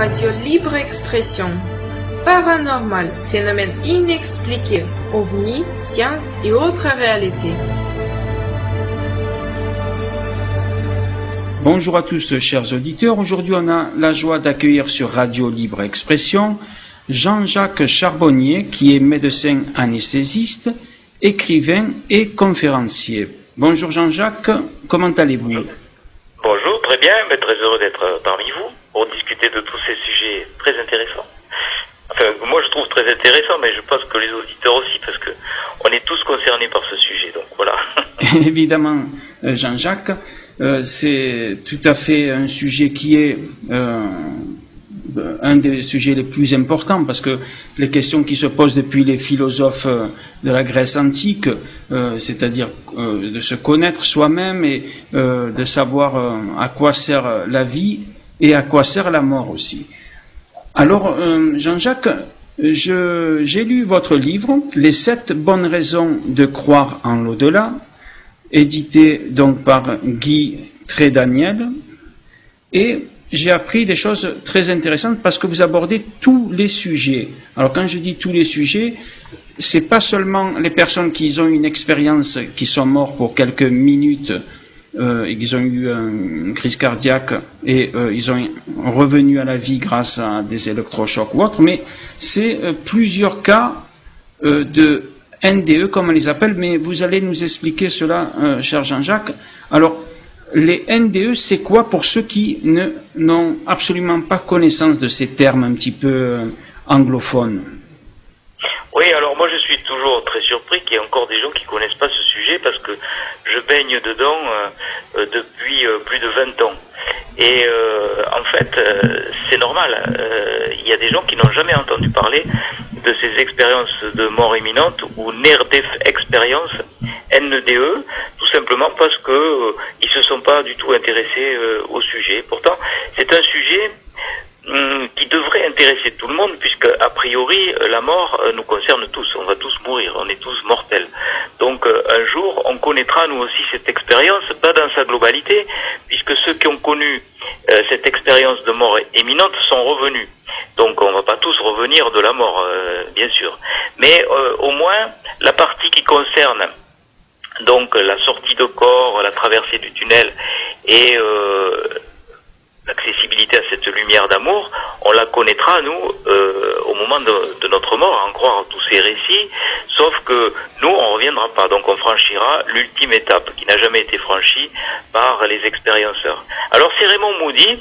Radio Libre Expression. Paranormal, phénomène inexpliqué, ovni, science et autres réalités. Bonjour à tous, chers auditeurs. Aujourd'hui, on a la joie d'accueillir sur Radio Libre Expression Jean-Jacques Charbonnier, qui est médecin anesthésiste, écrivain et conférencier. Bonjour Jean-Jacques, comment allez-vous? Bonjour, très bien, mais très heureux d'être parmi vous pour discuter de tous ces sujets très intéressants. Enfin, moi je trouve très intéressant, mais je pense que les auditeurs aussi, parce que on est tous concernés par ce sujet, donc voilà. Évidemment, Jean-Jacques, c'est tout à fait un sujet qui est un des sujets les plus importants, parce que les questions qui se posent depuis les philosophes de la Grèce antique, c'est-à-dire de se connaître soi-même et de savoir à quoi sert la vie et à quoi sert la mort aussi. Alors, Jean-Jacques, j'ai lu votre livre « Les 7 bonnes raisons de croire en l'au-delà », édité donc par Guy Trédaniel, et j'ai appris des choses très intéressantes parce que vous abordez tous les sujets. Alors quand je dis tous les sujets, c'est pas seulement les personnes qui ont une expérience, qui sont mortes pour quelques minutes, et qui ont eu une crise cardiaque et ils ont revenu à la vie grâce à des électrochocs ou autres, mais c'est plusieurs cas de NDE, comme on les appelle, mais vous allez nous expliquer cela, cher Jean-Jacques. Alors, les NDE, c'est quoi pour ceux qui n'ont absolument pas connaissance de ces termes un petit peu anglophones? Oui, alors moi je suis toujours très surpris qu'il y ait encore des gens qui ne connaissent pas ce sujet, parce que je baigne dedans depuis plus de 20 ans. Et en fait, c'est normal. Il y a des gens qui n'ont jamais entendu parler de ces expériences de mort imminente ou near-death experience, NDE, tout simplement parce que ils se sont pas du tout intéressés au sujet. Pourtant, c'est un sujet qui devrait intéresser tout le monde, puisque a priori la mort nous concerne tous, on va tous mourir, on est tous mortels. Donc un jour on connaîtra nous aussi cette expérience, pas dans sa globalité, puisque ceux qui ont connu cette expérience de mort imminente sont revenus. Donc on va pas tous revenir de la mort, bien sûr, mais au moins la partie qui concerne donc la sortie de corps, la traversée du tunnel et l'accessibilité à cette lumière d'amour, on la connaîtra, nous, au moment de notre mort, à en croire tous ces récits, sauf que nous, on reviendra pas, donc on franchira l'ultime étape, qui n'a jamais été franchie par les expérienceurs. Alors c'est Raymond Moody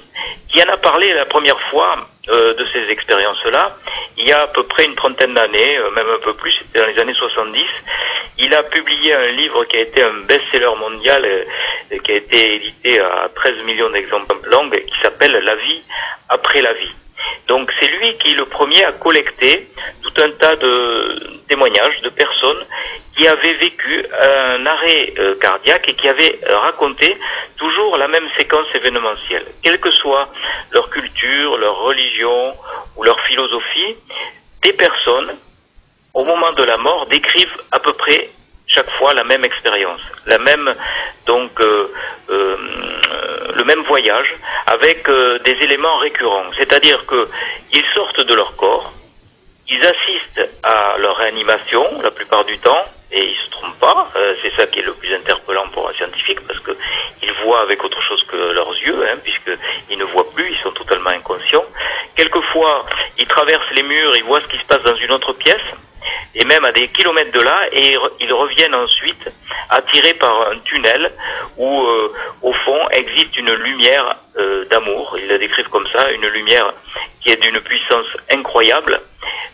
qui en a parlé la première fois de ces expériences-là, il y a à peu près une trentaine d'années, même un peu plus, c'était dans les années 70. Il a publié un livre qui a été un best-seller mondial, qui a été édité à 13 millions d'exemplaires langues, qui s'appelle « La vie après la vie ». Donc c'est lui qui est le premier à collecter tout un tas de témoignages de personnes qui avaient vécu un arrêt cardiaque et qui avaient raconté toujours la même séquence événementielle. Quelle que soit leur culture, leur religion ou leur philosophie, des personnes, au moment de la mort, décrivent à peu près chaque fois la même expérience, la même le même voyage avec des éléments récurrents. C'est-à-dire que ils sortent de leur corps, ils assistent à leur réanimation la plupart du temps, et ils se trompent pas. C'est ça qui est le plus interpellant pour un scientifique, parce que ils voient avec autre chose que leurs yeux, puisqu'ils ne voient plus, ils sont totalement inconscients. Quelquefois, ils traversent les murs, ils voient ce qui se passe dans une autre pièce, et même à des kilomètres de là, et ils reviennent ensuite attirés par un tunnel où, au fond, existe une lumière d'amour. Ils la décrivent comme ça, une lumière qui est d'une puissance incroyable,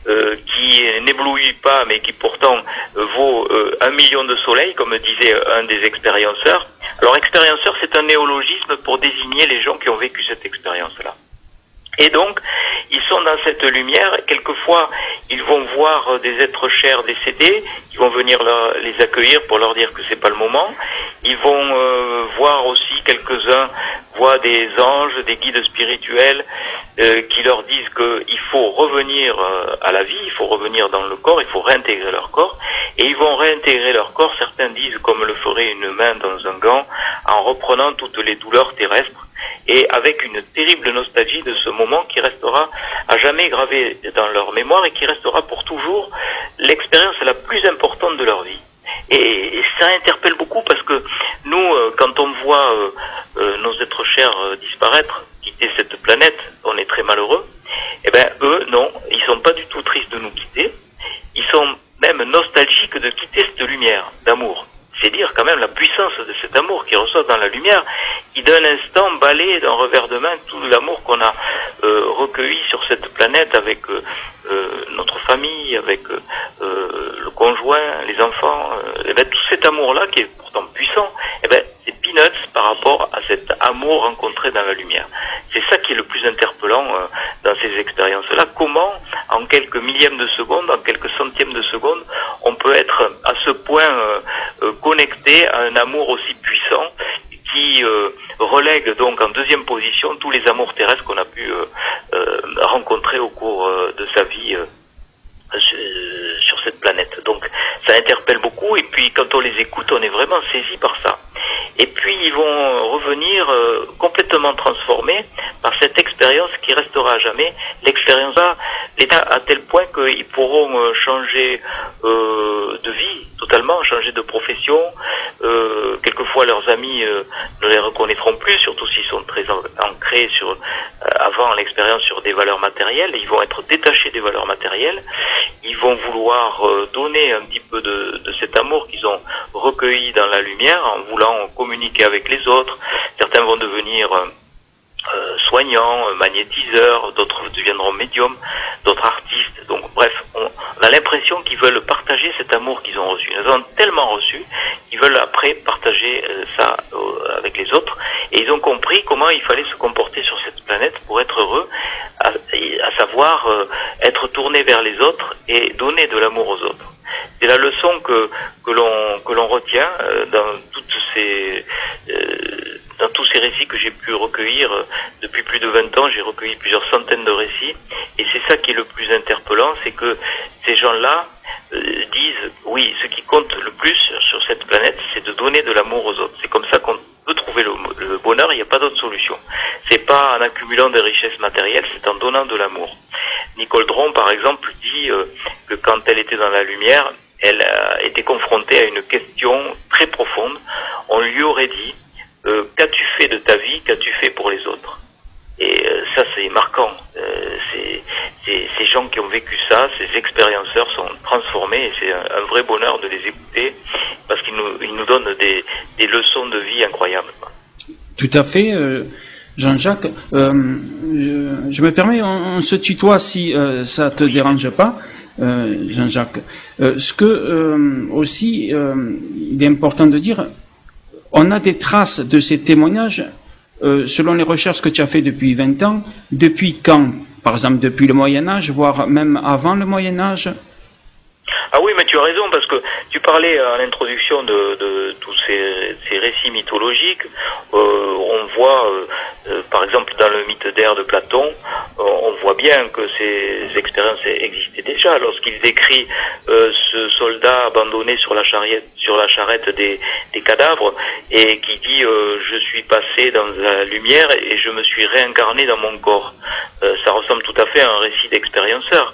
qui n'éblouit pas, mais qui pourtant vaut 1 million de soleils, comme disait un des expérienceurs. Alors, expérienceur, c'est un néologisme pour désigner les gens qui ont vécu cette expérience-là. Et donc, ils sont dans cette lumière. Quelquefois, ils vont voir des êtres chers décédés, qui vont venir les accueillir pour leur dire que c'est pas le moment. Ils vont voir aussi, quelques-uns voient des anges, des guides spirituels, qui leur disent qu'il faut revenir à la vie, il faut revenir dans le corps, il faut réintégrer leur corps. Et ils vont réintégrer leur corps, certains disent comme le ferait une main dans un gant, en reprenant toutes les douleurs terrestres. et avec une terrible nostalgie de ce moment qui restera à jamais gravé dans leur mémoire et qui restera pour toujours l'expérience la plus importante de leur vie. Et ça interpelle beaucoup parce que nous, quand on voit nos êtres chers disparaître, quitter cette planète, on est très malheureux. Eh ben eux, non, ils sont pas du tout tristes de nous quitter. Ils sont même nostalgiques de quitter cette lumière d'amour. C'est dire quand même la puissance de cet amour qu'ils reçoivent dans la lumière, qui d'un instant balaye d'un revers de main tout l'amour qu'on a recueilli sur cette planète avec notre famille, avec le conjoint, les enfants. Et ben, tout cet amour-là, qui est pourtant puissant, eh ben, c'est peanuts par rapport à cet amour rencontré dans la lumière. C'est ça qui est le plus interpellant dans ces expériences-là. Comment, en quelques millièmes de seconde, en quelques centièmes de seconde, on peut être à ce point connecté à un amour aussi puissant qui relègue donc en deuxième position tous les amours terrestres qu'on a pu rencontrer au cours de sa vie sur cette planète. Donc ça interpelle beaucoup, et puis quand on les écoute, on est vraiment saisi par ça. Et puis ils vont revenir complètement transformés par cette expérience qui restera à jamais. L'expérience l'état à tel point qu'ils pourront changer de vie totalement, changer de profession. Quelquefois leurs amis ne les reconnaîtront plus, surtout s'ils sont très ancrés sur avant l'expérience sur des valeurs matérielles. Ils vont être détachés des valeurs matérielles. Ils vont vouloir donner un petit peu de cet amour qu'ils ont recueilli dans la lumière en voulant communiquer avec les autres. Certains vont devenir soignants, magnétiseurs, d'autres deviendront médiums, d'autres artistes. Donc bref, on a l'impression qu'ils veulent partager cet amour qu'ils ont reçu. Ils ont tellement reçu qu'ils veulent après partager ça avec les autres. Et ils ont compris comment il fallait se comporter sur cette planète pour être heureux, à savoir être tourné vers les autres et donner de l'amour aux autres. C'est la leçon que l'on retient dans tous ces récits que j'ai pu recueillir depuis plus de 20 ans. J'ai recueilli plusieurs centaines de récits, et c'est ça qui est le plus interpellant, c'est que ces gens-là disent oui, ce qui compte le plus sur cette planète, c'est de donner de l'amour aux autres. C'est comme ça qu'on peut trouver le bonheur. Il n'y a pas d'autre solution. C'est pas en accumulant des richesses matérielles, c'est en donnant de l'amour. Nicole Dron, par exemple, dit que quand elle était dans la lumière, elle a été confrontée à une question très profonde. On lui aurait dit qu'as-tu fait de ta vie, qu'as-tu fait pour les autres? Et ça, c'est marquant. Ces gens qui ont vécu ça, ces expérienceurs sont transformés, et c'est un vrai bonheur de les écouter parce qu'ils nous donnent des leçons de vie incroyables. Tout à fait, Jean-Jacques. Je me permets, on se tutoie si ça te dérange pas, Jean-Jacques. Aussi, il est important de dire, on a des traces de ces témoignages. Selon les recherches que tu as fait depuis 20 ans, depuis quand? Par exemple, depuis le Moyen-Âge, voire même avant le Moyen-Âge? Ah oui, mais tu as raison, parce que tu parlais en introduction de tous ces récits mythologiques. On voit, par exemple, dans le mythe d'Air de Platon, on voit bien que ces expériences existaient déjà. Lorsqu'il décrit ce soldat abandonné sur la charrette des cadavres, et qui dit je suis passé dans la lumière et je me suis réincarné dans mon corps. Ça ressemble tout à fait à un récit d'expérienceur.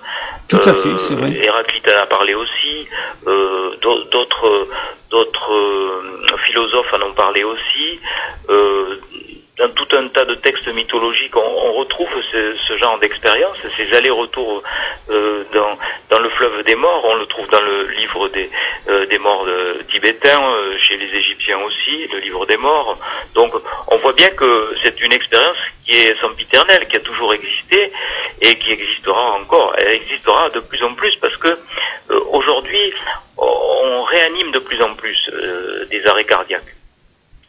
Tout à fait, c'est vrai. Héraclite en a parlé aussi, d'autres philosophes en ont parlé aussi. Dans tout un tas de textes mythologiques, on retrouve ce genre d'expérience, ces allers-retours dans le fleuve des morts. On le trouve dans le livre des morts tibétains, chez les Égyptiens aussi, le livre des morts. Donc on voit bien que c'est une expérience qui est sempiternelle, qui a toujours existé et qui existera encore. Elle existera de plus en plus parce que aujourd'hui on réanime de plus en plus des arrêts cardiaques.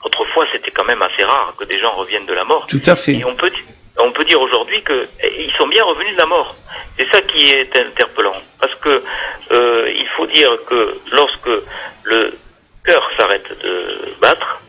Autrefois, c'était quand même assez rare que des gens reviennent de la mort. Tout à fait. Et on peut dire aujourd'hui qu'ils sont bien revenus de la mort. C'est ça qui est interpellant. Parce que il faut dire que lorsque le cœur s'arrête de battre,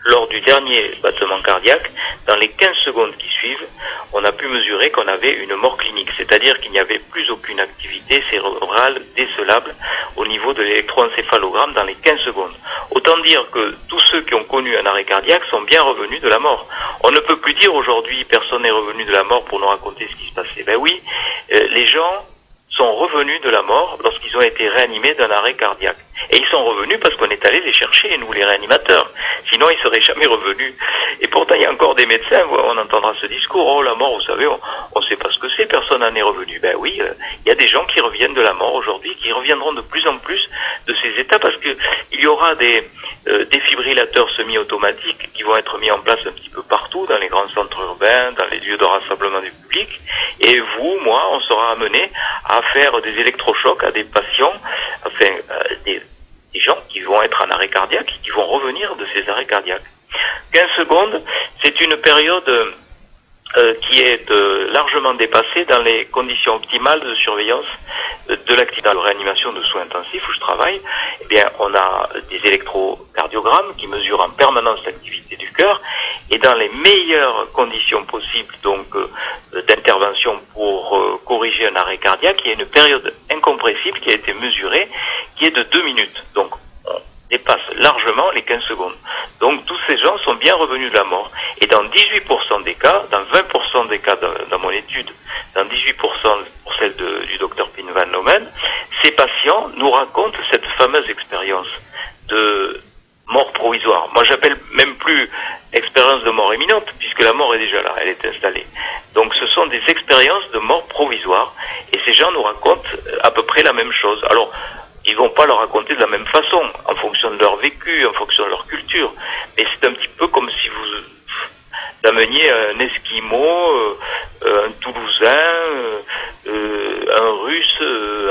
lors du dernier battement cardiaque, dans les 15 secondes qui suivent, on a pu mesurer qu'on avait une mort clinique, c'est-à-dire qu'il n'y avait plus aucune activité cérébrale décelable au niveau de l'électroencéphalogramme dans les 15 secondes. Autant dire que tous ceux qui ont connu un arrêt cardiaque sont bien revenus de la mort. On ne peut plus dire aujourd'hui personne n'est revenu de la mort pour nous raconter ce qui se passait. Ben oui, les gens sont revenus de la mort lorsqu'ils ont été réanimés d'un arrêt cardiaque. Et ils sont revenus parce qu'on est allé les chercher, nous les réanimateurs. Sinon, ils seraient jamais revenus. Et pourtant, il y a encore des médecins, on entendra ce discours, oh la mort, vous savez, on sait pas ce que c'est, personne n'en est revenu. Ben oui, il y a des gens qui reviennent de la mort aujourd'hui, qui reviendront de plus en plus de ces états, parce que il y aura des défibrillateurs semi-automatiques qui vont être mis en place un petit peu partout, dans les grands centres urbains, dans les lieux de rassemblement du public. Et vous, moi, on sera amenés à faire des électrochocs à des patients, enfin, des gens qui vont être en arrêt cardiaque, qui vont revenir de ces arrêts cardiaques. 15 secondes, c'est une période qui est largement dépassée dans les conditions optimales de surveillance de l'activité de réanimation de soins intensifs où je travaille. Eh bien, on a des électrocardiogrammes qui mesurent en permanence l'activité du cœur, et dans les meilleures conditions possibles donc d'intervention pour corriger un arrêt cardiaque, il y a une période incompressible qui a été mesurée, qui est de 2 minutes. Donc on dépasse largement les 15 secondes. Donc tous ces gens sont bien revenus de la mort. Et dans 18% des cas, dans 20% des cas dans mon étude, dans 18% pour celle du docteur Pien van Lomen, ces patients nous racontent cette fameuse expérience de mort provisoire. Moi, j'appelle même plus expérience de mort imminente, puisque la mort est déjà là, elle est installée. Donc, ce sont des expériences de mort provisoire, et ces gens nous racontent à peu près la même chose. Alors, ils vont pas le raconter de la même façon, en fonction de leur vécu, en fonction de leur culture, mais c'est un petit peu comme si vous ameniez un Esquimau, un Toulousain, un Russe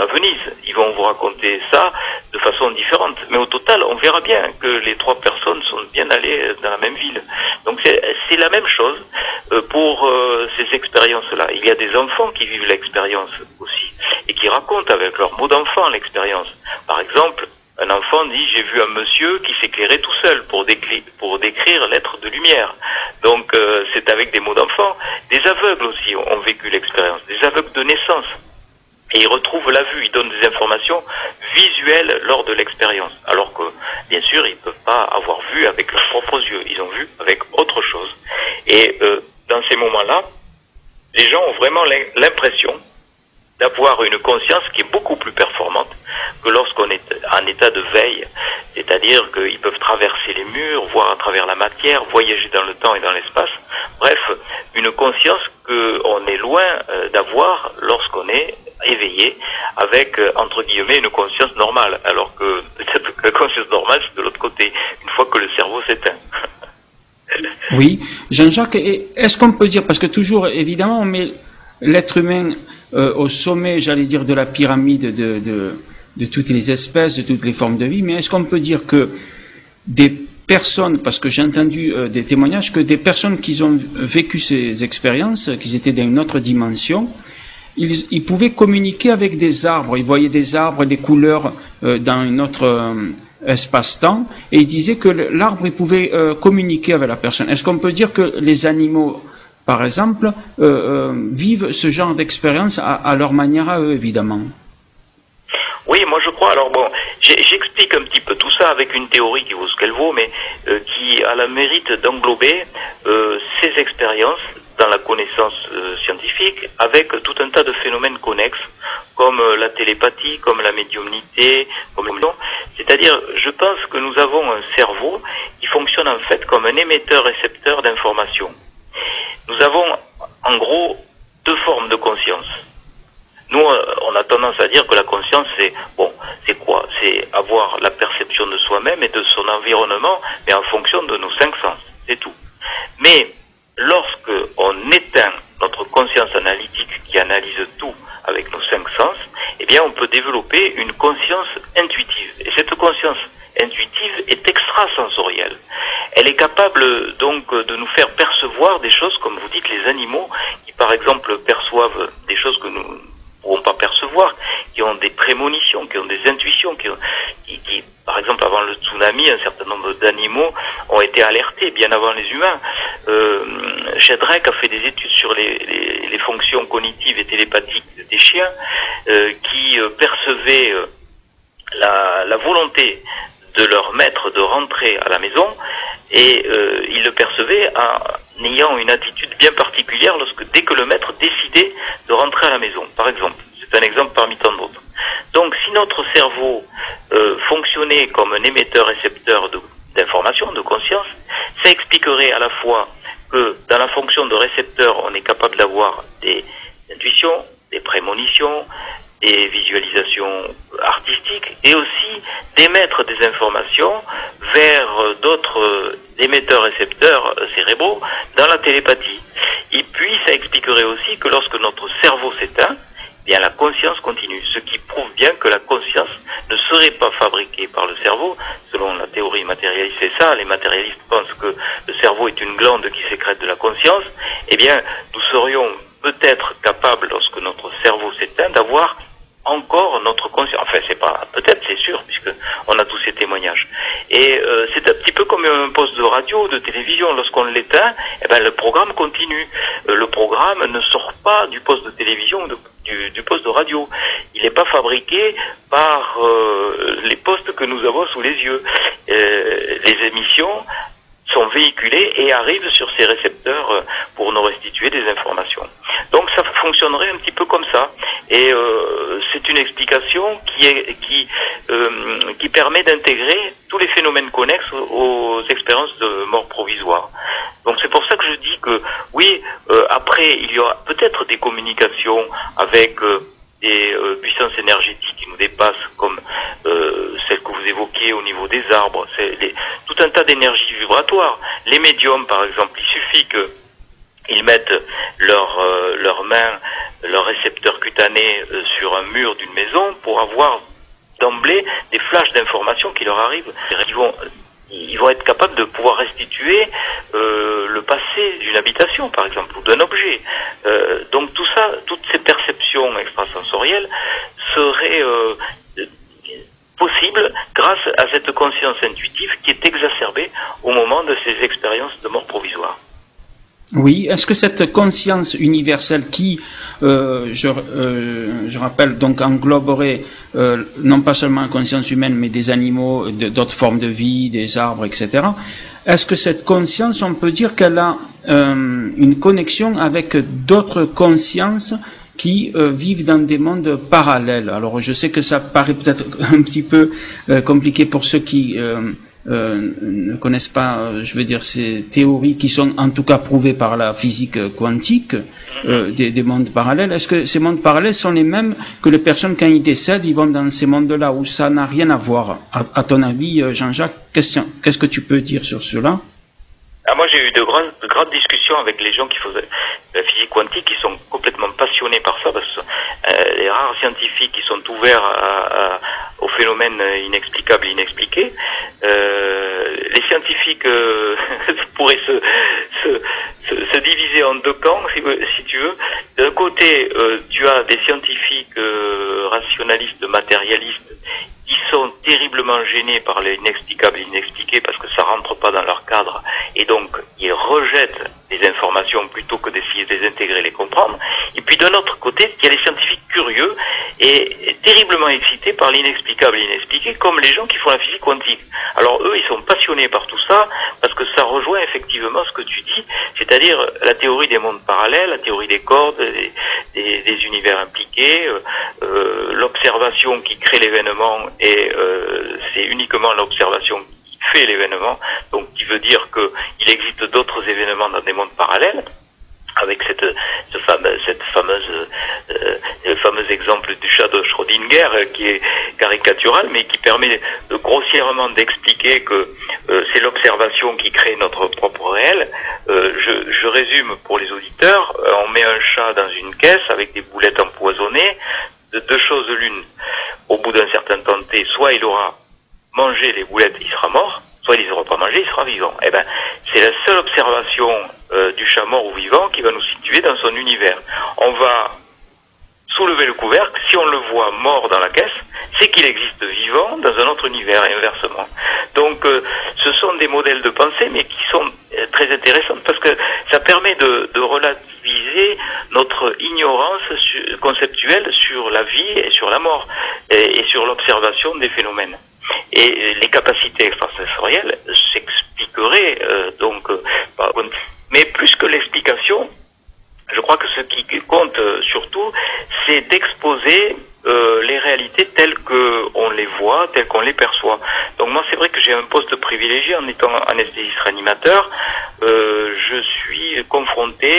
à Venise. Ils vont vous raconter ça de façon différente. Mais au total, on verra bien que les 3 personnes sont bien allées dans la même ville. Donc c'est la même chose pour ces expériences-là. Il y a des enfants qui vivent l'expérience aussi et qui racontent avec leurs mots d'enfant l'expérience. Par exemple, un enfant dit « j'ai vu un monsieur qui s'éclairait tout seul pour décrire l'être de lumière ». Donc c'est avec des mots d'enfant. Des aveugles aussi ont vécu l'expérience, des aveugles de naissance. Et ils retrouvent la vue, ils donnent des informations visuelles lors de l'expérience. Alors que, bien sûr, ils ne peuvent pas avoir vu avec leurs propres yeux, ils ont vu avec autre chose. Et dans ces moments-là, les gens ont vraiment l'impression d'avoir une conscience qui est beaucoup plus performante que lorsqu'on est en état de veille, c'est-à-dire qu'ils peuvent traverser les murs, voir à travers la matière, voyager dans le temps et dans l'espace. Bref, une conscience qu'on est loin d'avoir lorsqu'on est éveillé avec, entre guillemets, une conscience normale, alors que peut-être que la conscience normale, c'est de l'autre côté, une fois que le cerveau s'éteint. Oui, Jean-Jacques, est-ce qu'on peut dire, parce que toujours, évidemment, on met l'être humain au sommet, j'allais dire, de la pyramide de toutes les espèces, de toutes les formes de vie, mais est-ce qu'on peut dire que des personnes, parce que j'ai entendu des témoignages, que des personnes qui ont vécu ces expériences, qui étaient dans une autre dimension, ils pouvaient communiquer avec des arbres, ils voyaient des arbres, des couleurs dans un autre espace-temps, et ils disaient que l'arbre, il pouvait communiquer avec la personne. Est-ce qu'on peut dire que les animaux, par exemple, vivent ce genre d'expérience à leur manière à eux, évidemment? Oui, moi je crois. Alors bon, j'explique un petit peu tout ça avec une théorie qui vaut ce qu'elle vaut, mais qui a le mérite d'englober ces expériences dans la connaissance scientifique avec tout un tas de phénomènes connexes, comme la télépathie, comme la médiumnité, c'est-à-dire, je pense que nous avons un cerveau qui fonctionne en fait comme un émetteur-récepteur d'informations. Nous avons en gros 2 formes de conscience. Nous, on a tendance à dire que la conscience, c'est quoi? C'est avoir la perception de soi-même et de son environnement, mais en fonction de nos 5 sens, c'est tout. Mais lorsque on éteint notre conscience analytique qui analyse tout avec nos 5 sens, eh bien on peut développer une conscience intuitive. Et cette conscience intuitive est extrasensorielle. Elle est capable donc de nous faire percevoir des choses, comme vous dites, les animaux, qui par exemple perçoivent des choses que nous ne pouvons pas percevoir, qui ont des prémonitions, qui ont des intuitions, qui par exemple avant le tsunami, un certain nombre d'animaux ont été alertés bien avant les humains. Shedrack a fait des études sur les fonctions cognitives et télépathiques des chiens qui percevaient la volonté de leur maître de rentrer à la maison, et ils le percevaient en ayant une attitude bien particulière dès que le maître décidait de rentrer à la maison, par exemple. C'est un exemple parmi tant d'autres. Donc, si notre cerveau fonctionnait comme un émetteur-récepteur d'information, de conscience, ça expliquerait à la fois que dans la fonction de récepteur, on est capable d'avoir des intuitions, des prémonitions, des visualisations artistiques et aussi d'émettre des informations vers d'autres émetteurs-récepteurs cérébraux dans la télépathie. Et puis, ça expliquerait aussi que lorsque notre cerveau s'éteint, eh bien la conscience continue, ce qui prouve bien que la conscience ne serait pas fabriquée par le cerveau. Selon la théorie matérialiste, c'est ça. Les matérialistes pensent que le cerveau est une glande qui sécrète de la conscience. Eh bien, nous serions peut-être capables, lorsque notre cerveau s'éteint, d'avoir encore notre conscience. Enfin, c'est pas peut-être, c'est sûr, puisque on a tous ces témoignages. Et c'est un petit peu comme un poste de radio, de télévision. Lorsqu'on l'éteint, eh ben le programme continue. Le programme ne sort pas du poste de télévision, du poste de radio. Il n'est pas fabriqué par les postes que nous avons sous les yeux. Les émissions sont véhiculées et arrivent sur ces récepteurs pour nous restituer des informations. Donc ça fonctionnerait un petit peu comme ça. Et c'est une explication qui permet d'intégrer tous les phénomènes connexes aux expériences de mort provisoire. Donc c'est pour ça que je dis que oui, après il y aura peut-être des communications avec des puissances énergétiques qui nous dépassent, comme celles que vous évoquiez au niveau des arbres, tout un tas d'énergies vibratoires. Les médiums, par exemple, il suffit qu'ils mettent leurs mains, leurs récepteurs cutanés sur un mur d'une maison pour avoir d'emblée des flashs d'informations qui leur arrivent. Ils vont être capables de pouvoir restituer le passé d'une habitation, par exemple, ou d'un objet. Donc tout ça, toutes ces perceptions extrasensorielles seraient possibles grâce à cette conscience intuitive qui est exacerbée au moment de ces expériences de mort provisoire. Oui, est-ce que cette conscience universelle qui, je rappelle, donc engloberait non pas seulement la conscience humaine, mais des animaux, d'autres formes de vie, des arbres, etc. Est-ce que cette conscience, on peut dire qu'elle a une connexion avec d'autres consciences qui vivent dans des mondes parallèles? Alors, je sais que ça paraît peut-être un petit peu compliqué pour ceux qui ne connaissent pas, je veux dire, ces théories qui sont en tout cas prouvées par la physique quantique, des mondes parallèles. Est-ce que ces mondes parallèles sont les mêmes que les personnes, quand ils décèdent, ils vont dans ces mondes-là où ça n'a rien à voir? À ton avis, Jean-Jacques, qu'est-ce que tu peux dire sur cela? Moi, j'ai eu de grandes discussions avec les gens qui font de la physique quantique, qui sont complètement passionnés par ça, parce que les rares scientifiques qui sont ouverts aux phénomènes inexplicables et inexpliqués. Les scientifiques pourraient se diviser en deux camps, si tu veux. D'un côté, tu as des scientifiques rationalistes, matérialistes, qui sont terriblement gênés par l'inexplicable et l'inexpliqué parce que ça rentre pas dans leur cadre, et donc ils rejettent les informations plutôt que d'essayer de les intégrer, les comprendre. Et puis d'un autre côté, il y a les scientifiques curieux et terriblement excités par l'inexplicable et l'inexpliqué, comme les gens qui font la physique quantique. Alors eux, ils sont passionnés par tout ça parce que ça rejoint effectivement ce que tu dis, c'est-à-dire la théorie des mondes parallèles, la théorie des cordes, des univers impliqués, l'observation qui crée l'événement, et c'est uniquement l'observation qui fait l'événement, donc qui veut dire qu'il existe d'autres événements dans des mondes parallèles, avec le fameux exemple du chat de Schrödinger qui est caricatural, mais qui permet grossièrement d'expliquer que c'est l'observation qui crée notre propre réel. Je résume pour les auditeurs, on met un chat dans une caisse avec des boulettes empoisonnées, de deux choses l'une. Au bout d'un certain temps de T, soit il aura mangé les boulettes, il sera mort, soit il les aura pas mangées, il sera vivant. Eh ben, c'est la seule observation du chat mort ou vivant qui va nous situer dans son univers. On va soulever le couvercle, si on le voit mort dans la caisse, c'est qu'il existe vivant dans un autre univers, et inversement. Donc, ce sont des modèles de pensée, mais qui sont très intéressants, parce que ça permet de relativiser notre ignorance conceptuelle sur la vie et sur la mort, et sur l'observation des phénomènes. Et les capacités extrasensorielles s'expliqueraient Mais plus que l'explication, je crois que ce qui compte surtout, c'est d'exposer les réalités telles qu'on les voit, telles qu'on les perçoit. Donc moi, c'est vrai que j'ai un poste privilégié en étant anesthésiste réanimateur. Je suis confronté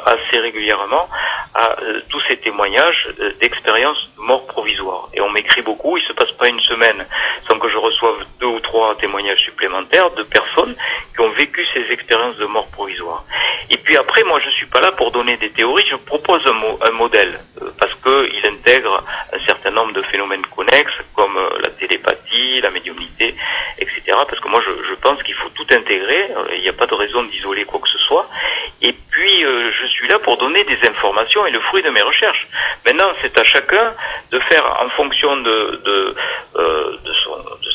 assez régulièrement à tous ces témoignages d'expériences de mort provisoire. Et on m'écrit beaucoup, il se passe pas une semaine sans que je reçoive 2 ou 3 témoignages supplémentaires de personnes qui ont vécu ces expériences de mort provisoire. Et puis après, moi, je suis pas là pour donner des théories, je propose un modèle, parce qu'il intègre un certain nombre de phénomènes connexes, comme la télépathie, la médiumnité, etc. Parce que moi, je pense qu'il faut tout intégrer, il n'y a pas de raison d'isoler quoi que ce soit. Et puis, je suis là pour donner des informations et le fruit de mes recherches. Maintenant, c'est à chacun de faire en fonction de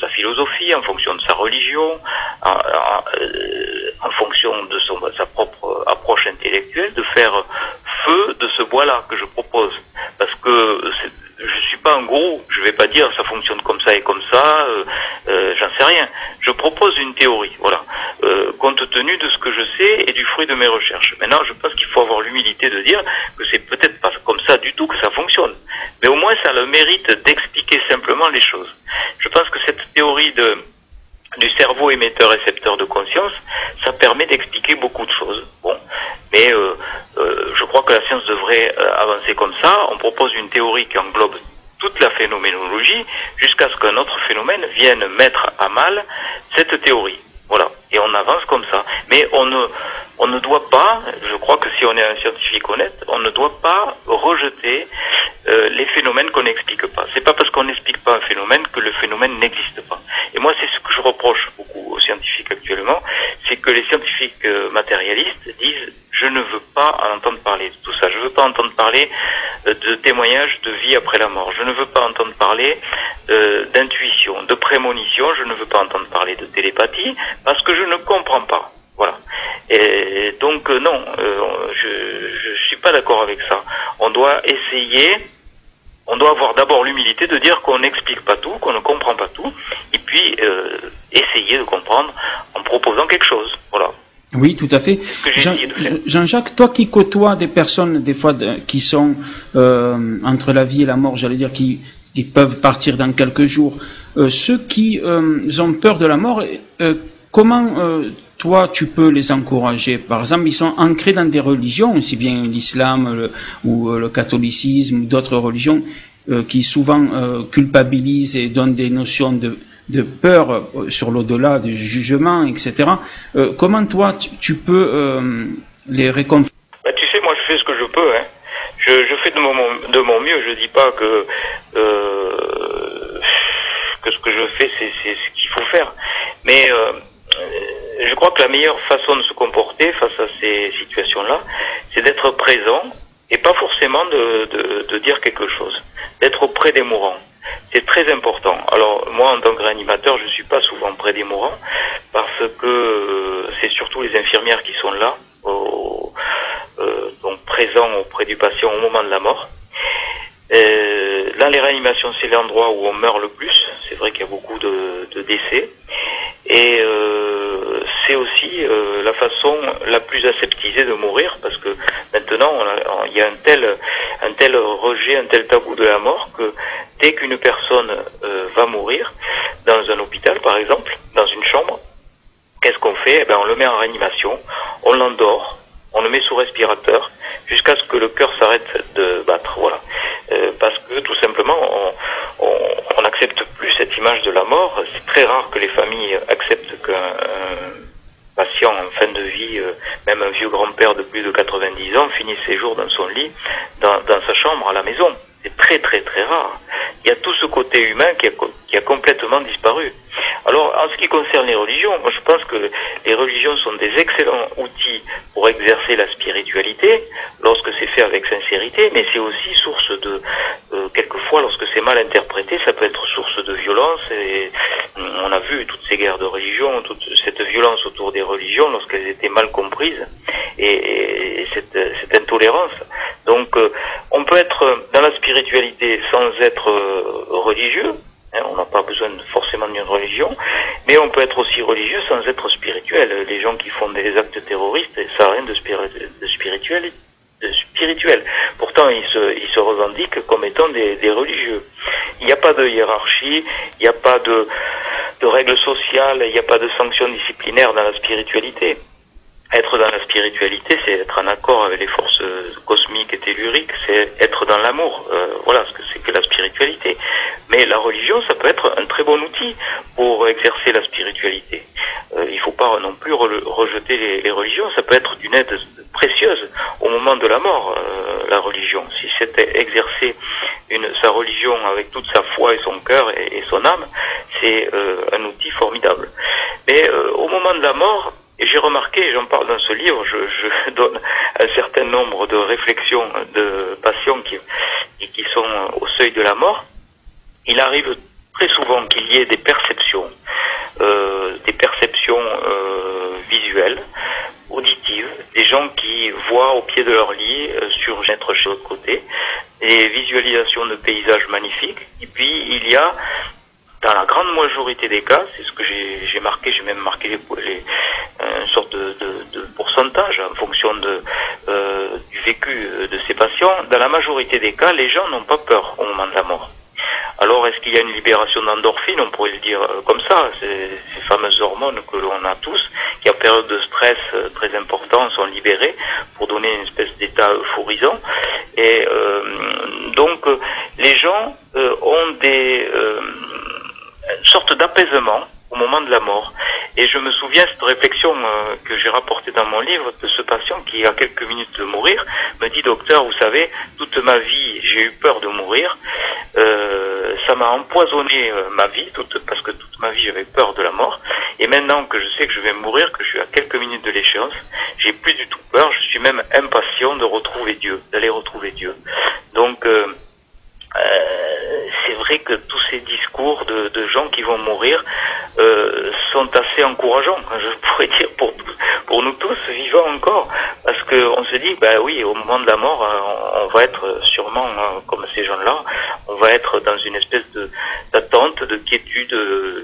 sa philosophie, en fonction de sa religion, en fonction de sa propre approche intellectuelle, de faire feu de ce bois-là que je propose. Parce que je suis pas un gourou, je vais pas dire ça fonctionne comme ça et comme ça, j'en sais rien. Je propose une théorie, voilà, compte tenu de ce que je sais et du fruit de mes recherches. Maintenant, je pense qu'il faut avoir l'humilité de dire que c'est peut-être pas comme ça du tout que ça fonctionne, mais au moins ça a le mérite d'expliquer simplement les choses. Je pense que cette théorie du cerveau émetteur-récepteur de conscience, ça permet d'expliquer beaucoup de choses. Bon, mais je crois que la science devrait avancer comme ça. On propose une théorie qui englobe toute la phénoménologie jusqu'à ce qu'un autre phénomène vienne mettre à mal cette théorie. Voilà. Et on avance comme ça. Mais on ne doit pas, je crois que si on est un scientifique honnête, on ne doit pas rejeter les phénomènes qu'on n'explique pas. C'est pas parce qu'on n'explique pas un phénomène que le phénomène n'existe pas. Et moi, c'est ce que je reproche beaucoup aux scientifiques actuellement, c'est que les scientifiques matérialistes disent je ne veux pas entendre parler de tout ça. Je ne veux pas entendre parler de témoignages de vie après la mort. Je ne veux pas entendre parler d'intuition, de prémonition. Je ne veux pas entendre parler de télépathie parce que je ne comprends pas. Voilà. Et donc non, je suis pas d'accord avec ça. On doit essayer. On doit avoir d'abord l'humilité de dire qu'on n'explique pas tout, qu'on ne comprend pas tout, et puis essayer de comprendre en proposant quelque chose. Voilà. Oui, tout à fait. Jean-Jacques, toi qui côtoies des personnes, des fois, qui sont entre la vie et la mort, j'allais dire, qui peuvent partir dans quelques jours, ceux qui ont peur de la mort, comment toi tu peux les encourager? Par exemple, ils sont ancrés dans des religions, aussi bien l'islam ou le catholicisme ou d'autres religions qui souvent culpabilisent et donnent des notions de peur sur l'au-delà, du jugement, etc. Comment toi, tu peux les réconforter? Tu sais, moi je fais ce que je peux. Hein. Je fais de mon mieux. Je dis pas que ce que je fais, c'est ce qu'il faut faire. Mais je crois que la meilleure façon de se comporter face à ces situations-là, c'est d'être présent et pas forcément de dire quelque chose. D'être auprès des mourants. C'est très important. Alors moi, en tant que réanimateur, je suis pas souvent près des mourants parce que c'est surtout les infirmières qui sont là, donc présents auprès du patient au moment de la mort. Là, les réanimations, c'est l'endroit où on meurt le plus. C'est vrai qu'il y a beaucoup de décès. Et c'est aussi la façon la plus aseptisée de mourir, parce que maintenant il y a un tel rejet, un tel tabou de la mort que dès qu'une personne va mourir dans un hôpital par exemple, dans une chambre, qu'est-ce qu'on fait? Eh ben, on le met en réanimation, on l'endort, on le met sous respirateur jusqu'à ce que le cœur s'arrête de battre, voilà. Parce que tout simplement on n'accepte plus cette image de la mort. C'est très rare que les familles acceptent qu'un patient en fin de vie, même un vieux grand-père de plus de 90 ans, finisse ses jours dans son lit, dans sa chambre à la maison. C'est très très très rare. Il y a tout ce côté humain qui a complètement disparu. Alors, en ce qui concerne les religions, moi je pense que les religions sont des excellents outils pour exercer la spiritualité, lorsque c'est fait avec sincérité, mais c'est aussi source de, quelquefois, lorsque c'est mal interprété, ça peut être source de violence, et on a vu toutes ces guerres de religion, toute cette violence autour des religions, lorsqu'elles étaient mal comprises, et cette intolérance. Donc, on peut être dans la spiritualité sans être religieux. On n'a pas besoin forcément d'une religion, mais on peut être aussi religieux sans être spirituel. Les gens qui font des actes terroristes, ça n'a rien spirituels. Pourtant, ils se revendiquent comme étant des religieux. Il n'y a pas de hiérarchie, il n'y a pas de règles sociales, il n'y a pas de sanctions disciplinaires dans la spiritualité. Être dans la spiritualité, c'est être en accord avec les forces cosmiques et telluriques, c'est être dans l'amour. Voilà ce que c'est que la spiritualité. Mais la religion, ça peut être un très bon outil pour exercer la spiritualité. Il ne faut pas non plus rejeter les religions, ça peut être d'une aide précieuse au moment de la mort, la religion. Si c'était exercer sa religion avec toute sa foi et son cœur et son âme, c'est un outil formidable. Mais au moment de la mort, et j'ai remarqué, et j'en parle dans ce livre, je donne un certain nombre de réflexions de patients qui sont au seuil de la mort. Il arrive très souvent qu'il y ait des perceptions visuelles, auditives, des gens qui voient au pied de leur lit surgir chez l'autre côté, des visualisations de paysages magnifiques. Et puis il y a, dans la grande majorité des cas, c'est ce que j'ai marqué, j'ai même marqué une sorte de pourcentage en fonction du vécu de ces patients. Dans la majorité des cas, les gens n'ont pas peur au moment de la mort. Alors, est-ce qu'il y a une libération d'endorphines? On pourrait le dire comme ça. Ces fameuses hormones que l'on a tous, qui en période de stress très important sont libérées pour donner une espèce d'état euphorisant. Et donc, les gens ont une sorte d'apaisement au moment de la mort. Et je me souviens cette réflexion que j'ai rapportée dans mon livre de ce patient qui, à quelques minutes de mourir, me dit: docteur, vous savez, toute ma vie, j'ai eu peur de mourir. Ça m'a empoisonné ma vie, parce que toute ma vie, j'avais peur de la mort. Et maintenant que je sais que je vais mourir, que je suis à quelques minutes de l'échéance, j'ai plus du tout peur. Je suis même impatient de retrouver Dieu, d'aller retrouver Dieu. Donc, c'est vrai que tous ces discours de gens qui vont mourir sont assez encourageants, je pourrais dire, pour nous tous vivants encore, parce qu'on se dit, bah oui, au moment de la mort, on va être sûrement comme ces gens-là, on va être dans une espèce d'attente, de quiétude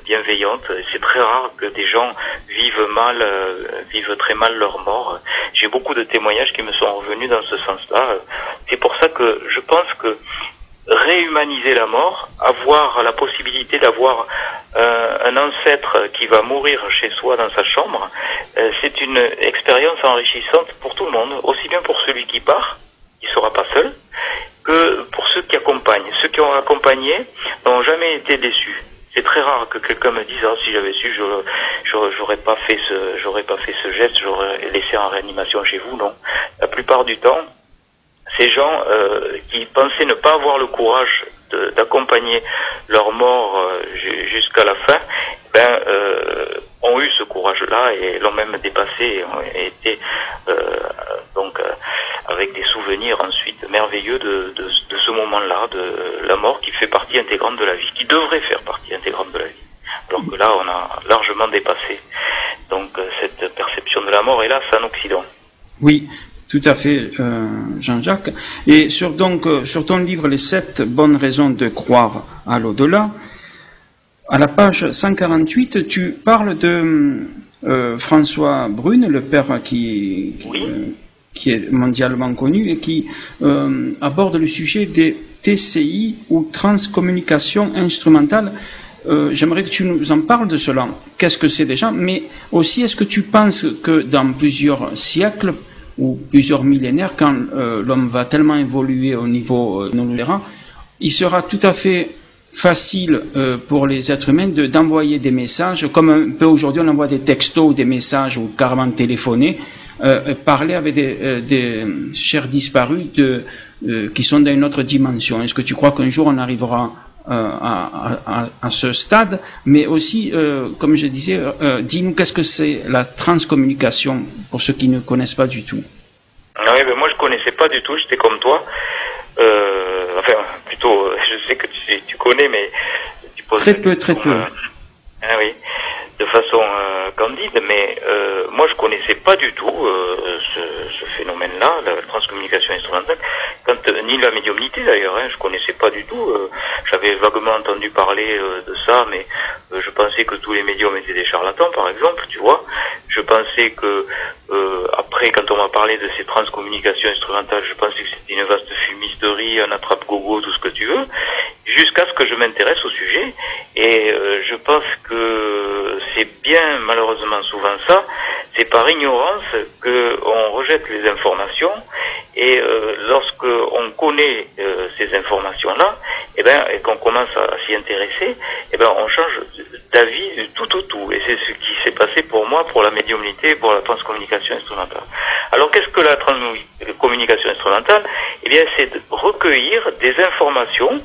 bienveillante. C'est très rare que des gens vivent très mal leur mort. J'ai beaucoup de témoignages qui me sont revenus dans ce sens-là. C'est pour ça que je pense que réhumaniser la mort, avoir la possibilité d'avoir un ancêtre qui va mourir chez soi dans sa chambre, c'est une expérience enrichissante pour tout le monde, aussi bien pour celui qui part, qui ne sera pas seul, que pour ceux qui accompagnent. Ceux qui ont accompagné n'ont jamais été déçus. C'est très rare que quelqu'un me dise: ah, si j'avais su, j'aurais pas fait ce geste, j'aurais laissé en réanimation chez vous. Non. La plupart du temps, ces gens qui pensaient ne pas avoir le courage d'accompagner leur mort jusqu'à la fin, ont eu ce courage-là et l'ont même dépassé et été avec des souvenirs ensuite merveilleux de ce moment-là, de la mort qui fait partie intégrante de la vie, qui devrait faire partie intégrante de la vie. Alors que là, on a largement dépassé donc cette perception de la mort, hélas, en Occident. Oui. Tout à fait, Jean-Jacques. Et sur ton livre, Les 7 bonnes raisons de croire à l'au-delà, à la page 148, tu parles de François Brune, le père qui est mondialement connu et qui aborde le sujet des TCI ou transcommunication instrumentale. J'aimerais que tu nous en parles de cela. Qu'est-ce que c'est déjà? Mais aussi, est-ce que tu penses que dans plusieurs siècles ou plusieurs millénaires, quand l'homme va tellement évoluer au niveau neurologique, il sera tout à fait facile pour les êtres humains d'envoyer des messages, comme un peu aujourd'hui on envoie des textos ou des messages ou carrément téléphoner, parler avec des chers disparus qui sont dans une autre dimension. Est-ce que tu crois qu'un jour on arrivera à ce stade? Mais aussi, comme je disais, dis-nous qu'est-ce que c'est la transcommunication pour ceux qui ne connaissent pas du tout. Oui, moi je connaissais pas du tout, j'étais comme toi. Plutôt, je sais que tu connais, mais tu poses très peu. Oui, de façon candide, mais moi je connaissais pas du tout ce phénomène-là, la transcommunication instrumentale, ni la médiumnité d'ailleurs, je connaissais pas du tout. J'avais vaguement entendu parler de ça, mais je pensais que tous les médiums étaient des charlatans, par exemple, tu vois. Je pensais que après après, quand on m'a parlé de ces transcommunications instrumentales, je pensais que c'était une vaste fumisterie, un attrape-gogo, tout ce que tu veux, jusqu'à ce que je m'intéresse au sujet. Et je pense que c'est bien, malheureusement, souvent ça. C'est par ignorance qu'on rejette les informations. Et lorsque on connaît ces informations-là, et qu'on commence à s'y intéresser, on change d'avis du tout au tout. Et c'est ce qui s'est passé pour moi, pour la médiumnité, pour la transcommunication instrumentale. Alors qu'est-ce que la transcommunication instrumentale? C'est de recueillir des informations,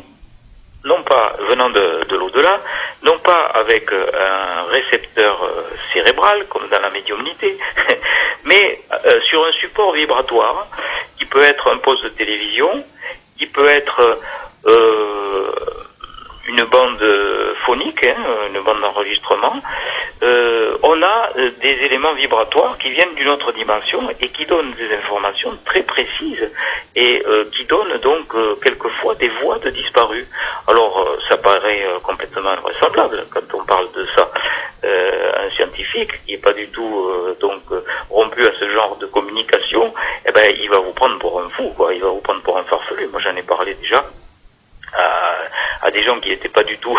non pas venant de l'au-delà, non pas avec un récepteur cérébral, comme dans la médiumnité, mais sur un support vibratoire, qui peut être un poste de télévision, qui peut être une bande phonique, une bande d'enregistrement. On a des éléments vibratoires qui viennent d'une autre dimension et qui donnent des informations très précises et qui donnent donc quelquefois des voix de disparus. Alors ça paraît complètement invraisemblable quand on parle de ça. Un scientifique qui n'est pas du tout rompu à ce genre de communication, il va vous prendre pour un fou, quoi. Il va vous prendre pour un farfelu. Moi j'en ai parlé déjà à des gens qui n'étaient pas du tout,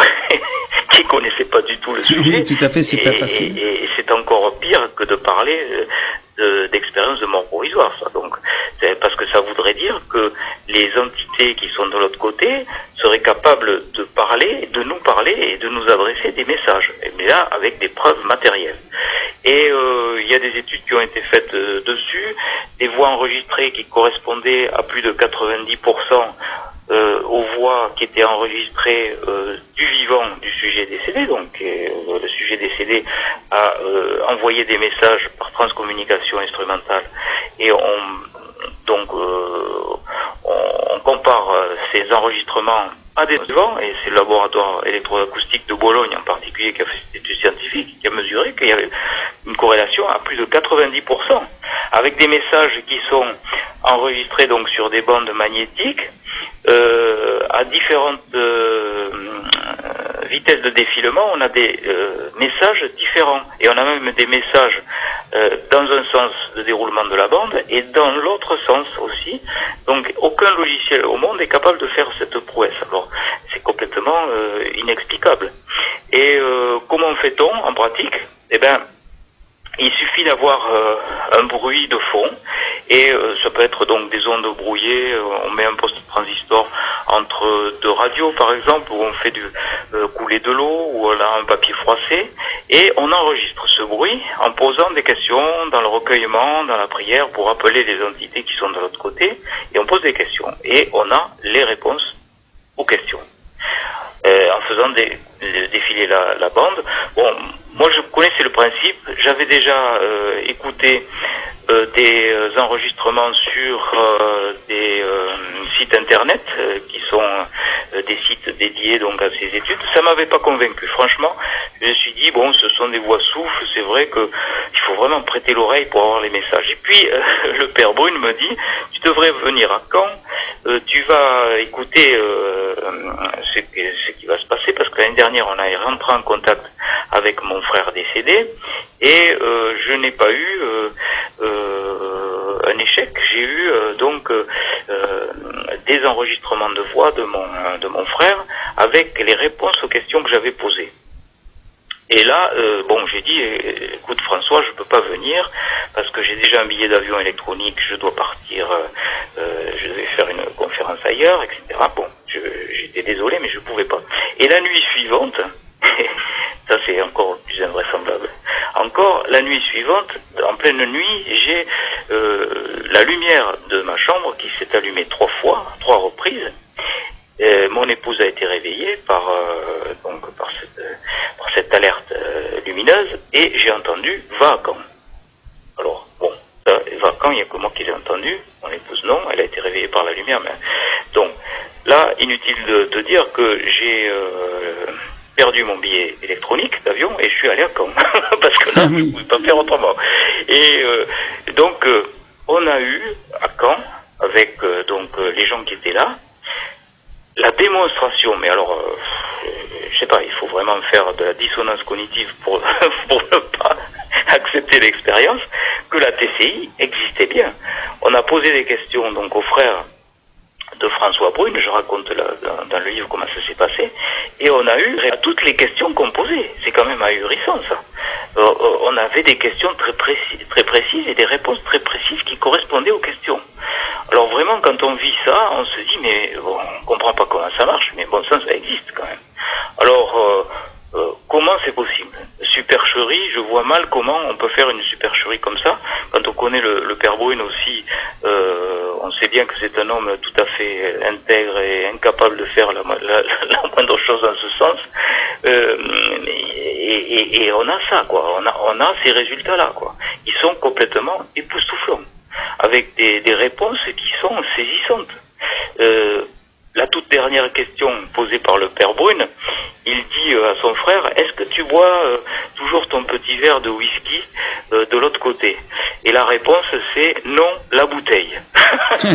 qui connaissaient pas du tout le sujet. Oui, tout à fait, c'est pas facile. Et c'est encore pire que de parler d'expérience de mort provisoire, ça. Donc, parce que ça voudrait dire que les entités qui sont de l'autre côté seraient capables de parler, de nous parler et de nous adresser des messages. Mais là, avec des preuves matérielles. Et il y a des études qui ont été faites dessus, des voix enregistrées qui correspondaient à plus de 90% aux voix qui étaient enregistrées du vivant du sujet décédé. Donc le sujet décédé a envoyé des messages par transcommunication instrumentale et on compare ces enregistrements à des vivants, et c'est le laboratoire électroacoustique de Bologne en particulier qui a fait cette étude scientifique, qui a mesuré qu'il y avait une corrélation à plus de 90% avec des messages qui sont enregistrés donc sur des bandes magnétiques à différentes vitesses de défilement. On a des messages différents et on a même des messages dans un sens de déroulement de la bande et dans l'autre sens aussi. Donc aucun logiciel au monde est capable de faire cette prouesse. Alors c'est complètement inexplicable. Et comment fait-on en pratique? Il suffit d'avoir un bruit de fond, et ça peut être donc des ondes brouillées. On met un poste transistor entre deux radios par exemple, où on fait couler de l'eau, où on a un papier froissé, et on enregistre ce bruit en posant des questions dans le recueillement, dans la prière, pour appeler les entités qui sont de l'autre côté, et on pose des questions, et on a les réponses aux questions. En faisant défiler la bande. Bon, moi je connaissais le principe, j'avais déjà écouté des enregistrements sur des sites internet qui sont des sites dédiés donc à ces études. Ça m'avait pas convaincu, franchement. Je me suis dit bon, ce sont des voix souffles, c'est vrai que il faut vraiment prêter l'oreille pour avoir les messages. Et puis le père Brune me dit, tu devrais venir à Caen, tu vas écouter ce qui va se passer, parce que l'année dernière on a rentré en contact avec mon frère décédé et je n'ai pas eu un échec. J'ai eu des enregistrements de voix de mon frère avec les réponses aux questions que j'avais posées. Et là, j'ai dit, écoute François, je peux pas venir parce que j'ai déjà un billet d'avion électronique, je dois partir, je devais faire une conférence ailleurs, etc. Bon, j'étais désolé, mais je pouvais pas. Et la nuit suivante, ça c'est encore plus invraisemblable, encore la nuit suivante, en pleine nuit, j'ai la lumière de ma chambre qui s'est allumée 3 reprises. Mon épouse a été réveillée par cette alerte lumineuse, et j'ai entendu « va à Caen ». Alors, bon, va à Caen, il n'y a que moi qui l'ai entendu, mon épouse non, elle a été réveillée par la lumière. Mais... Donc, là, inutile de dire que j'ai perdu mon billet électronique d'avion et je suis allé à Caen, parce que là, je ne pouvais pas faire autrement. Et donc, on a eu à Caen, avec les gens qui étaient là, la démonstration, mais alors, je sais pas, il faut vraiment faire de la dissonance cognitive pour ne pas accepté l'expérience que la TCI existait bien. On a posé des questions donc aux frères de François Brune, je raconte dans le livre comment ça s'est passé, et on a eu à toutes les questions qu'on posait. C'est quand même ahurissant ça. On avait des questions très précises et des réponses très précises qui correspondaient aux questions. Alors vraiment, quand on vit ça, on se dit mais bon, on comprend pas comment ça marche, mais bon ça existe quand même. Alors comment c'est possible? Supercherie, je vois mal comment on peut faire une supercherie comme ça. Quand on connaît le père Brune aussi, on sait bien que c'est un homme tout à fait intègre et incapable de faire la moindre chose dans ce sens. Et on a ça, quoi. On a ces résultats-là, quoi. Ils sont complètement époustouflants, avec des réponses qui sont saisissantes. La toute dernière question posée par le père Brune, il dit à son frère, est-ce que tu bois toujours ton petit verre de whisky de l'autre côté? Et la réponse c'est non, la bouteille.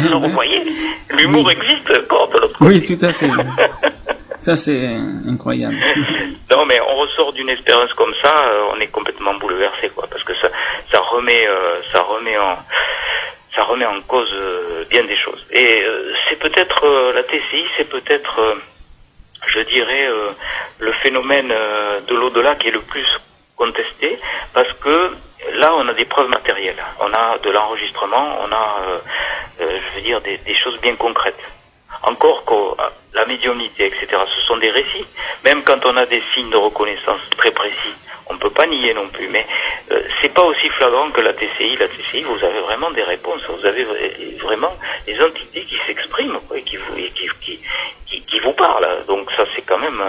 Alors vous voyez, l'humour existe encore de l'autre côté. Oui, tout à fait. Ça c'est incroyable. Non mais on ressort d'une expérience comme ça, on est complètement bouleversé, quoi, parce que ça remet en cause bien des choses. Et c'est peut-être la TCI, c'est peut-être, je dirais, le phénomène de l'au-delà qui est le plus contesté, parce que là, on a des preuves matérielles. On a de l'enregistrement, on a, je veux dire, des choses bien concrètes. Encore que la médiumnité, etc., ce sont des récits. Même quand on a des signes de reconnaissance très précis, on ne peut pas nier non plus. Mais c'est pas aussi flagrant que la TCI. La TCI, vous avez vraiment des réponses. Vous avez vraiment des entités qui s'expriment, quoi, et qui vous parlent. Donc ça, c'est quand même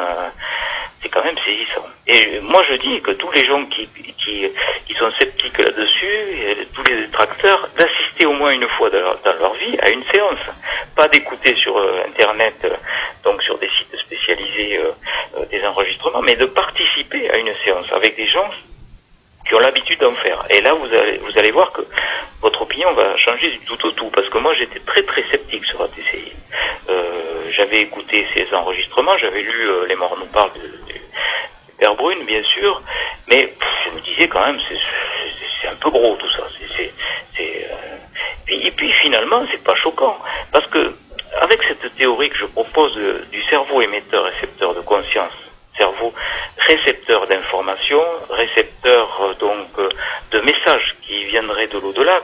saisissant. Et moi, je dis que tous les gens qui sont sceptiques là-dessus, et tous les détracteurs, d'assister au moins une fois dans leur vie à une séance. Pas d'écouter sur Internet, donc sur des sites spécialisés, des enregistrements, mais de participer à une séance avec des gens qui ont l'habitude d'en faire. Et là, vous allez voir que votre opinion va changer du tout au tout, parce que moi, j'étais très très sceptique sur la TCI. J'avais écouté ces enregistrements, j'avais lu Les Morts nous parlent du père Brune, bien sûr, mais je me disais quand même, c'est un peu gros tout ça. Et puis finalement, c'est pas choquant, parce que avec cette théorie que je propose du cerveau émetteur-récepteur de conscience, cerveau récepteur d'informations, récepteur donc de messages qui viendraient de l'au-delà,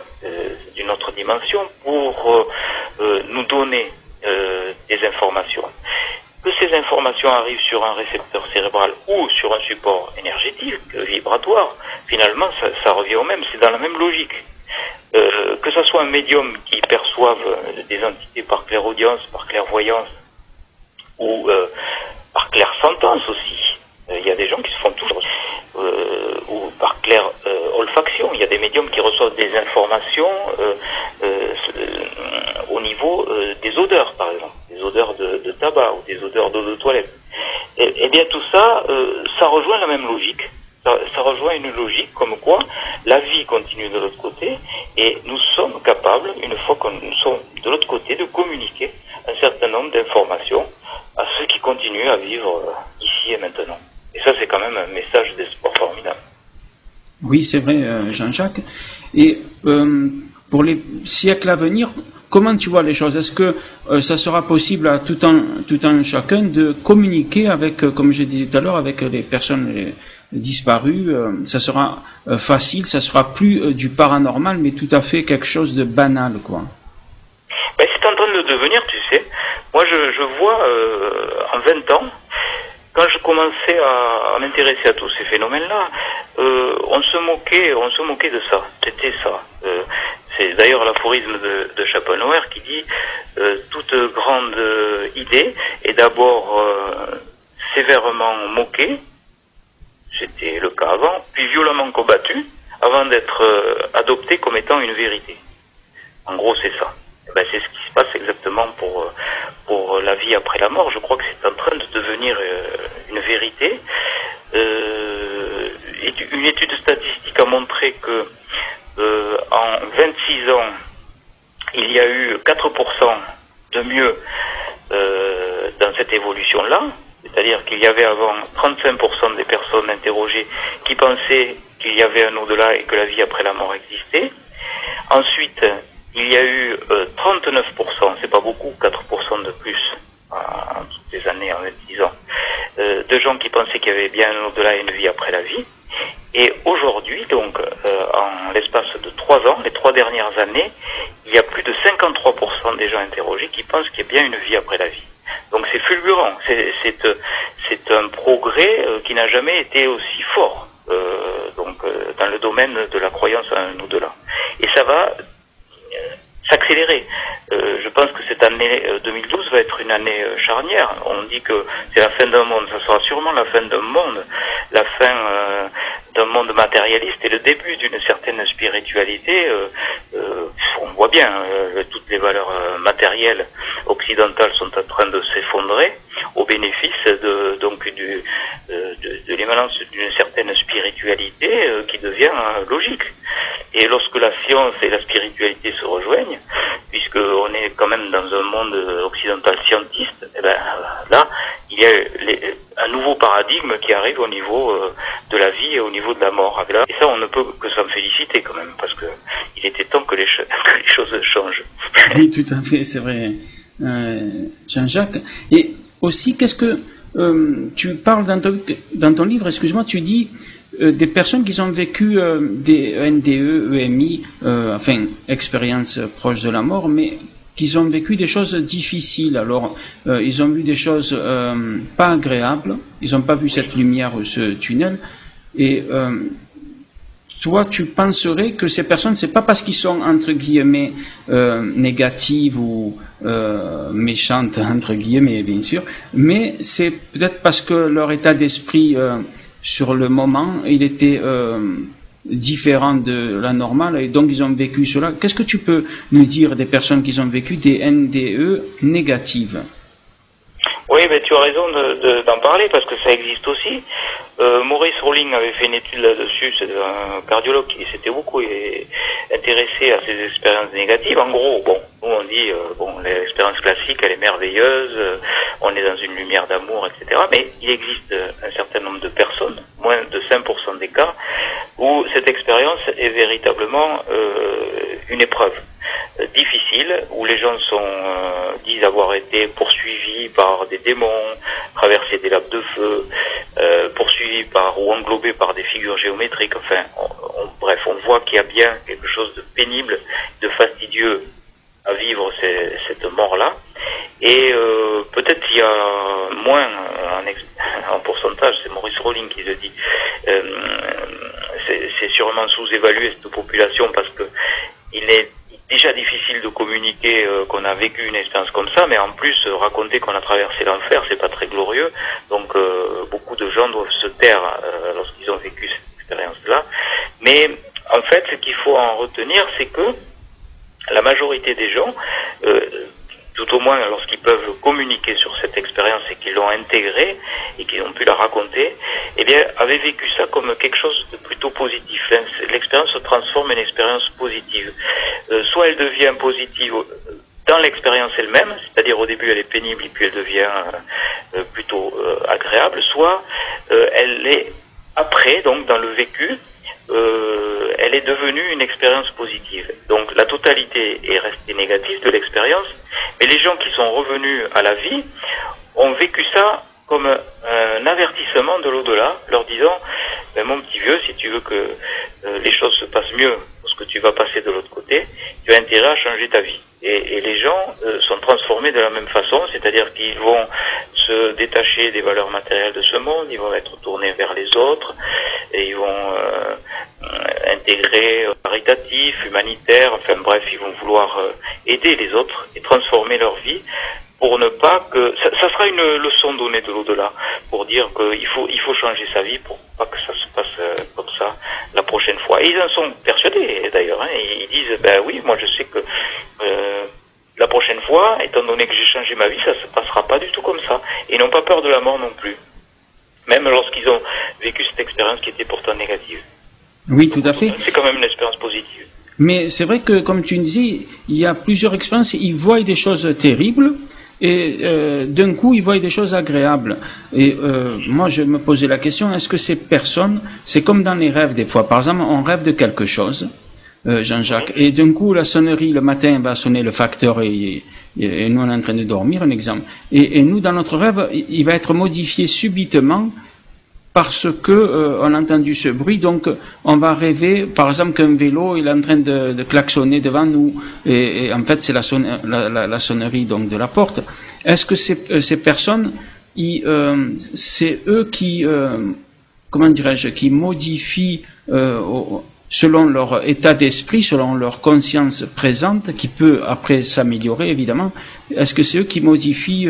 d'une autre dimension, pour nous donner des informations. Que ces informations arrivent sur un récepteur cérébral ou sur un support énergétique, vibratoire, finalement ça revient au même, c'est dans la même logique. Que ce soit un médium qui perçoive des entités par clairaudience, par clairvoyance, ou par clairsentence aussi. Il y a des gens qui se font toujours, ou par clair olfaction. Il y a des médiums qui reçoivent des informations au niveau des odeurs, par exemple, des odeurs de tabac ou des odeurs d'eau de toilette. Et bien tout ça, ça rejoint la même logique. Ça rejoint une logique comme quoi la vie continue de l'autre côté et nous sommes capables, une fois que nous sommes de l'autre côté, de communiquer un certain nombre d'informations à ceux qui continuent à vivre ici et maintenant. Et ça, c'est quand même un message d'espoir formidable. Oui, c'est vrai, Jean-Jacques. Et pour les siècles à venir, comment tu vois les choses? Est-ce que ça sera possible à tout un chacun de communiquer avec, comme je disais tout à l'heure, avec les personnes disparues? Ça sera facile, ça sera plus du paranormal, mais tout à fait quelque chose de banal, quoi. Ben, c'est en train de devenir, tu sais. Moi, je vois en 20 ans, quand je commençais à m'intéresser à tous ces phénomènes-là, on se moquait de ça. C'était ça. C'est d'ailleurs l'aphorisme de Schopenhauer qui dit toute grande idée est d'abord sévèrement moquée, c'était le cas avant, puis violemment combattue, avant d'être adoptée comme étant une vérité. En gros, c'est ça. Et ben, c'est ce qui se passe exactement pour la vie après la mort. Je crois que c'est en train de devenir une vérité. Une étude statistique a montré que en 26 ans, il y a eu 4% de mieux dans cette évolution-là. C'est-à-dire qu'il y avait avant 35% des personnes interrogées qui pensaient qu'il y avait un au-delà et que la vie après la mort existait. Ensuite, il y a eu 39%, c'est pas beaucoup, 4% de plus en toutes les années, en 10 ans, de gens qui pensaient qu'il y avait bien un au-delà et une vie après la vie. Et aujourd'hui, donc, en l'espace de 3 ans, les 3 dernières années, il y a plus de 53% des gens interrogés qui pensent qu'il y a bien une vie après la vie. Donc c'est fulgurant, c'est un progrès qui n'a jamais été aussi fort dans le domaine de la croyance à un au-delà. Et ça va s'accélérer. Je pense que cette année 2012 va être une année charnière. On dit que c'est la fin d'un monde, ça sera sûrement la fin d'un monde, la fin d'un monde matérialiste et le début d'une certaine spiritualité. On voit bien, toutes les valeurs matérielles occidentales sont en train de s'effondrer au bénéfice de l'émanence d'une certaine spiritualité qui devient logique. Et lorsque la science et la spiritualité se rejoignent, puisqu'on est quand même dans un monde occidental scientiste, et ben là, il y a un nouveau paradigme qui arrive au niveau de la vie et au niveau de la mort. Et ça, on ne peut que s'en féliciter quand même, parce que il était temps que les choses changent. Oui, tout à fait, c'est vrai, Jean-Jacques. Et aussi, qu'est-ce que tu parles dans ton livre, excuse-moi, tu dis des personnes qui ont vécu des NDE, EMI, enfin, expériences proches de la mort, mais qui ont vécu des choses difficiles. Alors, ils ont vu des choses pas agréables, ils n'ont pas vu cette lumière ou ce tunnel, et toi, tu penserais que ces personnes, c'est pas parce qu'ils sont, entre guillemets, négatives ou méchantes, entre guillemets, bien sûr, mais c'est peut-être parce que leur état d'esprit sur le moment, il était différent de la normale, et donc ils ont vécu cela. Qu'est-ce que tu peux nous dire des personnes qui ont vécu des NDE négatives? Oui, mais tu as raison d'en parler, parce que ça existe aussi. Maurice Rowling avait fait une étude là-dessus, c'est un cardiologue qui s'était beaucoup intéressé à ces expériences négatives. En gros, bon, nous on dit, l'expérience classique, elle est merveilleuse, on est dans une lumière d'amour, etc. Mais il existe un certain nombre de personnes, moins de 5% des cas, où cette expérience est véritablement une épreuve difficile, où les gens disent avoir été poursuivis par des démons, traversés des laps de feu, poursuivis ou englobés par des figures géométriques. Enfin, bref, on voit qu'il y a bien quelque chose de pénible, de fastidieux à vivre cette mort-là. Et peut-être il y a moins en pourcentage, c'est Maurice Rowling qui le dit, c'est sûrement sous-évalué cette population, parce que il est déjà difficile de communiquer qu'on a vécu une expérience comme ça, mais en plus raconter qu'on a traversé l'enfer, c'est pas très glorieux. Donc beaucoup de gens doivent se taire lorsqu'ils ont vécu cette expérience-là. Mais en fait, ce qu'il faut en retenir, c'est que la majorité des gens, tout au moins lorsqu'ils peuvent communiquer sur cette expérience et qu'ils l'ont intégrée et qu'ils ont pu la raconter, eh bien, avaient vécu ça comme quelque chose de plutôt positif. L'expérience se transforme en une expérience positive. Soit elle devient positive dans l'expérience elle-même, c'est-à-dire au début elle est pénible et puis elle devient plutôt agréable, soit elle est après, donc dans le vécu, elle est devenue une expérience positive. Donc la totalité est restée négative de l'expérience, mais les gens qui sont revenus à la vie ont vécu ça comme un avertissement de l'au-delà, leur disant « Mon petit vieux, si tu veux que les choses se passent mieux lorsque tu vas passer de l'autre côté, tu as intérêt à changer ta vie. » Et les gens sont transformés de la même façon, c'est-à-dire qu'ils vont se détacher des valeurs matérielles de ce monde, ils vont être tournés vers les autres, et ils vont intégrer caritatif, humanitaire, enfin bref, ils vont vouloir aider les autres et transformer leur vie pour ne pas que... Ça sera une leçon donnée de l'au-delà, pour dire qu'il faut changer sa vie pour pas que ça se passe comme ça la prochaine fois. Et ils en sont persuadés d'ailleurs, hein, ils disent, ben oui, moi je sais que la prochaine fois, étant donné que j'ai changé ma vie, ça se passera pas du tout comme ça. Et ils n'ont pas peur de la mort non plus, même lorsqu'ils ont vécu cette expérience qui était pourtant négative. Oui, tout à fait. C'est quand même une expérience positive. Mais c'est vrai que, comme tu disais, il y a plusieurs expériences, ils voient des choses terribles, et d'un coup ils voient des choses agréables. Et moi je me posais la question, est-ce que ces personnes, c'est comme dans les rêves des fois, par exemple on rêve de quelque chose, Jean-Jacques, et d'un coup la sonnerie le matin va sonner le facteur et nous on est en train de dormir, un exemple, et nous dans notre rêve il va être modifié subitement parce que on a entendu ce bruit, donc on va rêver, par exemple, qu'un vélo il est en train de klaxonner devant nous, et en fait c'est la sonnerie donc de la porte. Est-ce que ces personnes, c'est eux qui, comment dirais-je, qui modifient selon leur état d'esprit, selon leur conscience présente, qui peut après s'améliorer évidemment. Est-ce que c'est eux qui modifient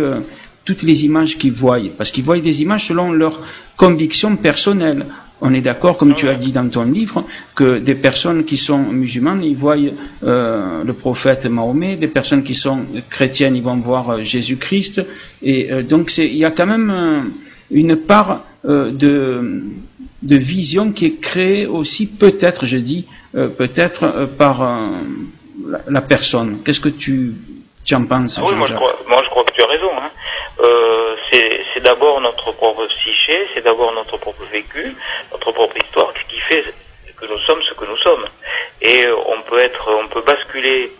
toutes les images qu'ils voient, parce qu'ils voient des images selon leur conviction personnelle. On est d'accord, comme tu as dit dans ton livre, que des personnes qui sont musulmanes, ils voient le prophète Mahomet, des personnes qui sont chrétiennes, ils vont voir Jésus-Christ, et donc il y a quand même une part de vision qui est créée aussi, peut-être, je dis, peut-être par la personne. Qu'est-ce que tu en penses? Oui, moi je crois que tu as raison. Hein. C'est d'abord notre propre psyché, c'est d'abord notre propre vécu, notre propre histoire qui fait que nous sommes ce que nous sommes. Et on peut basculer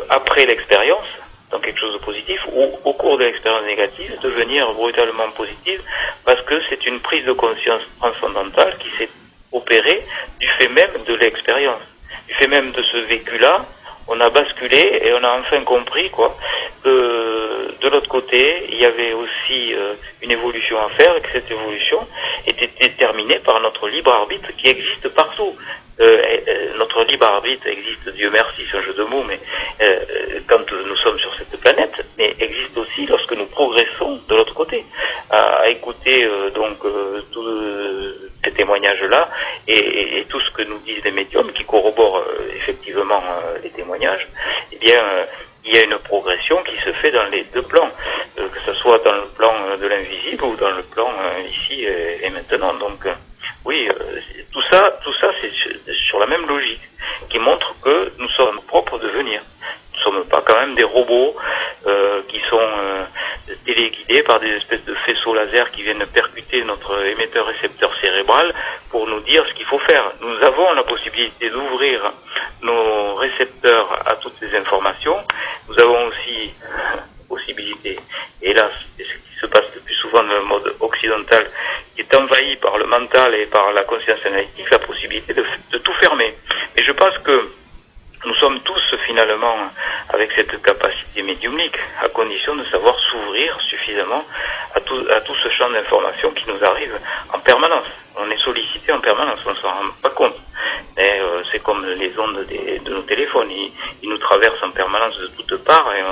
après l'expérience dans quelque chose de positif, ou au cours de l'expérience négative devenir brutalement positive, parce que c'est une prise de conscience transcendantale qui s'est opérée du fait même de l'expérience, du fait même de ce vécu-là. On a basculé et on a enfin compris que de l'autre côté, il y avait aussi une évolution à faire, et que cette évolution était déterminée par notre libre arbitre qui existe partout. Notre libre arbitre existe, Dieu merci, c'est un jeu de mots, mais quand nous sommes sur cette planète, mais existe aussi lorsque nous progressons de l'autre côté. À écouter tous ces témoignages-là et tout ce que nous disent les médiums qui corroborent effectivement les témoignages, eh bien il y a une progression qui se fait dans les deux plans, que ce soit dans le plan de l'invisible ou dans le plan ici et maintenant. Donc oui, tout ça c'est sur la même logique, qui montre que nous sommes propres de devenir. Nous ne sommes pas quand même des robots qui sont téléguidés par des espèces de faisceaux laser qui viennent percuter notre émetteur-récepteur cérébral pour nous dire ce qu'il faut faire. Nous avons la possibilité d'ouvrir nos récepteurs à toutes ces informations. Nous avons aussi possibilité, et là c'est ce qui se passe le plus souvent dans le mode occidental, qui est envahi par le mental et par la conscience analytique, la possibilité de tout fermer. Mais je pense que nous sommes tous finalement avec cette capacité médiumnique, à condition de savoir s'ouvrir suffisamment à tout ce champ d'informations qui nous arrive en permanence. On est sollicité en permanence, on ne s'en rend pas compte. Mais c'est comme les ondes de nos téléphones, ils nous traversent en permanence de toutes parts et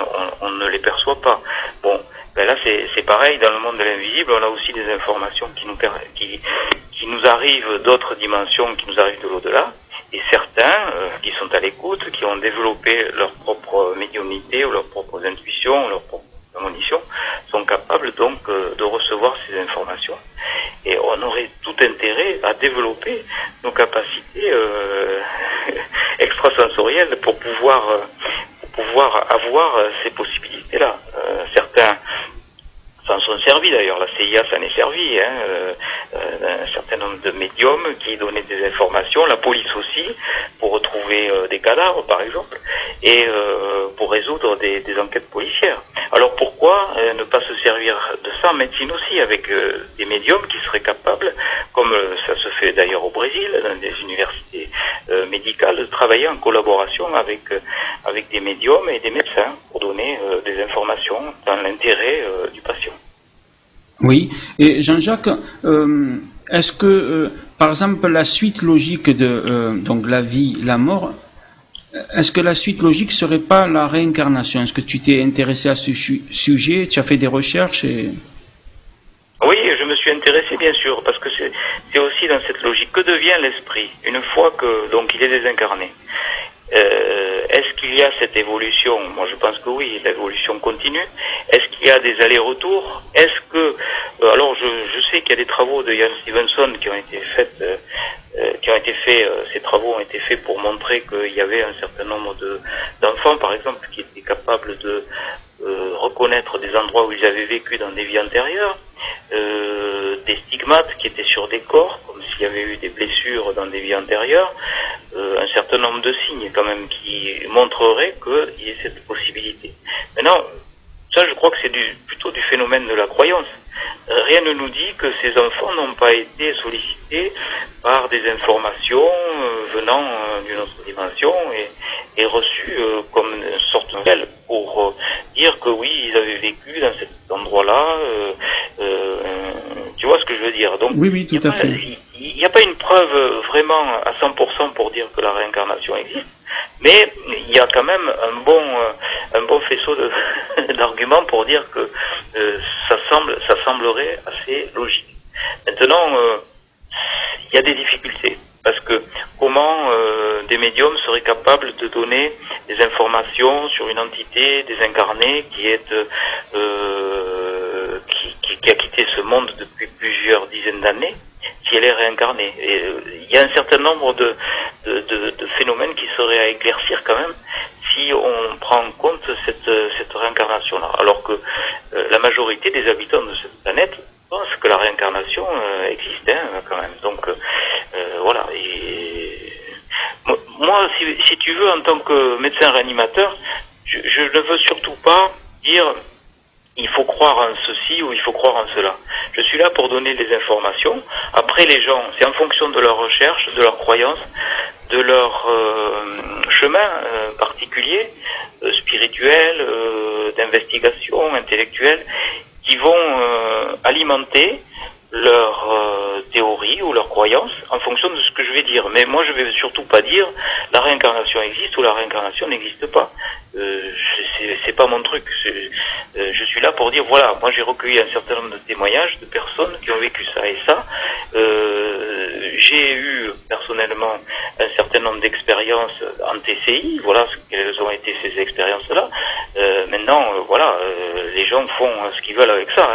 on ne les perçoit pas. Bon, ben là c'est pareil, dans le monde de l'invisible, on a aussi des informations qui nous arrivent d'autres dimensions, qui nous arrivent de l'au-delà. Et certains qui sont à l'écoute, qui ont développé leur propre médiumnité ou leurs propres intuitions, leurs propres prémonitions, sont capables donc de recevoir ces informations. Et on aurait tout intérêt à développer nos capacités extrasensorielles pour pouvoir avoir ces possibilités-là. Certains s'en sont servis d'ailleurs, la CIA s'en est servie, un certain nombre de médiums qui donnaient des informations, la police aussi, pour retrouver des cadavres par exemple, et pour résoudre des enquêtes policières. Alors pourquoi ne pas se servir de ça en médecine aussi, avec des médiums qui seraient capables, comme ça se fait d'ailleurs au Brésil, dans des universités médicales, de travailler en collaboration avec des médiums et des médecins pour donner des informations dans l'intérêt du patient. Oui, et Jean-Jacques, est-ce que, par exemple, la suite logique de donc la vie, la mort, est-ce que la suite logique serait pas la réincarnation? Est-ce que tu t'es intéressé à ce sujet? Tu as fait des recherches Oui, je me suis intéressé bien sûr, parce que c'est aussi dans cette logique. Que devient l'esprit une fois que donc il est désincarné? Est-ce qu'il y a cette évolution? Moi je pense que oui, l'évolution continue. Est-ce qu'il y a des allers-retours? Est-ce que alors je sais qu'il y a des travaux de Ian Stevenson qui ont été faits, ces travaux ont été faits pour montrer qu'il y avait un certain nombre d'enfants par exemple qui étaient capables reconnaître des endroits où ils avaient vécu dans des vies antérieures, des stigmates qui étaient sur des corps, comme s'il y avait eu des blessures dans des vies antérieures, un certain nombre de signes quand même qui montreraient qu'il y ait cette possibilité. Maintenant, ça je crois que c'est plutôt du phénomène de la croyance. Rien ne nous dit que ces enfants n'ont pas été sollicités par des informations venant d'une autre dimension et reçues comme une sorte de nouvelle pour dire que oui, ils avaient vécu dans cet endroit-là. Tu vois ce que je veux dire? Donc, oui, tout à fait. Il n'y a pas une preuve vraiment à 100% pour dire que la réincarnation existe, mais il y a quand même un bon faisceau d'arguments pour dire que ça semblerait assez logique. Maintenant, il y a des difficultés, parce que comment des médiums seraient capables de donner des informations sur une entité désincarnée qui a quitté ce monde depuis plusieurs dizaines d'années, si elle est réincarnée. Et, il y a un certain nombre de phénomènes qui seraient à éclaircir quand même si on prend en compte cette réincarnation-là. Alors que la majorité des habitants de cette planète pensent que la réincarnation existe quand même. Donc voilà. Et, moi, si tu veux, en tant que médecin réanimateur, je ne veux surtout pas dire il faut croire en ceci ou il faut croire en cela. Je suis là pour donner des informations. Après, les gens, c'est en fonction de leur recherche, de leur croyance, de leur chemin particulier, spirituel, d'investigation, intellectuelle, qui vont alimenter leur théorie ou leur croyance en fonction de ce que je vais dire. Mais moi, je vais surtout pas dire la réincarnation existe ou la réincarnation n'existe pas. C'est pas mon truc. Je suis là pour dire voilà, moi j'ai recueilli un certain nombre de témoignages de personnes qui ont vécu ça et ça. J'ai eu personnellement un certain nombre d'expériences en TCI. Voilà quelles ont été ces expériences-là. Maintenant, voilà, les gens font ce qu'ils veulent avec ça.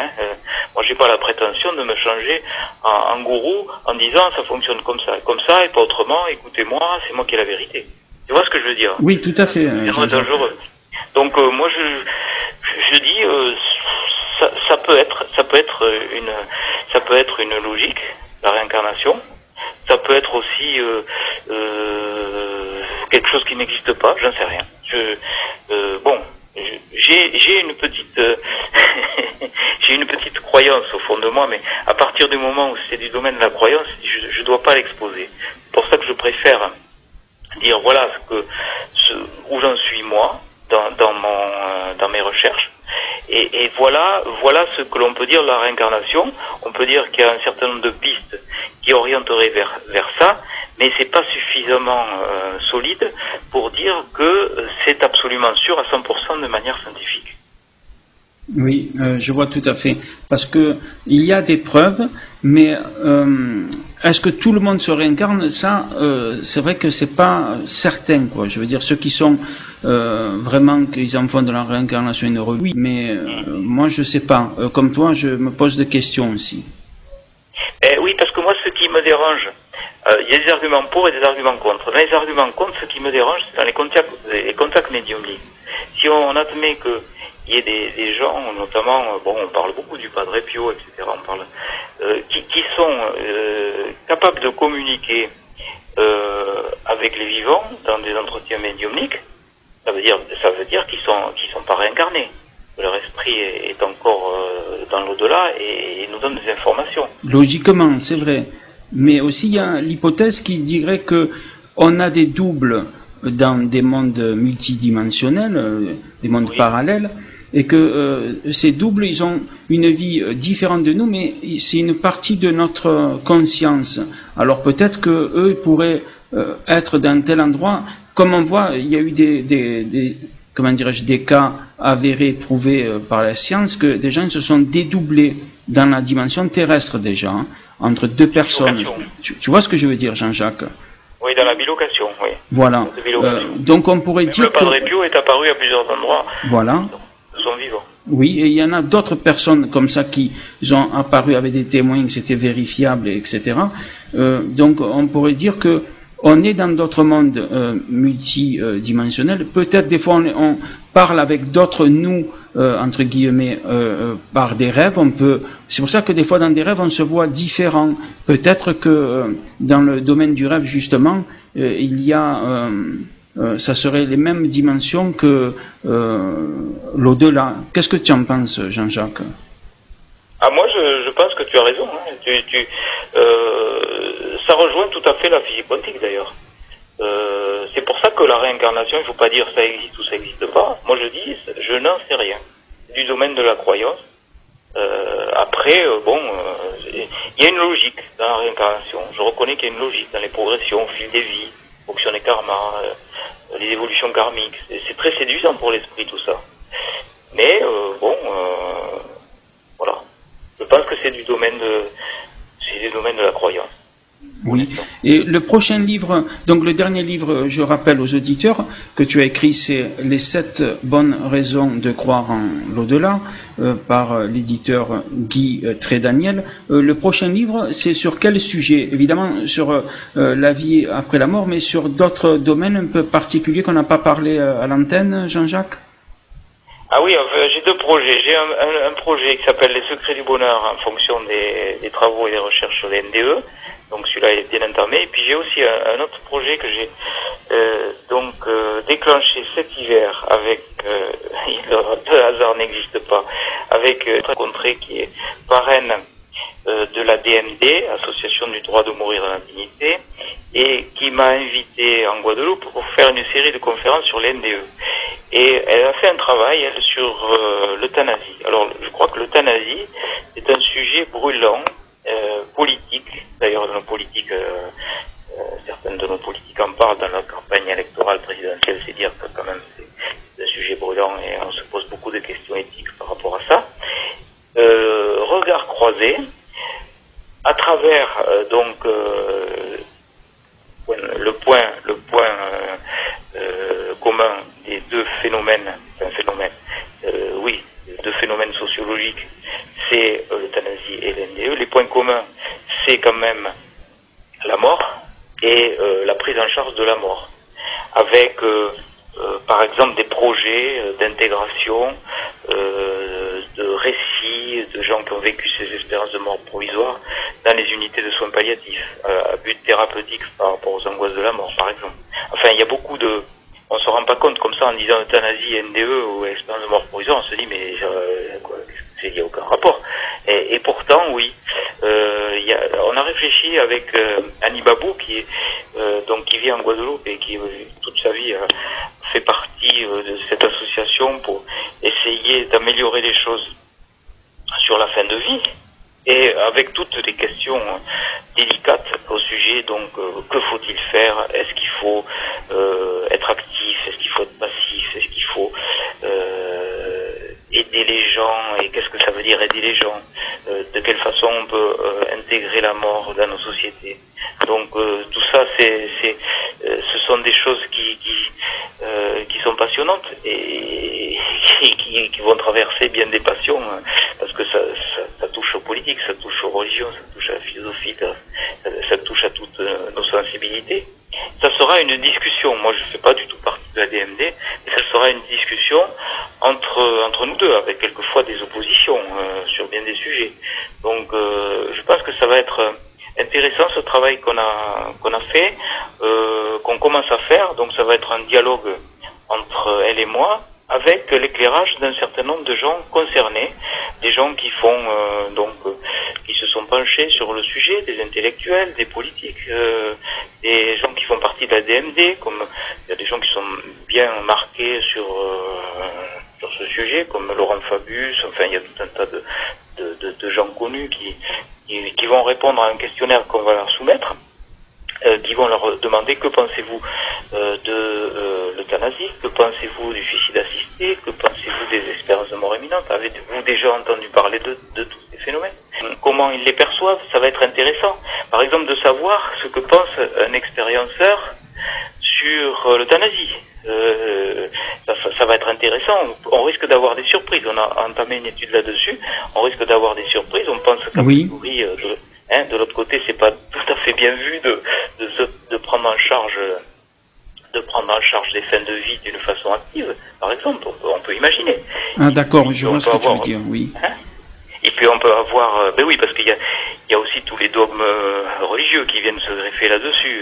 Moi, j'ai pas la prétention de me changer en gourou en disant ça fonctionne comme ça et pas autrement. Écoutez-moi, c'est moi qui ai la vérité. Tu vois ce que je veux dire? Oui, tout à fait. C'est dangereux. Donc moi je dis ça peut être une logique, la réincarnation. Ça peut être aussi quelque chose qui n'existe pas, j'en sais rien. J'ai une petite j'ai une petite croyance au fond de moi, mais à partir du moment où c'est du domaine de la croyance, je dois pas l'exposer. C'est pour ça que je préfère dire voilà où j'en suis moi dans mes recherches et voilà ce que l'on peut dire de la réincarnation. On peut dire qu'il y a un certain nombre de pistes qui orienteraient vers ça, mais c'est pas suffisamment solide pour dire que c'est absolument sûr à 100% de manière scientifique. Oui, je vois tout à fait. Parce que il y a des preuves, mais est-ce que tout le monde se réincarne? Ça, c'est vrai que c'est pas certain, quoi. Je veux dire, ceux qui sont vraiment qu'ils en font de la réincarnation une heure, oui, mais moi je sais pas. Comme toi, je me pose des questions aussi. Oui, parce que moi, ce qui me dérange, il y a des arguments pour et des arguments contre. Dans les arguments contre, ce qui me dérange, c'est dans les contacts médiumniques. Si on admet que il y a des gens, notamment, on parle beaucoup du Padre Pio, etc., qui sont capables de communiquer avec les vivants dans des entretiens médiumniques. Ça veut dire qu'ils sont pas réincarnés. Leur esprit est encore dans l'au-delà et nous donne des informations. Logiquement, c'est vrai. Mais aussi, il y a l'hypothèse qui dirait que on a des doubles dans des mondes multidimensionnels, des mondes parallèles, et que ces doubles, ils ont une vie différente de nous, mais c'est une partie de notre conscience. Alors peut-être que eux pourraient être dans tel endroit. Comme on voit, il y a eu des cas avérés, prouvés par la science, que des gens se sont dédoublés dans la dimension terrestre déjà, entre deux personnes. Tu vois ce que je veux dire, Jean-Jacques? Oui, dans la bilocation, oui. Voilà. Donc on pourrait dire le Padre Pio est apparu à plusieurs endroits. Voilà. De son vivant. Oui, et il y en a d'autres personnes comme ça qui ont apparu avec des témoins, que c'était vérifiable, etc. Donc on pourrait dire que on est dans d'autres mondes multidimensionnels. Peut-être des fois on parle avec d'autres nous, entre guillemets, par des rêves. C'est pour ça que des fois dans des rêves on se voit différents. Peut-être que dans le domaine du rêve justement, il y a ça serait les mêmes dimensions que l'au-delà. Qu'est-ce que tu en penses, Jean-Jacques? Moi, je pense que tu as raison. Hein. Ça rejoint tout à fait la physique quantique, d'ailleurs. C'est pour ça que la réincarnation, il ne faut pas dire ça existe ou ça n'existe pas. Moi, je dis, je n'en sais rien. C'est du domaine de la croyance. Après, il y a une logique dans la réincarnation. Je reconnais qu'il y a une logique dans les progressions, au fil des vies, fonction des karmas, les évolutions karmiques. C'est très séduisant pour l'esprit, tout ça. Mais, voilà. Je pense que c'est du domaine de la croyance. Oui. Et le prochain livre, donc le dernier livre, je rappelle aux auditeurs que tu as écrit, c'est Les 7 bonnes raisons de croire en l'au-delà, par l'éditeur Guy Trédaniel. Le prochain livre, c'est sur quel sujet? Évidemment sur la vie après la mort, mais sur d'autres domaines un peu particuliers qu'on n'a pas parlé à l'antenne, Jean-Jacques? Ah oui, j'ai deux projets. J'ai un projet qui s'appelle Les secrets du bonheur en fonction des travaux et des recherches sur les NDE. Donc celui-là est bien entamé. Et puis j'ai aussi un autre projet que j'ai déclenché cet hiver avec le hasard n'existe pas, avec une rencontrée qui est parraine de la DMD, Association du droit de mourir dans la dignité, et qui m'a invité en Guadeloupe pour faire une série de conférences sur les NDE. Et elle a fait un travail sur l'euthanasie. Alors je crois que l'euthanasie est un sujet brûlant, politique. D'ailleurs, dans nos politiques, certaines de nos politiques en parlent dans la campagne électorale présidentielle, c'est dire que quand même c'est un sujet brûlant et on se pose beaucoup de questions éthiques par rapport à ça. Regard croisé, à travers le point commun des deux deux phénomènes sociologiques, c'est l'euthanasie et l'NDE. Les points communs, c'est quand même la mort et la prise en charge de la mort, avec par exemple des projets d'intégration, de récits de gens qui ont vécu ces expériences de mort provisoire dans les unités de soins palliatifs, à but thérapeutique par rapport aux angoisses de la mort, par exemple. Enfin, il y a beaucoup de... On se rend pas compte comme ça en disant euthanasie, NDE ou expérience de mort provisoire, on se dit mais il n'y a aucun rapport. Et pourtant, oui. On a réfléchi avec Annie Babou qui vit en Guadeloupe et qui toute sa vie fait partie de cette association pour essayer d'améliorer les choses sur la fin de vie, et avec toutes les questions délicates au sujet. Donc que faut-il faire? Est-ce qu'il faut être actif? Est-ce qu'il faut être passif? Est-ce qu'il faut aider les gens? Et qu'est-ce que ça veut dire aider les gens? De quelle façon on peut intégrer la mort dans nos sociétés? Donc tout ça, ce sont des choses qui sont passionnantes et qui vont traverser bien des passions, parce que ça touche aux politiques, ça touche aux religions, ça touche à la philosophie, ça touche à toutes nos sensibilités. Ça sera une discussion. Moi, je fais pas du tout partie de la DMD, mais ça sera une discussion entre nous deux, avec quelquefois des oppositions sur bien des sujets. Donc, je pense que ça va être intéressant ce travail qu'on a fait, qu'on commence à faire. Donc, ça va être un dialogue entre elle et moi, avec l'éclairage d'un certain nombre de gens concernés, des gens qui font qui se sont penchés sur le sujet, des intellectuels, des politiques, des gens qui font partie de la DMD, comme il y a des gens qui sont bien marqués sur ce sujet, comme Laurent Fabius. Enfin, il y a tout un tas de gens connus qui vont répondre à un questionnaire qu'on va leur soumettre, qui vont leur demander que pensez-vous de l'euthanasie, que pensez-vous du suicide assisté, que pensez-vous des expériences de mort imminente, avez-vous déjà entendu parler de tous ces phénomènes, comment ils les perçoivent? Ça va être intéressant, par exemple, de savoir ce que pense un expérienceur sur l'euthanasie. Ça va être intéressant. On risque d'avoir des surprises. On a entamé une étude là-dessus. On risque d'avoir des surprises. On pense qu'a priori de l'autre côté, c'est pas tout à fait bien vu de prendre en charge des fins de vie d'une façon active, par exemple, on peut imaginer. Ah d'accord, je vois ce que tu veux dire, oui. Hein, et puis on peut avoir, oui, parce qu'il y a aussi tous les dogmes religieux qui viennent se greffer là-dessus.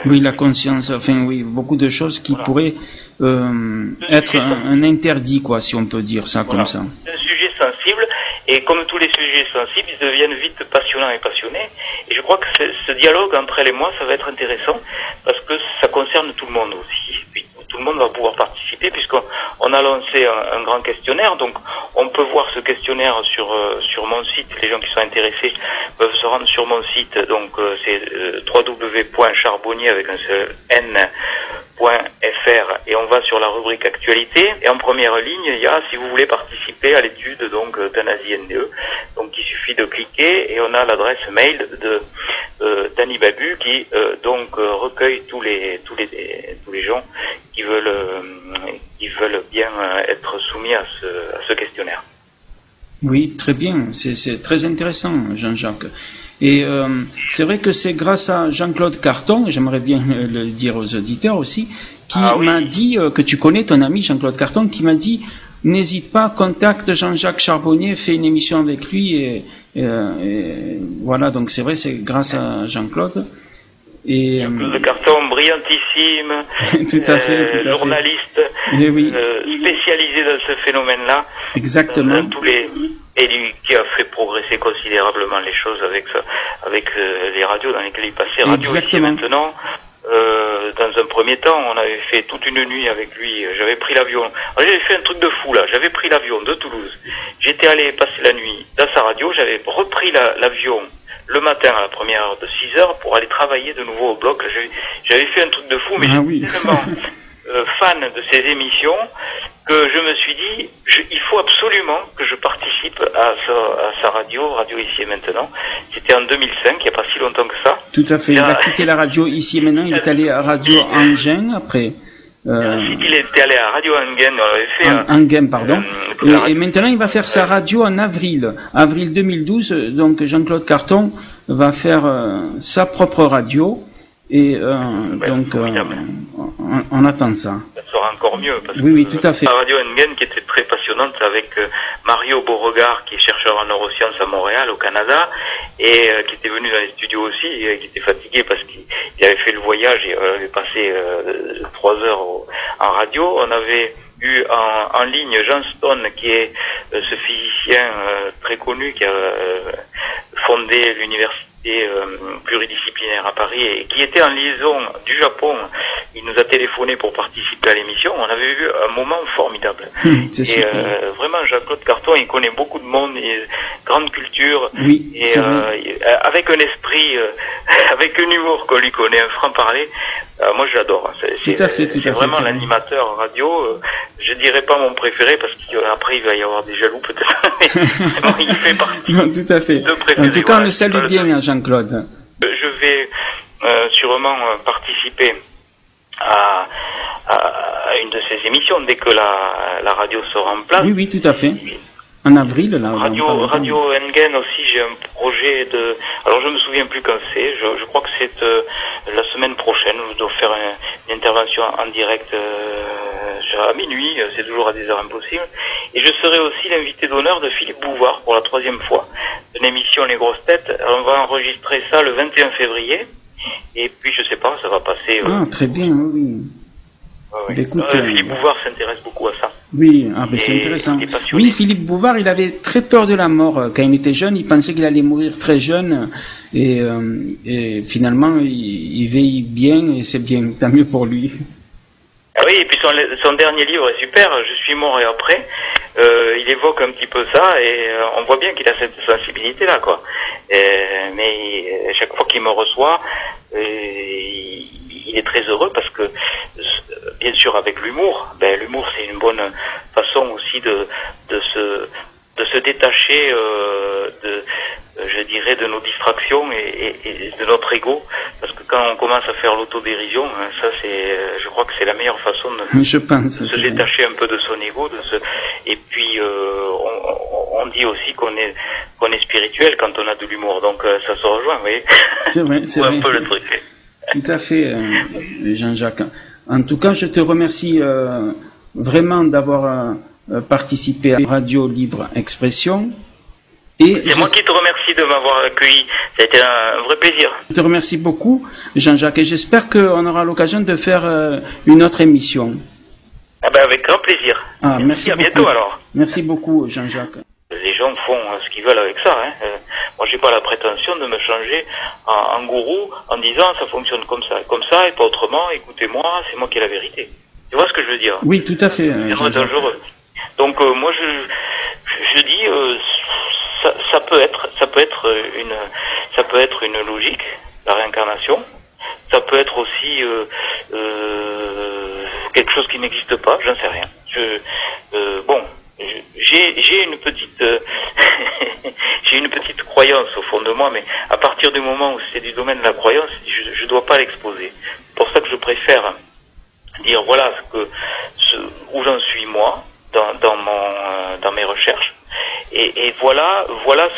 Oui, la conscience, enfin oui, beaucoup de choses qui pourraient être un interdit, quoi, si on peut dire ça comme ça. C'est un sujet sensible, et comme tous les sujets sensibles, ils deviennent vite passionnants et passionnés. Et je crois que ce dialogue entre elle et moi, ça va être intéressant, parce que ça concerne tout le monde aussi. Et puis, tout le monde va pouvoir participer, puisqu'on a lancé un grand questionnaire. Donc, on peut voir ce questionnaire sur mon site. Les gens qui sont intéressés peuvent se rendre sur mon site. Donc, c'est www.charbonnier avec un seul n.fr, et on va sur la rubrique actualité, et en première ligne il y a si vous voulez participer à l'étude donc d'Euthanasie NDE, donc il suffit de cliquer et on a l'adresse mail de d'Annie Babu qui donc recueille tous les gens qui veulent bien être soumis à ce questionnaire. Oui, très bien, c'est très intéressant, Jean-Jacques. Et c'est vrai que c'est grâce à Jean-Claude Carton, j'aimerais bien le dire aux auditeurs aussi, qui m'a dit que tu connais ton ami Jean-Claude Carton, qui m'a dit n'hésite pas, contacte Jean-Jacques Charbonnier, fais une émission avec lui, et voilà, donc c'est vrai, c'est grâce à Jean-Claude. Et Jean-Claude Carton, brillantissime, tout à fait. Journaliste, spécialisé dans ce phénomène-là. Exactement. Et lui qui a fait progresser considérablement les choses avec les radios dans lesquelles il passait. Radio Ici Maintenant. Dans un premier temps, on avait fait toute une nuit avec lui. J'avais pris l'avion. J'avais fait un truc de fou là. J'avais pris l'avion de Toulouse. J'étais allé passer la nuit dans sa radio. J'avais repris l'avion le matin à la première heure de 6 heures pour aller travailler de nouveau au bloc. J'avais fait un truc de fou, mais j'étais tellement fan de ces émissions que je me suis dit, il faut absolument que je participe à sa radio Ici et Maintenant. C'était en 2005, il n'y a pas si longtemps que ça. Tout à fait, il a quitté la radio Ici et Maintenant, il est allé à Radio Angen après. Il était allé à Radio Angen, on avait fait Angen, pardon. Et maintenant, il va faire sa radio en avril 2012. Donc, Jean-Claude Carton va faire sa propre radio. Et donc, on attend ça. Ça sera encore mieux. Parce oui, tout à fait. La radio Engen qui était très passionnante avec Mario Beauregard, qui est chercheur en neurosciences à Montréal, au Canada, et qui était venu dans les studios aussi, et qui était fatigué parce qu'il avait fait le voyage et avait passé 3 heures en radio. On avait eu en ligne Jean Stone, qui est ce physicien très connu qui a fondé l'université pluridisciplinaire à Paris et qui était en liaison du Japon. Il nous a téléphoné pour participer à l'émission. On avait eu un moment formidable. Et vraiment, Jean-Claude Carton, il connaît beaucoup de monde, grande culture, oui, et avec un esprit, avec un humour qu'on lui connaît, un franc-parler. Moi, je l'adore. C'est vraiment l'animateur radio. Je dirais pas mon préféré parce qu'après il va y avoir des jaloux peut-être. Mais il fait partie. Non, tout à fait. En tout cas, on le salue bien, Jean-Claude. Je vais sûrement participer à une de ces émissions dès que la radio sera en place. Oui, tout à fait. En avril, là. Radio Engen aussi, j'ai un projet de... Alors, je me souviens plus quand c'est. Je crois que c'est la semaine prochaine. Je dois faire une intervention en direct à minuit. C'est toujours à des heures impossibles. Et je serai aussi l'invité d'honneur de Philippe Bouvard pour la 3e fois. Une émission Les Grosses Têtes. Alors, on va enregistrer ça le 21 février. Et puis, je sais pas, ça va passer... très bien, oui. Écoute, Philippe Bouvard s'intéresse beaucoup à ça. Oui, c'est intéressant. Oui, Philippe Bouvard, il avait très peur de la mort quand il était jeune. Il pensait qu'il allait mourir très jeune, et finalement, il vieillit bien, et c'est bien, tant mieux pour lui. Ah oui, et puis son dernier livre est super. Je suis mort et après. Il évoque un petit peu ça, et on voit bien qu'il a cette sensibilité-là, quoi. Mais chaque fois qu'il me reçoit, il est très heureux parce que, bien sûr, avec l'humour, l'humour c'est une bonne façon aussi de se détacher je dirais, de nos distractions et de notre ego, parce que quand on commence à faire l'autodérision, ça je crois que c'est la meilleure façon de se détacher un peu de son ego, et puis on dit aussi qu'on est spirituel quand on a de l'humour, donc ça se rejoint, vous voyez. C'est vrai, c'est un peu le truc. Tout à fait, Jean-Jacques. En tout cas, je te remercie vraiment d'avoir participé à Radio Libre Expression. C'est moi qui te remercie de m'avoir accueilli. Ça a été un vrai plaisir. Je te remercie beaucoup, Jean-Jacques, et j'espère qu'on aura l'occasion de faire une autre émission. Ah ben avec grand plaisir. Merci à beaucoup. Bientôt alors. Merci beaucoup, Jean-Jacques. Les gens font ce qu'ils veulent avec ça. Moi, j'ai pas la prétention de me changer en gourou en disant ça fonctionne comme ça et pas autrement. Écoutez-moi, c'est moi qui ai la vérité. Tu vois ce que je veux dire? Oui, tout à fait. C'est dangereux. Donc moi, je dis ça peut être une logique, la réincarnation. Ça peut être aussi quelque chose qui n'existe pas. J'en sais rien. J'ai une petite j'ai une petite croyance au fond de moi, mais à partir du moment où c'est du domaine de la croyance, je dois pas l'exposer. C'est pour ça que je préfère dire voilà où j'en suis moi dans mes recherches, et voilà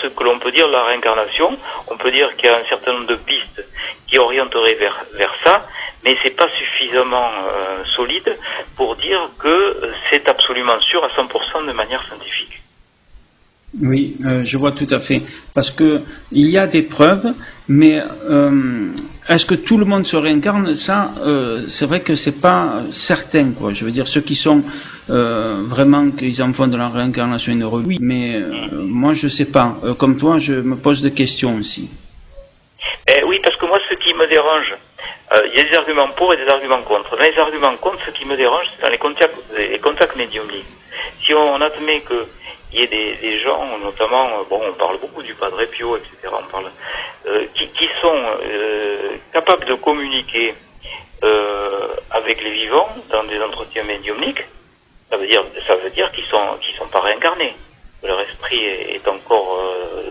ce que l'on peut dire de la réincarnation. On peut dire qu'il y a un certain nombre de pistes qui orienteraient vers ça, mais c'est pas suffisamment solide pour dire que c'est absolument sûr à 100% de manière scientifique. Oui, je vois tout à fait. Parce que il y a des preuves, mais est-ce que tout le monde se réincarne? Ça, c'est vrai que c'est pas certain, quoi. Je veux dire, ceux qui sont vraiment qu'ils en font de la réincarnation une heure, oui, mais moi je sais pas. Comme toi, je me pose des questions aussi. Oui, parce que moi, ce qui me dérange, il y a des arguments pour et des arguments contre. Dans les arguments contre, ce qui me dérange, c'est dans les contacts médiumniques. Si on admet que il y ait des gens, notamment, on parle beaucoup du Padre Pio, etc., on parle, qui sont capables de communiquer avec les vivants dans des entretiens médiumniques. Ça veut dire qu'ils sont pas réincarnés. Leur esprit est encore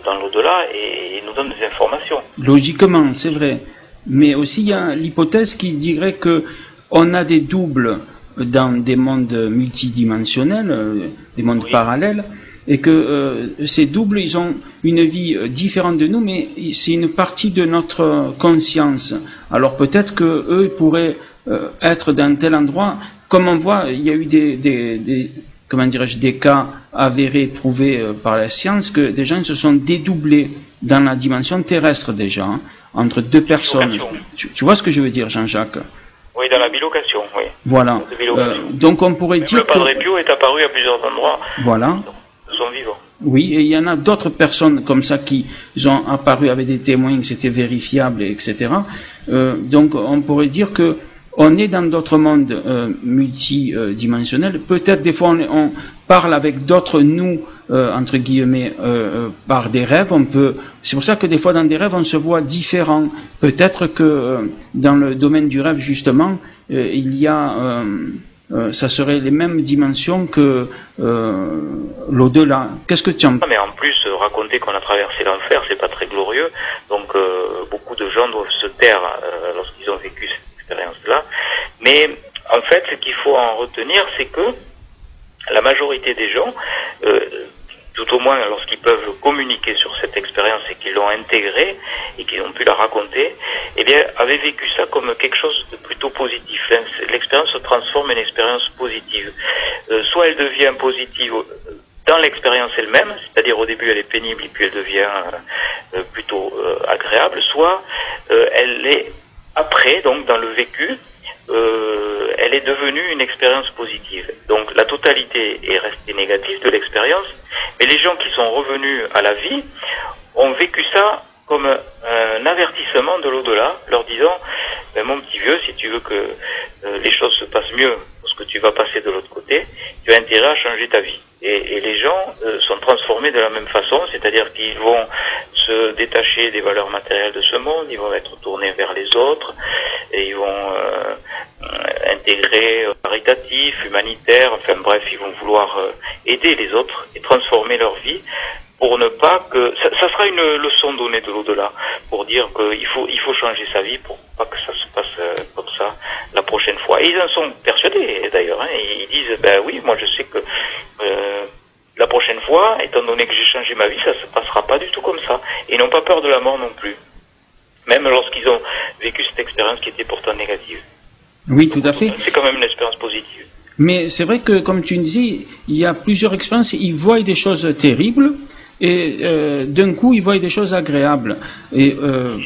dans l'au-delà et nous donne des informations. Logiquement, c'est vrai. Mais aussi, il y a l'hypothèse qui dirait que on a des doubles dans des mondes multidimensionnels, des mondes parallèles, et que ces doubles, ils ont une vie différente de nous, mais c'est une partie de notre conscience. Alors peut-être que eux pourraient être dans tel endroit. Comme on voit, il y a eu des cas avérés, prouvés par la science, que des gens se sont dédoublés dans la dimension terrestre déjà, entre deux personnes. Tu vois ce que je veux dire, Jean-Jacques? Oui, dans la bilocation, oui. Voilà. Donc on pourrait dire le Padre Pio est apparu à plusieurs endroits. Voilà. De son vivant. Oui, et il y en a d'autres personnes comme ça qui ont apparu avec des témoins, que c'était vérifiable, etc. Donc on pourrait dire que on est dans d'autres mondes multidimensionnels. Peut-être des fois on parle avec d'autres nous, entre guillemets, par des rêves. C'est pour ça que des fois dans des rêves on se voit différents. Peut-être que dans le domaine du rêve justement, il y a, ça serait les mêmes dimensions que l'au-delà. Qu'est-ce que tu en penses? Mais en plus, raconter qu'on a traversé l'enfer, c'est pas très glorieux. Donc beaucoup de gens doivent se taire lorsqu'ils ont vécu cette expérience-là. Mais en fait, ce qu'il faut en retenir, c'est que la majorité des gens, tout au moins lorsqu'ils peuvent communiquer sur cette expérience et qu'ils l'ont intégrée et qu'ils ont pu la raconter, eh bien, avaient vécu ça comme quelque chose de plutôt positif. L'expérience se transforme en une expérience positive. Soit elle devient positive dans l'expérience elle-même, c'est-à-dire au début elle est pénible et puis elle devient plutôt agréable, soit elle est après, donc dans le vécu, elle est devenue une expérience positive. Donc la totalité est restée négative de l'expérience, mais les gens qui sont revenus à la vie ont vécu ça comme un avertissement de l'au-delà, leur disant mon petit vieux, si tu veux que les choses se passent mieux parce que tu vas passer de l'autre côté, tu as intérêt à changer ta vie. Et les gens sont transformés de la même façon, c'est-à-dire qu'ils vont se détacher des valeurs matérielles de ce monde, ils vont être tournés vers les autres, et ils vont intégrer caritatif, humanitaire, enfin bref, ils vont vouloir aider les autres et transformer leur vie pour ne pas que... Ça sera une leçon donnée de l'au-delà, pour dire qu'il faut changer sa vie pour pas que ça se passe comme ça la prochaine fois. Et ils en sont persuadés d'ailleurs, ils disent, ben oui, moi je sais que la prochaine fois, étant donné que j'ai changé ma vie, ça se passera pas du tout comme ça. Et ils n'ont pas peur de la mort non plus. même lorsqu'ils ont vécu cette expérience qui était pourtant négative. Oui, tout à fait. C'est quand même une expérience positive. Mais c'est vrai que, comme tu disais, il y a plusieurs expériences, ils voient des choses terribles, et d'un coup, ils voient des choses agréables. Et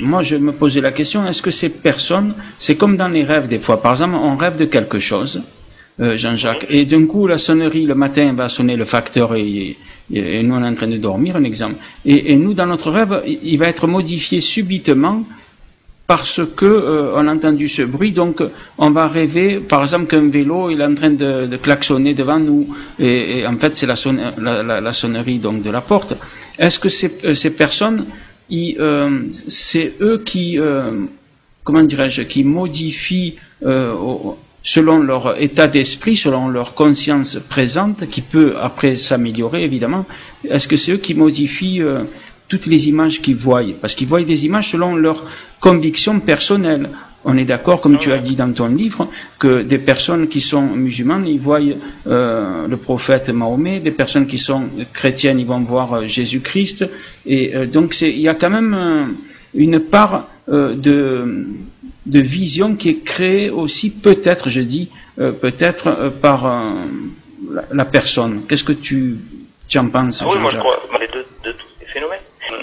moi, je me posais la question, est-ce que ces personnes, c'est comme dans les rêves des fois, par exemple, on rêve de quelque chose, Jean-Jacques, et d'un coup, la sonnerie, le matin, va sonner le facteur, et nous, on est en train de dormir, un exemple. Et nous, dans notre rêve, il va être modifié subitement, parce que on a entendu ce bruit, donc on va rêver, par exemple, qu'un vélo il est en train de klaxonner devant nous, et en fait c'est la sonnerie donc de la porte. Est-ce que ces personnes, c'est eux qui, comment dirais-je, qui modifient selon leur état d'esprit, selon leur conscience présente, qui peut après s'améliorer évidemment. Est-ce que c'est eux qui modifient toutes les images qu'ils voient, parce qu'ils voient des images selon leur conviction personnelle. On est d'accord, comme tu as dit dans ton livre, que des personnes qui sont musulmanes, ils voient le prophète Mahomet, des personnes qui sont chrétiennes, ils vont voir Jésus-Christ, et donc il y a quand même une part de vision qui est créée aussi, peut-être, je dis, peut-être par la personne. Qu'est-ce que tu en penses? Oui, moi je crois de tous ces phénomènes.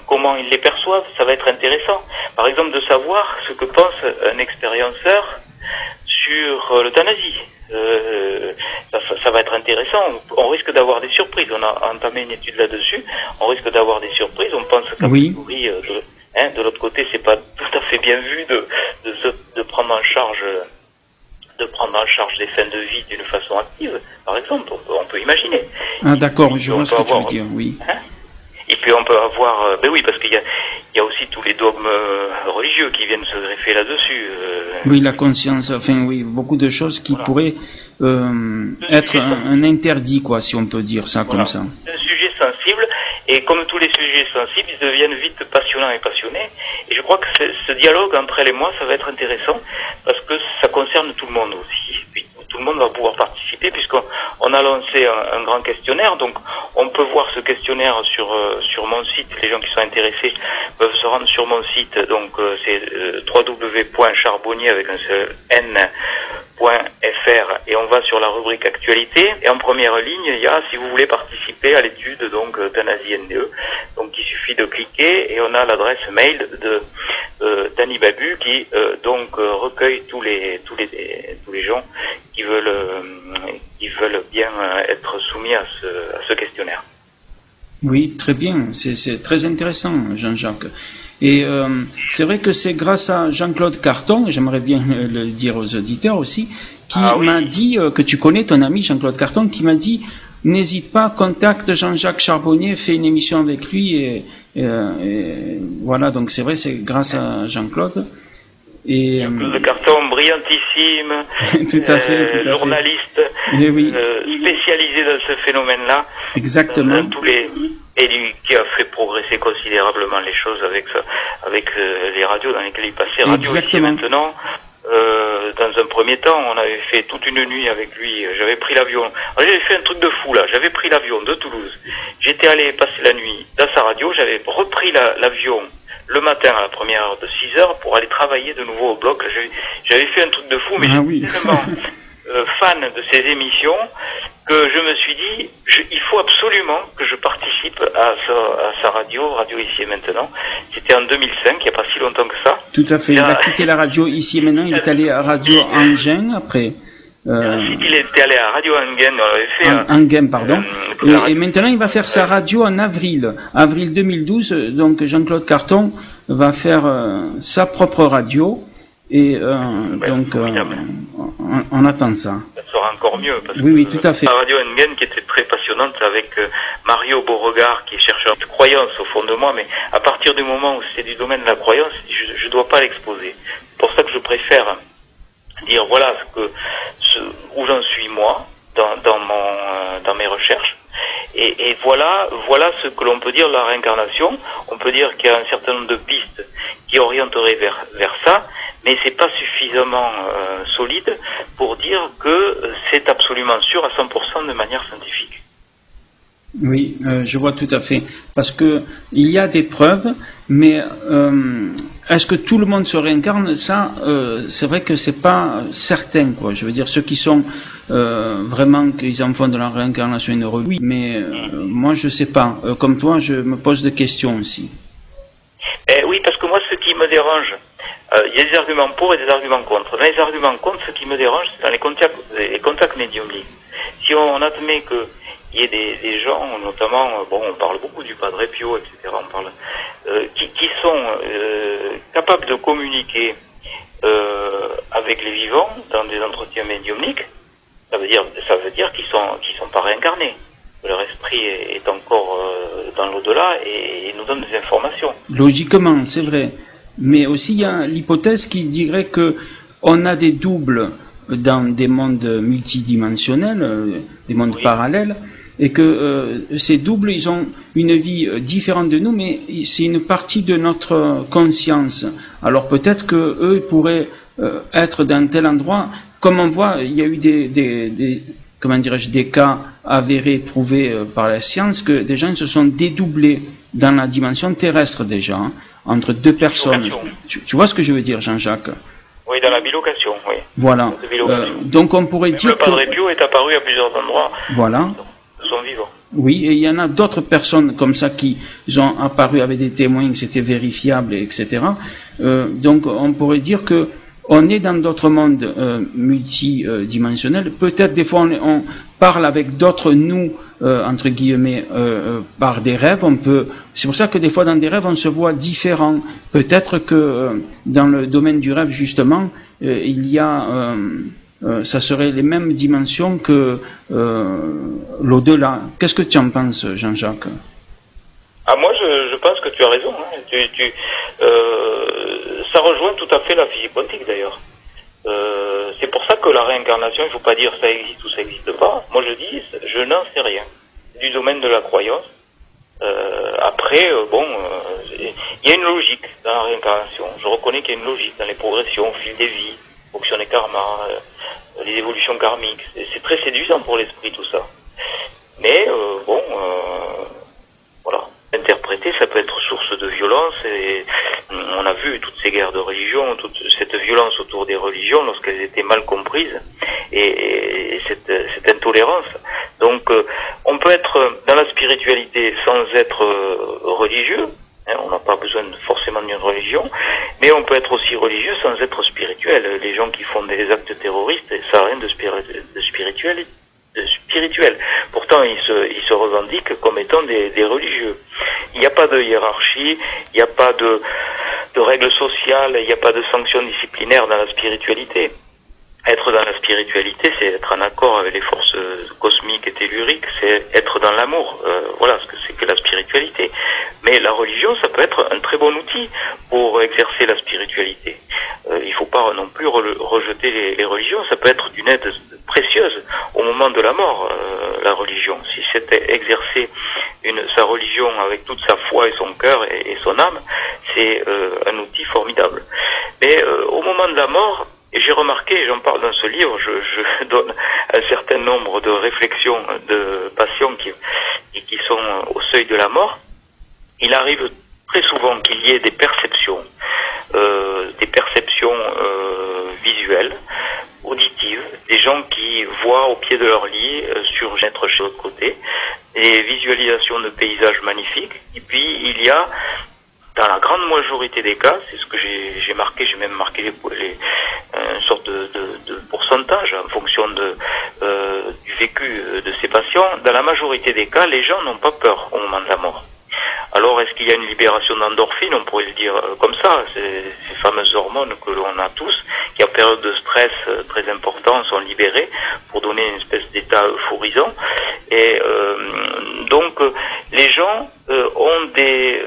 Comment ils les perçoivent, ça va être intéressant. Par exemple, de savoir ce que pense un expérienceur sur l'euthanasie. Ça va être intéressant. On risque d'avoir des surprises. On a entamé une étude là-dessus. On risque d'avoir des surprises. On pense qu'a priori, de l'autre côté, c'est pas tout à fait bien vu de prendre en charge des fins de vie d'une façon active. Par exemple, on peut imaginer. Ah d'accord, je vois ce que tu veux dire. Oui. Et puis on peut avoir, oui, parce qu'il y a aussi tous les dogmes religieux qui viennent se greffer là-dessus. Oui, la conscience, enfin oui, beaucoup de choses qui pourraient être un interdit, quoi, si on peut dire ça comme ça. C'est un sujet sensible, et comme tous les sujets sensibles, ils deviennent vite passionnants et passionnés. Et je crois que ce dialogue entre elle et moi, ça va être intéressant, parce que ça concerne tout le monde aussi. Puis, tout le monde va pouvoir participer, puisqu'on a lancé un grand questionnaire. Donc on peut voir ce questionnaire sur mon site. Les gens qui sont intéressés peuvent se rendre sur mon site. Donc c'est www.charbonnier avec un seul n.fr, et on va sur la rubrique actualité, et en première ligne il y a si vous voulez participer à l'étude donc d'Euthanasie NDE. Donc il suffit de cliquer et on a l'adresse mail de d'Annie Babu qui donc recueille tous les gens qui veulent bien être soumis à ce questionnaire. Oui, très bien, c'est très intéressant, Jean-Jacques. Et c'est vrai que c'est grâce à Jean-Claude Carton, j'aimerais bien le dire aux auditeurs aussi, qui m'a dit, que tu connais ton ami Jean-Claude Carton, qui m'a dit, n'hésite pas, contacte Jean-Jacques Charbonnier, fais une émission avec lui, et voilà, donc c'est vrai, c'est grâce à Jean-Claude. Et Jean-Claude Carton, brillantissime, tout à fait, journaliste, spécialisé dans ce phénomène-là. Exactement. Et lui qui a fait progresser considérablement les choses avec les radios dans lesquelles il passait. Radio Ici et Maintenant. Dans un premier temps, on avait fait toute une nuit avec lui. J'avais pris l'avion. J'avais fait un truc de fou là. J'avais pris l'avion de Toulouse. J'étais allé passer la nuit dans sa radio. J'avais repris l'avion le matin à la première heure de 6 heures pour aller travailler de nouveau au bloc. J'avais fait un truc de fou, mais j'étais tellement fan de ces émissions que je me suis dit, il faut absolument que je participe à sa radio Ici et Maintenant. C'était en 2005, il n'y a pas si longtemps que ça. Tout à fait, il a quitté la radio Ici et Maintenant, il est allé à Radio Enghien après. Ensuite, il était allé à Radio Enghien, on avait fait Enghien, pardon. Et maintenant, il va faire sa radio en avril 2012. Donc, Jean-Claude Carton va faire sa propre radio. Et donc, on attend ça. Ça sera encore mieux. Parce oui, tout à fait. La radio Enghien qui était très passionnante avec Mario Beauregard, qui est chercheur de croyance au fond de moi, mais à partir du moment où c'est du domaine de la croyance, je ne dois pas l'exposer. C'est pour ça que je préfère dire voilà où j'en suis moi dans mes recherches. Et voilà ce que l'on peut dire de la réincarnation. On peut dire qu'il y a un certain nombre de pistes qui orienteraient vers ça, mais c'est pas suffisamment solide pour dire que c'est absolument sûr à 100% de manière scientifique. Oui, je vois tout à fait. Parce que il y a des preuves, mais est-ce que tout le monde se réincarne? Ça, c'est vrai que c'est pas certain, quoi. Je veux dire, ceux qui sont vraiment qu'ils en font de la réincarnation une religion, oui, mais moi je sais pas. Comme toi, je me pose des questions aussi. Oui, parce que moi, ce qui me dérange, il y a des arguments pour et des arguments contre. Dans les arguments contre, ce qui me dérange, c'est dans les contacts médiumniques. Si on admet que il y ait des gens, notamment, on parle beaucoup du Padre Pio, etc., on parle, qui sont capables de communiquer avec les vivants dans des entretiens médiumniques. Ça veut dire qu'ils sont pas réincarnés. Leur esprit est encore dans l'au-delà et nous donne des informations. Logiquement, c'est vrai. Mais aussi, il y a l'hypothèse qui dirait que on a des doubles dans des mondes multidimensionnels, des mondes parallèles, et que ces doubles, ils ont une vie différente de nous, mais c'est une partie de notre conscience. Alors peut-être que eux pourraient être dans tel endroit. Comme on voit, il y a eu des cas avérés, prouvés par la science, que des gens se sont dédoublés dans la dimension terrestre déjà, hein, entre deux personnes. Tu vois ce que je veux dire, Jean-Jacques? Oui, dans la bilocation, oui. Voilà. Donc on pourrait dire le Padre Pio est apparu à plusieurs endroits. Voilà. De son vivant. Oui, et il y en a d'autres personnes comme ça qui ont apparu avec des témoins, que c'était vérifiable, etc. Donc on pourrait dire que on est dans d'autres mondes multidimensionnels. Peut-être des fois on parle avec d'autres nous, entre guillemets, par des rêves. C'est pour ça que des fois dans des rêves on se voit différents. Peut-être que dans le domaine du rêve justement, il y a, ça serait les mêmes dimensions que l'au-delà. Qu'est-ce que tu en penses, Jean-Jacques? Moi je pense que tu as raison. Hein. Ça rejoint tout à fait la physique quantique d'ailleurs. C'est pour ça que la réincarnation, il ne faut pas dire ça existe ou ça n'existe pas. Moi je dis, je n'en sais rien. C'est du domaine de la croyance. Après, il y a une logique dans la réincarnation. Je reconnais qu'il y a une logique dans les progressions, au fil des vies, fonction des karmas, les évolutions karmiques. C'est très séduisant pour l'esprit tout ça. Mais voilà. Interpréter, ça peut être source de violence et on a vu toutes ces guerres de religion, toute cette violence autour des religions lorsqu'elles étaient mal comprises et cette intolérance. Donc on peut être dans la spiritualité sans être religieux, hein, on n'a pas besoin forcément d'une religion, mais on peut être aussi religieux sans être spirituel. Les gens qui font des actes terroristes, ça n'a rien de spirituel. Pourtant, ils se revendiquent comme étant des religieux. Il n'y a pas de hiérarchie, il n'y a pas de règles sociales, il n'y a pas de sanctions disciplinaires dans la spiritualité. Être dans la spiritualité, c'est être en accord avec les forces cosmiques et telluriques, c'est être dans l'amour. Voilà ce que c'est que la spiritualité. Mais la religion, ça peut être un très bon outil pour exercer la spiritualité. Il ne faut pas non plus rejeter les religions, ça peut être d'une aide précieuse au moment de la mort, la religion. Si c'était exercer sa religion avec toute sa foi et son cœur et son âme, c'est un outil formidable. Mais au moment de la mort, et j'ai remarqué, et j'en parle dans ce livre, je donne un certain nombre de réflexions de patients qui sont au seuil de la mort. Il arrive très souvent qu'il y ait des perceptions visuelles, auditives, des gens qui voient au pied de leur lit surgir chez l'autre côté, des visualisations de paysages magnifiques. Et puis il y a, dans la grande majorité des cas, c'est ce que j'ai marqué, j'ai même marqué une sorte de pourcentage en fonction du vécu de ces patients. Dans la majorité des cas, les gens n'ont pas peur au moment de la mort. Alors, est-ce qu'il y a une libération d'endorphines? On pourrait le dire comme ça. Ces fameuses hormones que l'on a tous, qui en période de stress très important sont libérées pour donner une espèce d'état euphorisant. Et donc, les gens ont une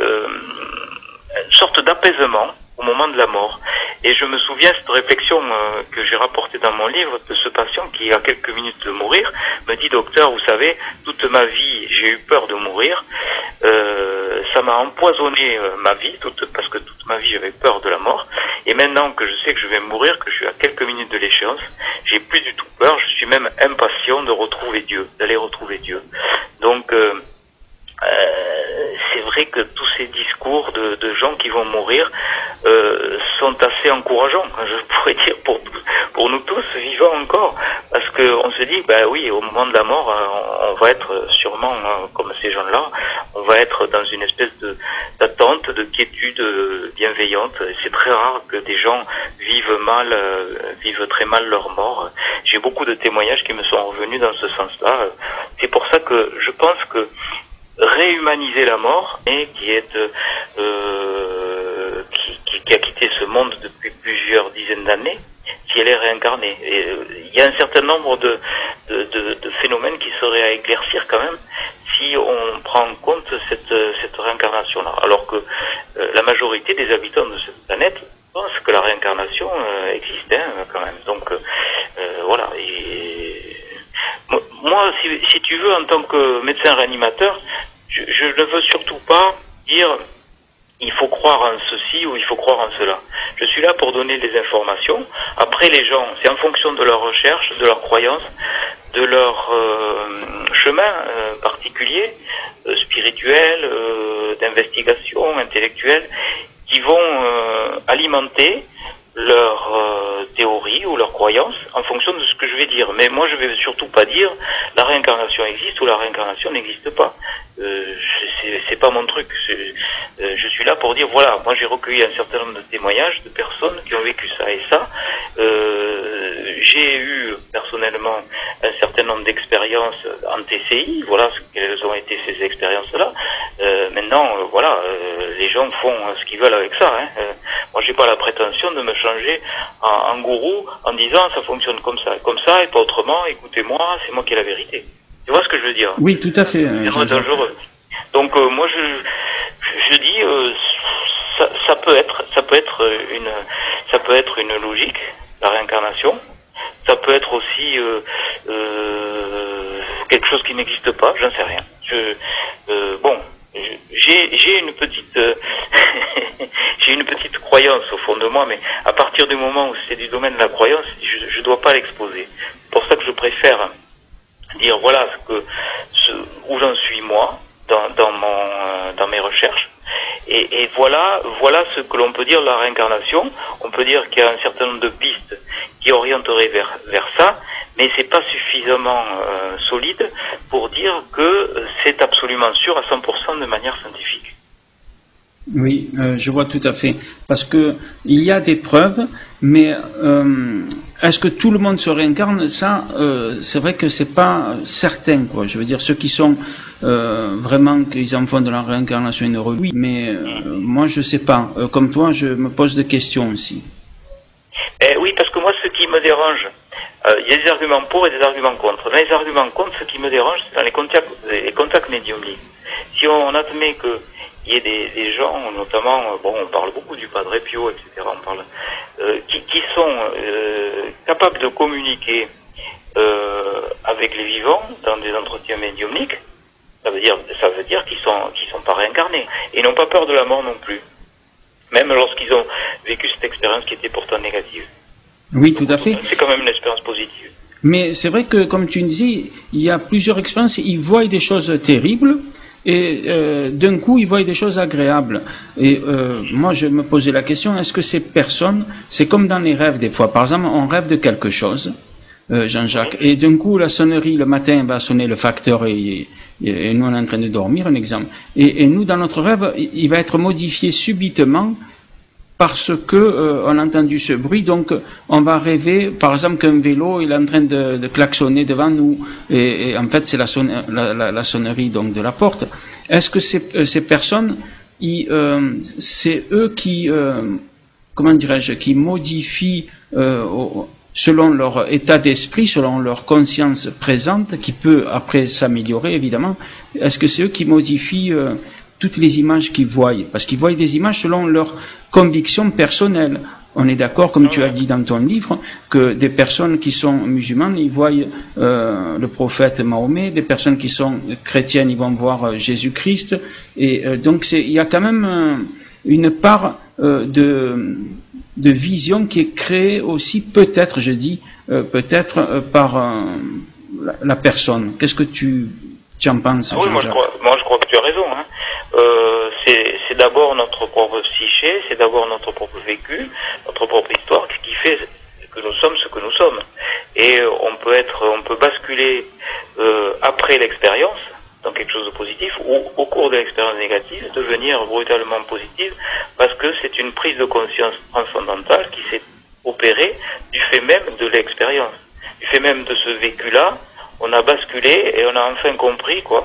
sorte d'apaisement au moment de la mort. Et je me souviens cette réflexion que j'ai rapportée dans mon livre de ce patient qui, à quelques minutes de mourir, me dit: docteur, vous savez, toute ma vie, j'ai eu peur de mourir. Ça m'a empoisonné ma vie, parce que toute ma vie, j'avais peur de la mort. Et maintenant que je sais que je vais mourir, que je suis à quelques minutes de l'échéance, j'ai plus du tout peur. Je suis même impatient de retrouver Dieu, d'aller retrouver Dieu. Donc, c'est vrai que tous ces discours de gens qui vont mourir sont assez encourageants, je pourrais dire, pour nous tous, vivants encore, parce qu'on se dit, ben oui, au moment de la mort, on va être sûrement, comme ces gens-là, on va être dans une espèce d'attente, de quiétude bienveillante. C'est très rare que des gens vivent très mal leur mort. J'ai beaucoup de témoignages qui me sont revenus dans ce sens-là. C'est pour ça que je pense que réhumaniser la mort, et qui a quitté ce monde depuis plusieurs dizaines d'années, si elle est réincarnée. Et il y a un certain nombre de phénomènes qui seraient à éclaircir quand même si on prend en compte cette réincarnation-là. Alors que la majorité des habitants de cette planète pensent que la réincarnation existe quand même. Donc voilà. Et moi, si tu veux, en tant que médecin réanimateur, je ne veux surtout pas dire il faut croire en ceci ou il faut croire en cela. Je suis là pour donner des informations. Après, les gens, c'est en fonction de leur recherche, de leur croyance, de leur chemin particulier, spirituel, d'investigation, intellectuelle, qui vont alimenter leur théorie ou leur croyance en fonction de ce que je vais dire. Mais moi, je vais surtout pas dire la réincarnation existe ou la réincarnation n'existe pas. C'est pas mon truc. Je suis là pour dire, voilà, moi j'ai recueilli un certain nombre de témoignages de personnes qui ont vécu ça et ça. J'ai eu personnellement un certain nombre d'expériences en TCI, voilà quelles ont été ces expériences-là. Maintenant, voilà, les gens font ce qu'ils veulent avec ça. Moi, j'ai pas la prétention de me changer en gourou en disant ça fonctionne comme ça et pas autrement. Écoutez-moi, c'est moi qui ai la vérité. Tu vois ce que je veux dire? Oui, tout à fait. C'est dangereux. Donc moi, je dis ça peut être une logique, la réincarnation. Ça peut être aussi quelque chose qui n'existe pas, j'en sais rien. J'ai une petite j'ai une petite croyance au fond de moi, mais à partir du moment où c'est du domaine de la croyance, je dois pas l'exposer. C'est pour ça que je préfère dire voilà où j'en suis moi dans mes recherches. Et voilà ce que l'on peut dire de la réincarnation. On peut dire qu'il y a un certain nombre de pistes qui orienteraient vers ça, mais c'est pas suffisamment solide pour dire que c'est absolument sûr à 100% de manière scientifique. Oui, je vois tout à fait. Parce que il y a des preuves, mais est-ce que tout le monde se réincarne? Ça, c'est vrai que c'est pas certain, quoi. Je veux dire, ceux qui sont vraiment qu'ils en font de la réincarnation une heure, oui, mais moi je sais pas. Comme toi, je me pose des questions aussi. Oui, parce que moi, ce qui me dérange, il y a des arguments pour et des arguments contre. Dans les arguments contre, ce qui me dérange, c'est dans les contacts médiumniques. Si on admet que il y a des gens, notamment, on parle beaucoup du Padre Pio, etc., qui sont capables de communiquer avec les vivants dans des entretiens médiumniques. Ça veut dire qu'ils sont pas réincarnés et n'ont pas peur de la mort non plus, même lorsqu'ils ont vécu cette expérience qui était pourtant négative. Oui, tout à fait. C'est quand même une expérience positive. Mais c'est vrai que, comme tu disais, il y a plusieurs expériences. Ils voient des choses terribles. Et d'un coup, ils voient des choses agréables. Et moi, je me posais la question, est-ce que ces personnes, c'est comme dans les rêves des fois, par exemple, on rêve de quelque chose, Jean-Jacques, et d'un coup, la sonnerie, le matin, va sonner le facteur et nous, on est en train de dormir, un exemple. Et nous, dans notre rêve, il va être modifié subitement parce que on a entendu ce bruit, donc on va rêver, par exemple, qu'un vélo il est en train de klaxonner devant nous, et en fait c'est la sonnerie donc de la porte. Est-ce que ces personnes, c'est eux qui, comment dirais-je, qui modifient selon leur état d'esprit, selon leur conscience présente, qui peut après s'améliorer évidemment. Est-ce que c'est eux qui modifient toutes les images qu'ils voient, parce qu'ils voient des images selon leur conviction personnelle. On est d'accord, comme tu as dit dans ton livre, que des personnes qui sont musulmanes, ils voient le prophète Mahomet, des personnes qui sont chrétiennes, ils vont voir Jésus-Christ, et donc il y a quand même une part de vision qui est créée aussi, peut-être, je dis, par la personne. Qu'est-ce que tu en penses? Oui, moi je crois que tu as raison. c'est d'abord notre propre psyché, c'est d'abord notre propre vécu, notre propre histoire qui fait que nous sommes ce que nous sommes. Et on peut basculer après l'expérience dans quelque chose de positif, ou au cours de l'expérience négative, devenir brutalement positive, parce que c'est une prise de conscience transcendantale qui s'est opérée du fait même de l'expérience. Du fait même de ce vécu-là, on a basculé et on a enfin compris que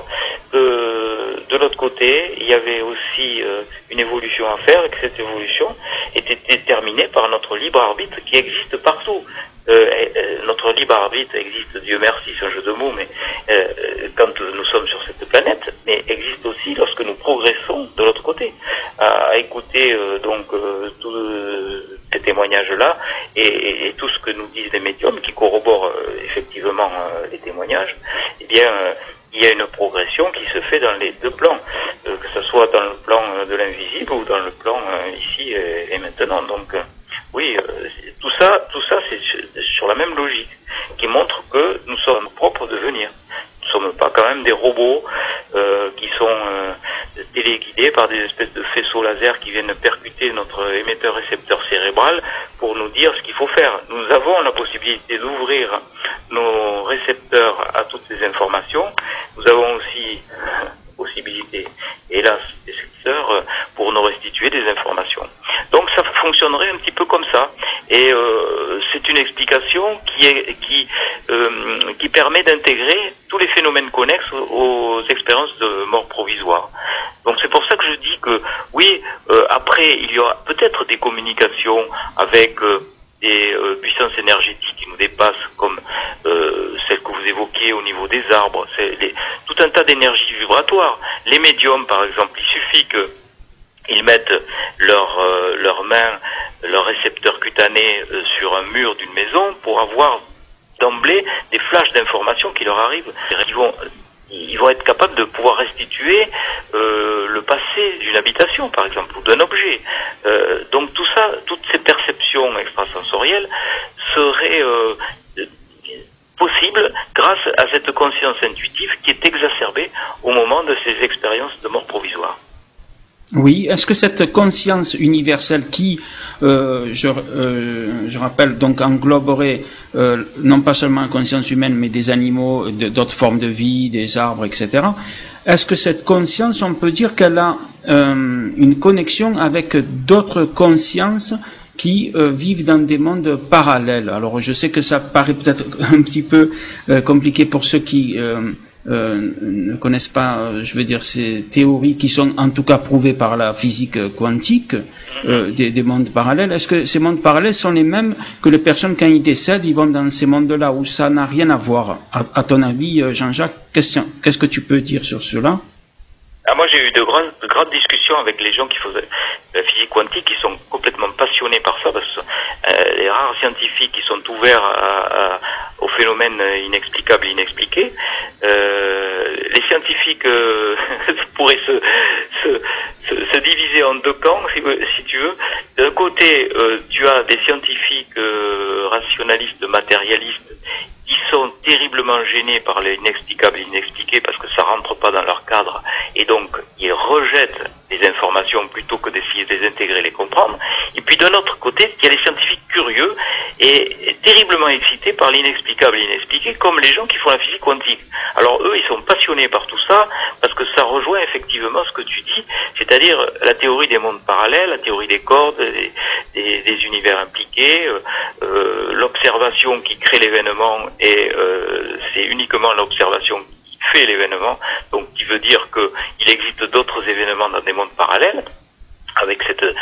de l'autre côté, il y avait aussi une évolution à faire, et que cette évolution était déterminée par notre libre arbitre qui existe partout. Notre libre arbitre existe, Dieu merci, c'est un jeu de mots, mais quand nous sommes sur cette planète, mais existe aussi lorsque nous progressons de l'autre côté. À écouter tous ces témoignages-là et tout ce que nous disent les médiums qui corroborent effectivement les témoignages, eh bien, il y a une progression qui se fait dans les deux plans, que ce soit dans le plan de l'invisible ou dans le plan ici et maintenant. Donc, oui, tout ça, c'est sur la même logique, qui montre que nous sommes propres de devenir. Nous ne sommes pas quand même des robots qui sont téléguidés par des espèces de faisceaux laser qui viennent percuter notre émetteur-récepteur cérébral pour nous dire ce qu'il faut faire. Nous avons la possibilité d'ouvrir nos récepteurs à toutes ces informations. Nous avons aussi possibilité, hélas, des secteurs pour nous restituer des informations. Donc ça fonctionnerait un petit peu comme ça. Et c'est une explication qui permet d'intégrer tous les phénomènes connexes aux expériences de mort provisoire. Donc c'est pour ça que je dis que oui, après il y aura peut-être des communications avec des puissances énergétiques qui nous dépassent, comme celles que vous évoquiez au niveau des arbres, tout un tas d'énergies vibratoires. Les médiums, par exemple, il suffit qu'ils mettent leurs mains, leurs récepteurs cutanés sur un mur d'une maison pour avoir d'emblée des flashs d'informations qui leur arrivent. Ils vont être capables de pouvoir restituer le passé d'une habitation, par exemple, ou d'un objet. Donc tout ça, toutes ces perceptions extrasensorielles seraient possibles grâce à cette conscience intuitive qui est exacerbée au moment de ces expériences de mort provisoire. Oui, est-ce que cette conscience universelle qui, je rappelle, donc engloberait non pas seulement la conscience humaine, mais des animaux, d'autres formes de vie, des arbres, etc. Est-ce que cette conscience, on peut dire qu'elle a une connexion avec d'autres consciences qui vivent dans des mondes parallèles? Alors, je sais que ça paraît peut-être un petit peu compliqué pour ceux qui ne connaissent pas, je veux dire, ces théories qui sont en tout cas prouvées par la physique quantique, des mondes parallèles. Est-ce que ces mondes parallèles sont les mêmes que les personnes, quand ils décèdent, ils vont dans ces mondes-là où ça n'a rien à voir? À ton avis, Jean-Jacques, qu'est-ce que tu peux dire sur cela? Moi, j'ai eu de grandes discussions avec les gens qui font de la physique quantique, qui sont complètement passionnés par ça, parce que les rares scientifiques qui sont ouverts aux phénomènes inexplicables et inexpliqués. Les scientifiques pourraient se diviser en deux camps, si tu veux. D'un côté, tu as des scientifiques rationalistes, matérialistes, qui sont terriblement gênés par l'inexplicable et l'inexpliqué parce que ça rentre pas dans leur cadre, et donc ils rejettent les informations plutôt que d'essayer de les intégrer, les comprendre. Et puis d'un autre côté, il y a les scientifiques curieux et terriblement excités par l'inexplicable et l'inexpliqué, comme les gens qui font la physique quantique. Alors eux, ils sont passionnés par tout ça parce que ça rejoint effectivement ce que tu dis, c'est-à-dire la théorie des mondes parallèles, la théorie des cordes, des univers impliqués, l'observation qui crée l'événement, et c'est uniquement l'observation qui fait l'événement, donc qui veut dire qu'il existe d'autres événements dans des mondes parallèles, avec le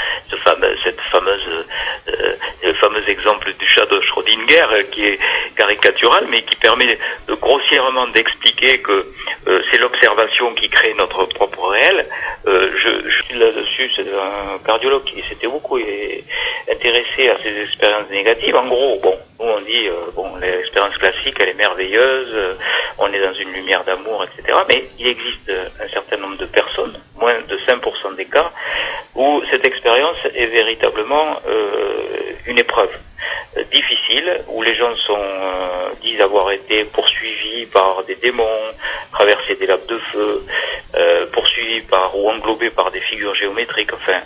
fameux exemple du chat de Schrödinger qui est caricatural, mais qui permet grossièrement d'expliquer que c'est l'observation qui crée notre propre réel. Je suis là-dessus, c'est un cardiologue qui s'était beaucoup intéressé à ces expériences négatives. En gros, nous on dit, l'expérience classique, elle est merveilleuse, on est dans une lumière d'amour, etc. Mais il existe un certain nombre de personnes, moins de 5% des cas, où cette expérience est véritablement une épreuve difficile, où les gens disent avoir été poursuivis par des démons, traversé des lacs de feu, poursuivis ou englobés par des figures géométriques. Enfin,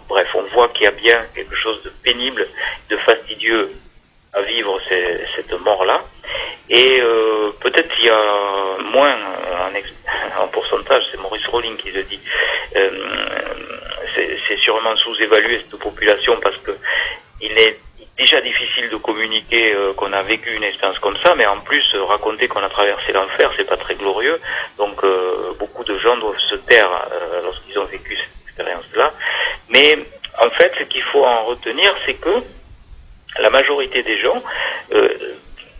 bref, on voit qu'il y a bien quelque chose de pénible, de fastidieux à vivre cette mort-là. Et peut-être il y a moins en pourcentage, c'est Maurice Rowling qui le dit, c'est sûrement sous-évalué cette population parce que il est déjà difficile de communiquer qu'on a vécu une expérience comme ça, mais en plus raconter qu'on a traversé l'enfer, c'est pas très glorieux. Donc beaucoup de gens doivent se taire lorsqu'ils ont vécu cette expérience-là. Mais en fait, ce qu'il faut en retenir, c'est que la majorité des gens,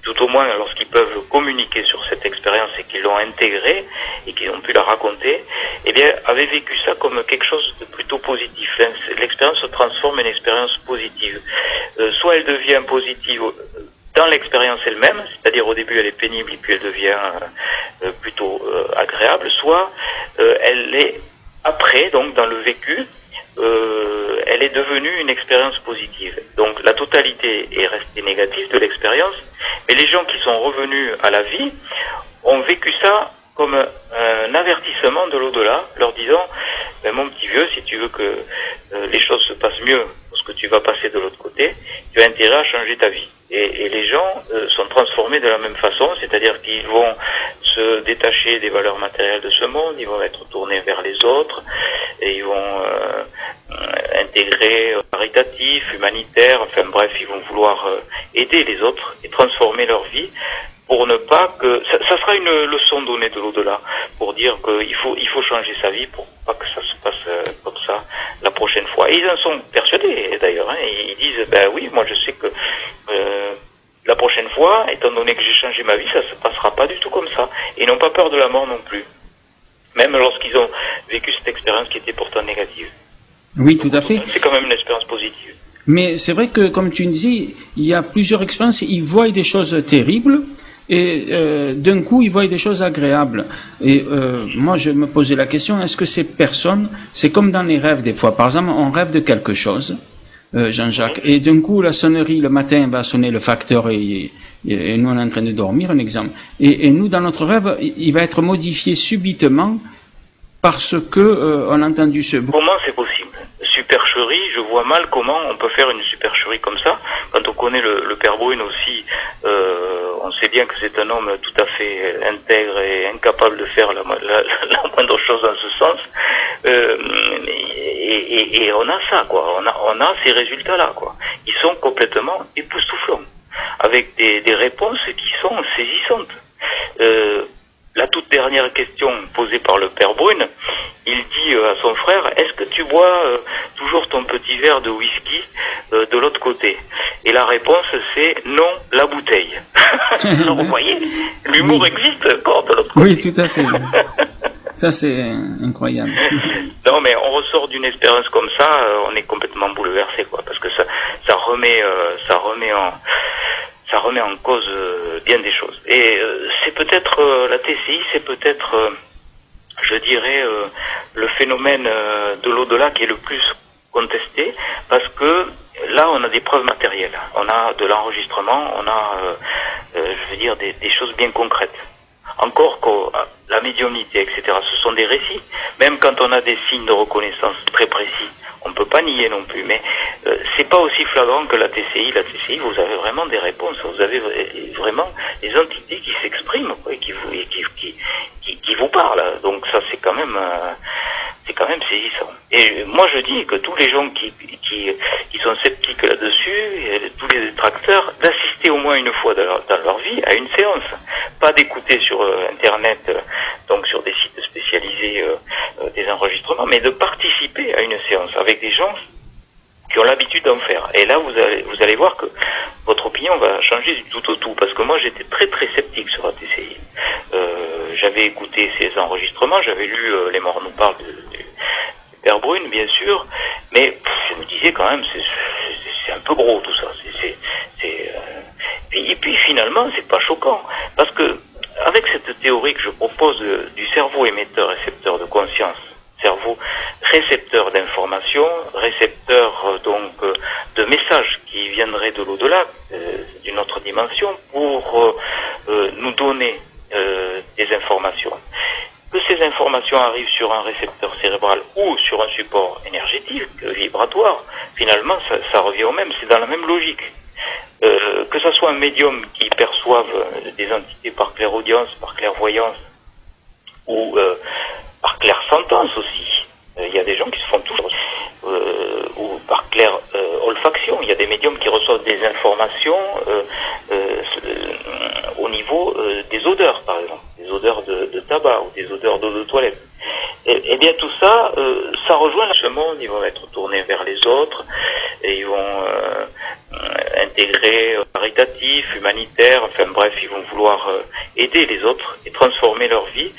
tout au moins lorsqu'ils peuvent communiquer sur cette expérience et qu'ils l'ont intégrée et qu'ils ont pu la raconter, eh bien, avaient vécu ça comme quelque chose de plutôt positif. L'expérience se transforme en une expérience positive. Soit elle devient positive dans l'expérience elle-même, c'est-à-dire au début elle est pénible et puis elle devient plutôt agréable, soit elle est après, donc dans le vécu, elle est devenue une expérience positive. Donc la totalité est restée négative de l'expérience, mais les gens qui sont revenus à la vie ont vécu ça comme un avertissement de l'au-delà, leur disant ben, mon petit vieux, si tu veux que les choses se passent mieux parce que tu vas passer de l'autre côté, tu as intérêt à changer ta vie. Et les gens sont transformés de la même façon, c'est-à-dire qu'ils vont se détacher des valeurs matérielles de ce monde, ils vont être tournés vers les autres, et ils vont intégrer caritatif, humanitaire, enfin bref, ils vont vouloir aider les autres et transformer leur vie pour ne pas que... Ça sera une leçon donnée de l'au-delà, pour dire qu'il faut changer sa vie pour pas que ça se passe comme ça la prochaine fois. Et ils en sont persuadés d'ailleurs, hein, ils disent, ben oui, moi je sais que la prochaine fois, étant donné que j'ai changé ma vie, ça se passera pas du tout comme ça. Et ils n'ont pas peur de la mort non plus, même lorsqu'ils ont vécu cette expérience qui était pourtant négative. Oui, tout à fait. C'est quand même une expérience positive. Mais c'est vrai que, comme tu disais, il y a plusieurs expériences, ils voient des choses terribles, et d'un coup, ils voient des choses agréables. Et moi, je me posais la question, est-ce que ces personnes, c'est comme dans les rêves des fois, par exemple, on rêve de quelque chose, Jean-Jacques, et d'un coup, la sonnerie, le matin, va sonner le facteur, et nous, on est en train de dormir, un exemple. Et nous, dans notre rêve, il va être modifié subitement, parce que on a entendu ce bruit. Comment c'est possible? Supercherie, je vois mal comment on peut faire une supercherie comme ça. Quand on connaît le père Brune aussi, on sait bien que c'est un homme tout à fait intègre et incapable de faire la moindre chose dans ce sens. Et on a ça, quoi. On a ces résultats-là, quoi. Ils sont complètement époustouflants, avec des réponses qui sont saisissantes. La toute dernière question posée par le père Brune, il dit à son frère, est-ce que tu bois toujours ton petit verre de whisky de l'autre côté? Et la réponse c'est non, la bouteille. Alors vous voyez, l'humour existe encore de l'autre côté. Oui, tout à fait. Ça c'est incroyable. Non mais on ressort d'une expérience comme ça, on est complètement bouleversé, quoi, parce que ça remet en cause bien des choses. Et c'est peut-être la TCI, c'est peut-être, je dirais, le phénomène de l'au-delà qui est le plus contesté, parce que là, on a des preuves matérielles. On a de l'enregistrement, on a, je veux dire, des choses bien concrètes. Encore que la médiumnité, etc., ce sont des récits. Même quand on a des signes de reconnaissance très précis, on ne peut pas nier non plus. Mais c'est pas aussi flagrant que la TCI. La TCI, vous avez vraiment des réponses. Vous avez vraiment des entités qui s'expriment, quoi, et qui vous parlent. Donc ça, c'est quand même saisissant. Et moi, je dis que tous les gens qui sont sceptiques là-dessus, et tous les détracteurs, d'assister au moins une fois dans leur vie à une séance. Pas d'écouter sur Internet, donc sur des sites spécialisés, des enregistrements, mais de participer à une séance avec des gens qui ont l'habitude d'en faire. Et là, vous allez voir que votre opinion va changer du tout au tout, parce que moi, j'étais très très sceptique sur la TCI. J'avais écouté ces enregistrements, j'avais lu Les Morts nous parlent du père Brune, bien sûr, mais je me disais quand même, c'est un peu gros tout ça. Et puis finalement, c'est pas choquant, parce que avec cette théorie que je propose du cerveau émetteur-récepteur de conscience, cerveau récepteur d'informations, récepteur donc de messages qui viendraient de l'au-delà, d'une autre dimension, pour nous donner des informations. que ces informations arrivent sur un récepteur cérébral ou sur un support énergétique, vibratoire, finalement, ça revient au même, c'est dans la même logique. Que ce soit un médium qui perçoive des entités par clairaudience, par clairvoyance, ou par clairsentence aussi. Il y a des gens qui se font toujours, ou par clair olfaction. Il y a des médiums qui reçoivent des informations au niveau des odeurs, par exemple, des odeurs de tabac ou des odeurs d'eau de toilette. Et bien tout ça, ça rejoint ce monde. Ils vont être tournés vers les autres et ils vont intégrer caritatif, humanitaire, enfin bref, ils vont vouloir aider les autres et transformer leur vie.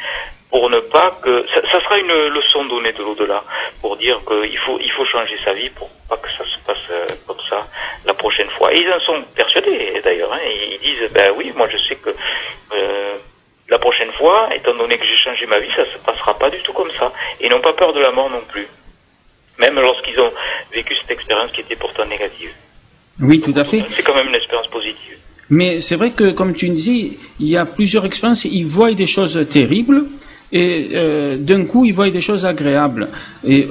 Pour ne pas que ça sera une leçon donnée de l'au-delà pour dire qu'il faut changer sa vie pour pas que ça se passe comme ça la prochaine fois. Et ils en sont persuadés d'ailleurs. Hein, ils disent ben oui, moi je sais que la prochaine fois, étant donné que j'ai changé ma vie, ça se passera pas du tout comme ça. Et ils n'ont pas peur de la mort non plus, même lorsqu'ils ont vécu cette expérience qui était pourtant négative. Oui, tout à fait. C'est quand même une expérience positive. Mais c'est vrai que, comme tu disais, il y a plusieurs expériences. Ils voient des choses terribles. Et d'un coup, ils voient des choses agréables. Et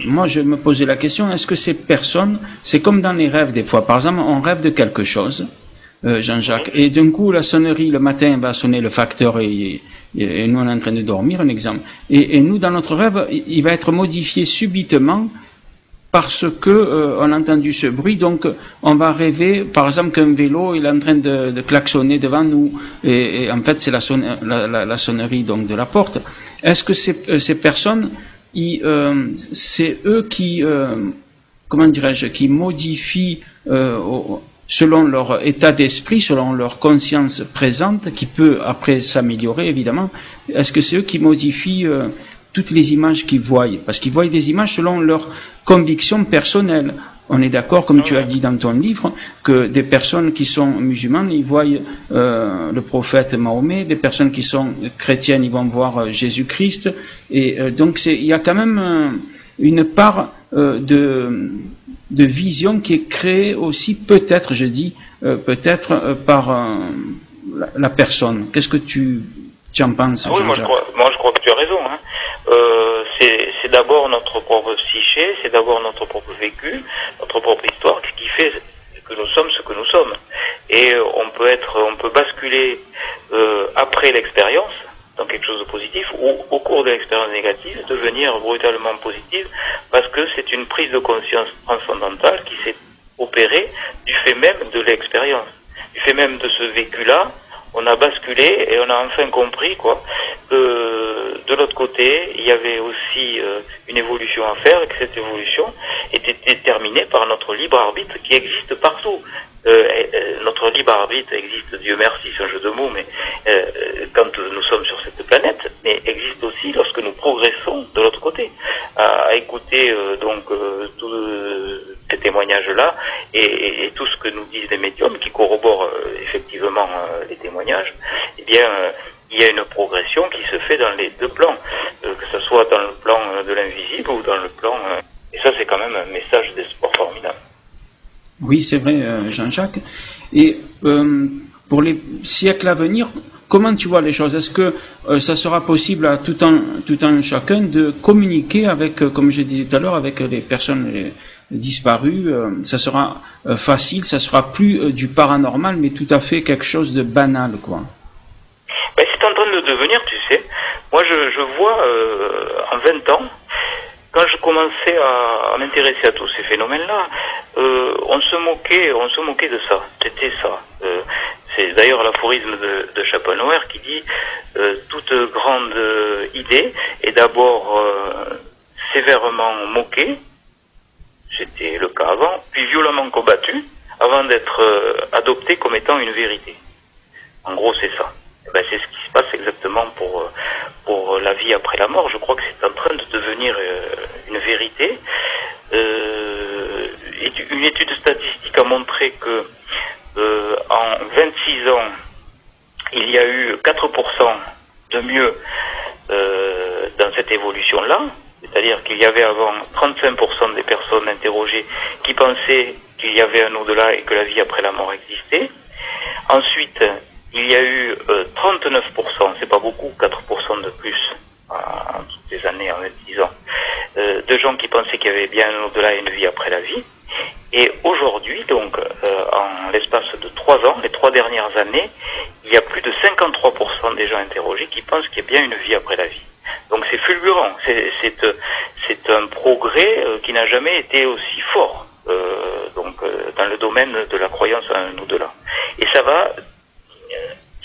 moi, je me posais la question, est-ce que ces personnes, c'est comme dans les rêves des fois, par exemple, on rêve de quelque chose, Jean-Jacques, et d'un coup, la sonnerie, le matin, va sonner le facteur et nous, on est en train de dormir, un exemple. Et nous, dans notre rêve, il va être modifié subitement parce que on a entendu ce bruit, donc on va rêver, par exemple, qu'un vélo il est en train de klaxonner devant nous, et en fait c'est la sonnerie donc de la porte. Est-ce que ces personnes, c'est eux qui, comment dirais-je, qui modifient selon leur état d'esprit, selon leur conscience présente, qui peut après s'améliorer évidemment. Est-ce que c'est eux qui modifient toutes les images qu'ils voient, parce qu'ils voient des images selon leur conviction personnelle. On est d'accord, comme tu as dit dans ton livre, que des personnes qui sont musulmanes, ils voient le prophète Mahomet, des personnes qui sont chrétiennes, ils vont voir Jésus-Christ, et donc il y a quand même une part de vision qui est créée aussi, peut-être, je dis, peut-être par la personne. Qu'est-ce que tu en penses? Oui, moi je crois que tu as raison. Hein. C'est d'abord notre propre psyché, c'est d'abord notre propre vécu, notre propre histoire qui fait que nous sommes ce que nous sommes. Et on peut basculer après l'expérience dans quelque chose de positif, ou au cours de l'expérience négative devenir brutalement positive, parce que c'est une prise de conscience transcendantale qui s'est opérée du fait même de l'expérience, du fait même de ce vécu-là. On a basculé et on a enfin compris que de l'autre côté, il y avait aussi une évolution à faire et que cette évolution était déterminée par notre libre arbitre qui existe partout. Notre libre arbitre existe, Dieu merci, c'est un jeu de mots, mais quand nous sommes sur cette planète, mais existe aussi lorsque nous progressons de l'autre côté. À écouter tous ces témoignages-là et tout ce que nous disent les médiums qui corroborent effectivement les témoignages, eh bien, il y a une progression qui se fait dans les deux plans, que ce soit dans le plan de l'invisible ou dans le plan... et ça, c'est quand même un message d'espoir formidable. Oui, c'est vrai, Jean-Jacques. Et pour les siècles à venir, comment tu vois les choses? Est-ce que ça sera possible à tout un chacun de communiquer avec, comme je disais tout à l'heure, avec les personnes disparues? Ça sera facile, ça sera plus du paranormal, mais tout à fait quelque chose de banal, quoi. Ben, c'est en train de devenir, tu sais. Moi, je vois en 20 ans, quand je commençais à m'intéresser à tous ces phénomènes-là, on se moquait de ça. C'était ça. C'est d'ailleurs l'aphorisme de Schopenhauer qui dit toute grande idée est d'abord sévèrement moquée, c'était le cas avant, puis violemment combattue, avant d'être adoptée comme étant une vérité. En gros, c'est ça. Et ben, c'est ce qui se passe exactement pour la vie après la mort. Je crois que c'est en train de devenir une vérité. Une étude statistique a montré que en 26 ans, il y a eu 4% de mieux dans cette évolution-là. C'est-à-dire qu'il y avait avant 35% des personnes interrogées qui pensaient qu'il y avait un au-delà et que la vie après la mort existait. Ensuite, il y a eu 39%, c'est pas beaucoup, 4% de plus gens qui pensaient qu'il y avait bien un au-delà et une vie après la vie. Et aujourd'hui, donc, en l'espace de 3 ans, les 3 dernières années, il y a plus de 53% des gens interrogés qui pensent qu'il y a bien une vie après la vie. Donc c'est fulgurant, c'est un progrès qui n'a jamais été aussi fort dans le domaine de la croyance à un au-delà. Et ça va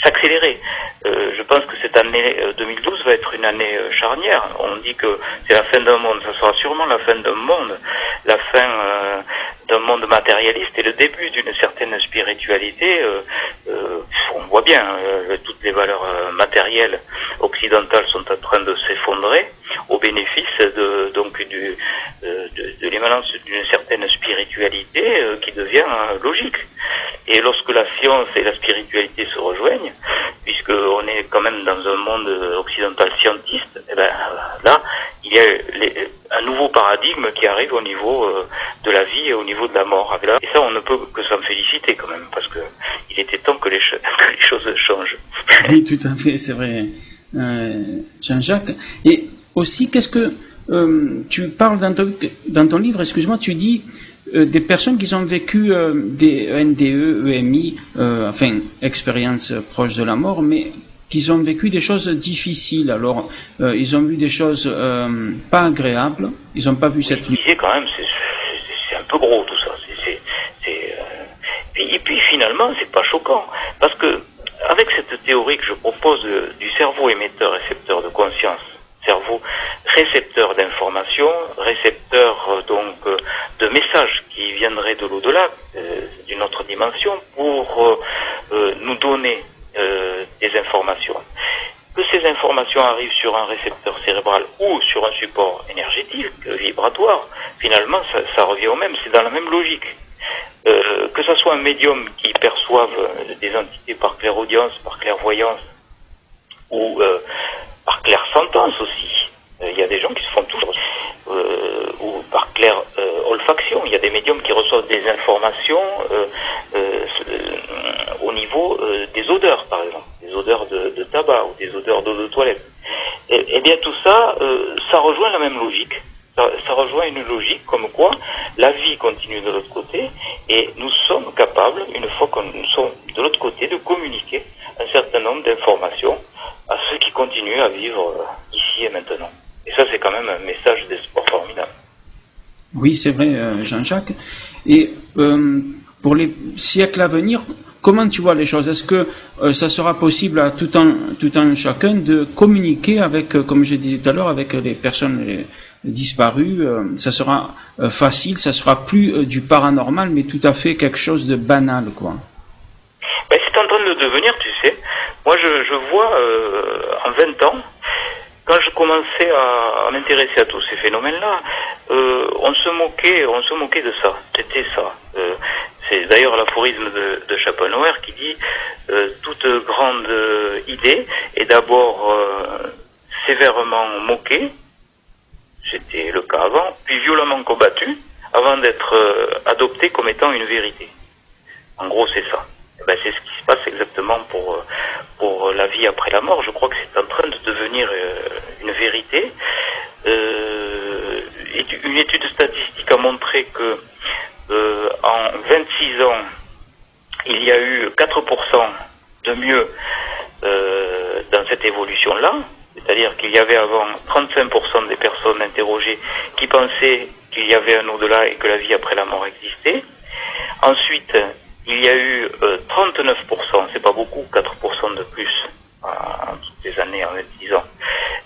s'accélérer. Je pense que cette année 2012 va être une année charnière. On dit que c'est la fin d'un monde, ça sera sûrement la fin d'un monde, la fin d'un monde matérialiste et le début d'une certaine spiritualité. On voit bien, toutes les valeurs matérielles occidentales sont en train de s'effondrer au bénéfice de l'émanence d'une certaine spiritualité qui devient logique. Et lorsque la science et la spiritualité se rejoignent, puisqu'on est quand même dans un monde occidental scientiste, et ben là, il y a un nouveau paradigme qui arrive au niveau de la vie et au niveau de la mort. Et ça, on ne peut que s'en féliciter quand même, parce que il était temps que les choses changent. Oui, tout à fait, c'est vrai, Jean-Jacques. Et aussi, qu'est-ce que tu parles dans ton livre, excuse-moi, tu dis des personnes qui ont vécu des NDE, EMI, enfin, expériences proches de la mort, mais qui ont vécu des choses difficiles. Alors, ils ont vu des choses pas agréables, ils n'ont pas vu cette vie. Quand même, c'est un peu gros tout ça. Et puis finalement, c'est pas choquant, parce que avec cette théorie que je propose du cerveau émetteur-récepteur de conscience, cerveau récepteur d'informations, récepteur de messages qui viendraient de l'au-delà, d'une autre dimension, pour nous donner des informations. Que ces informations arrivent sur un récepteur cérébral ou sur un support énergétique, vibratoire, finalement ça revient au même, c'est dans la même logique. Que ce soit un médium qui perçoive des entités par clairaudience, par clairvoyance, ou par clairsentence aussi. Il y a des gens qui se font toujours, ou par clair olfaction. Il y a des médiums qui reçoivent des informations au niveau des odeurs, par exemple, des odeurs de tabac ou des odeurs d'eau de toilette. Et bien tout ça, ça rejoint la même logique. Ça rejoint une logique comme quoi la vie continue de l'autre côté et nous sommes capables, une fois que nous sommes de l'autre côté, de communiquer un certain nombre d'informations à ceux qui continuent à vivre ici et maintenant. Et ça, c'est quand même un message d'espoir formidable. Oui, c'est vrai, Jean-Jacques. Et pour les siècles à venir, comment tu vois les choses? Est-ce que ça sera possible à tout un chacun de communiquer avec, comme je disais tout à l'heure, avec les personnes disparues? Ça sera facile, ça sera plus du paranormal, mais tout à fait quelque chose de banal, quoi. Ben, c'est en train de devenir, tu sais. Moi, je vois en 20 ans, quand je commençais à m'intéresser à tous ces phénomènes-là, on se moquait de ça. C'était ça. C'est d'ailleurs l'aphorisme de Schopenhauer qui dit toute grande idée est d'abord sévèrement moquée, c'était le cas avant, puis violemment combattue, avant d'être adoptée comme étant une vérité. En gros, c'est ça. Et ben, c'est ce qui se passe exactement pour la vie après la mort. Je crois que c'est en train de devenir une vérité. Une étude statistique a montré que en 26 ans, il y a eu 4% de mieux dans cette évolution-là. C'est-à-dire qu'il y avait avant 35% des personnes interrogées qui pensaient qu'il y avait un au-delà et que la vie après la mort existait. Ensuite, il y a eu 39%, c'est pas beaucoup, 4% de plus en toutes les années, en 26 ans,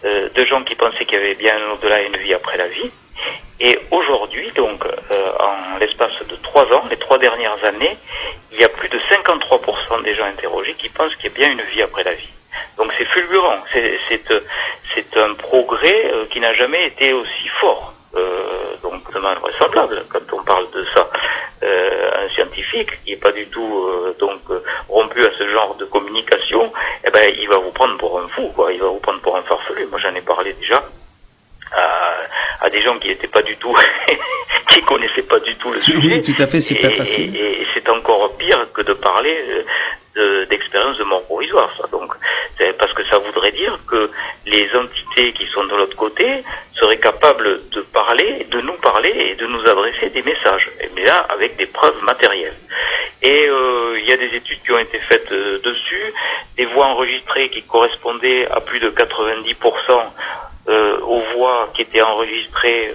de gens qui pensaient qu'il y avait bien un au-delà et une vie après la vie. Et aujourd'hui, donc, en l'espace de 3 ans, les 3 dernières années, il y a plus de 53% des gens interrogés qui pensent qu'il y a bien une vie après la vie. Donc c'est fulgurant, c'est un progrès qui n'a jamais été aussi fort. Donc c'est invraisemblable quand on parle de ça. Un scientifique qui n'est pas du tout rompu à ce genre de communication, eh ben il va vous prendre pour un fou, quoi. Il va vous prendre pour un farfelu. Moi j'en ai parlé déjà à des gens qui n'étaient pas du tout, qui connaissaient pas du tout le sujet. Oui, tout à fait, c'est pas facile. Et c'est encore pire que de parler d'expérience de mort provisoire, ça. Donc, parce que ça voudrait dire que les entités qui sont de l'autre côté seraient capables de nous parler et de nous adresser des messages, mais là avec des preuves matérielles. Et il y a des études qui ont été faites dessus, des voix enregistrées qui correspondaient à plus de 90% aux voix qui étaient enregistrées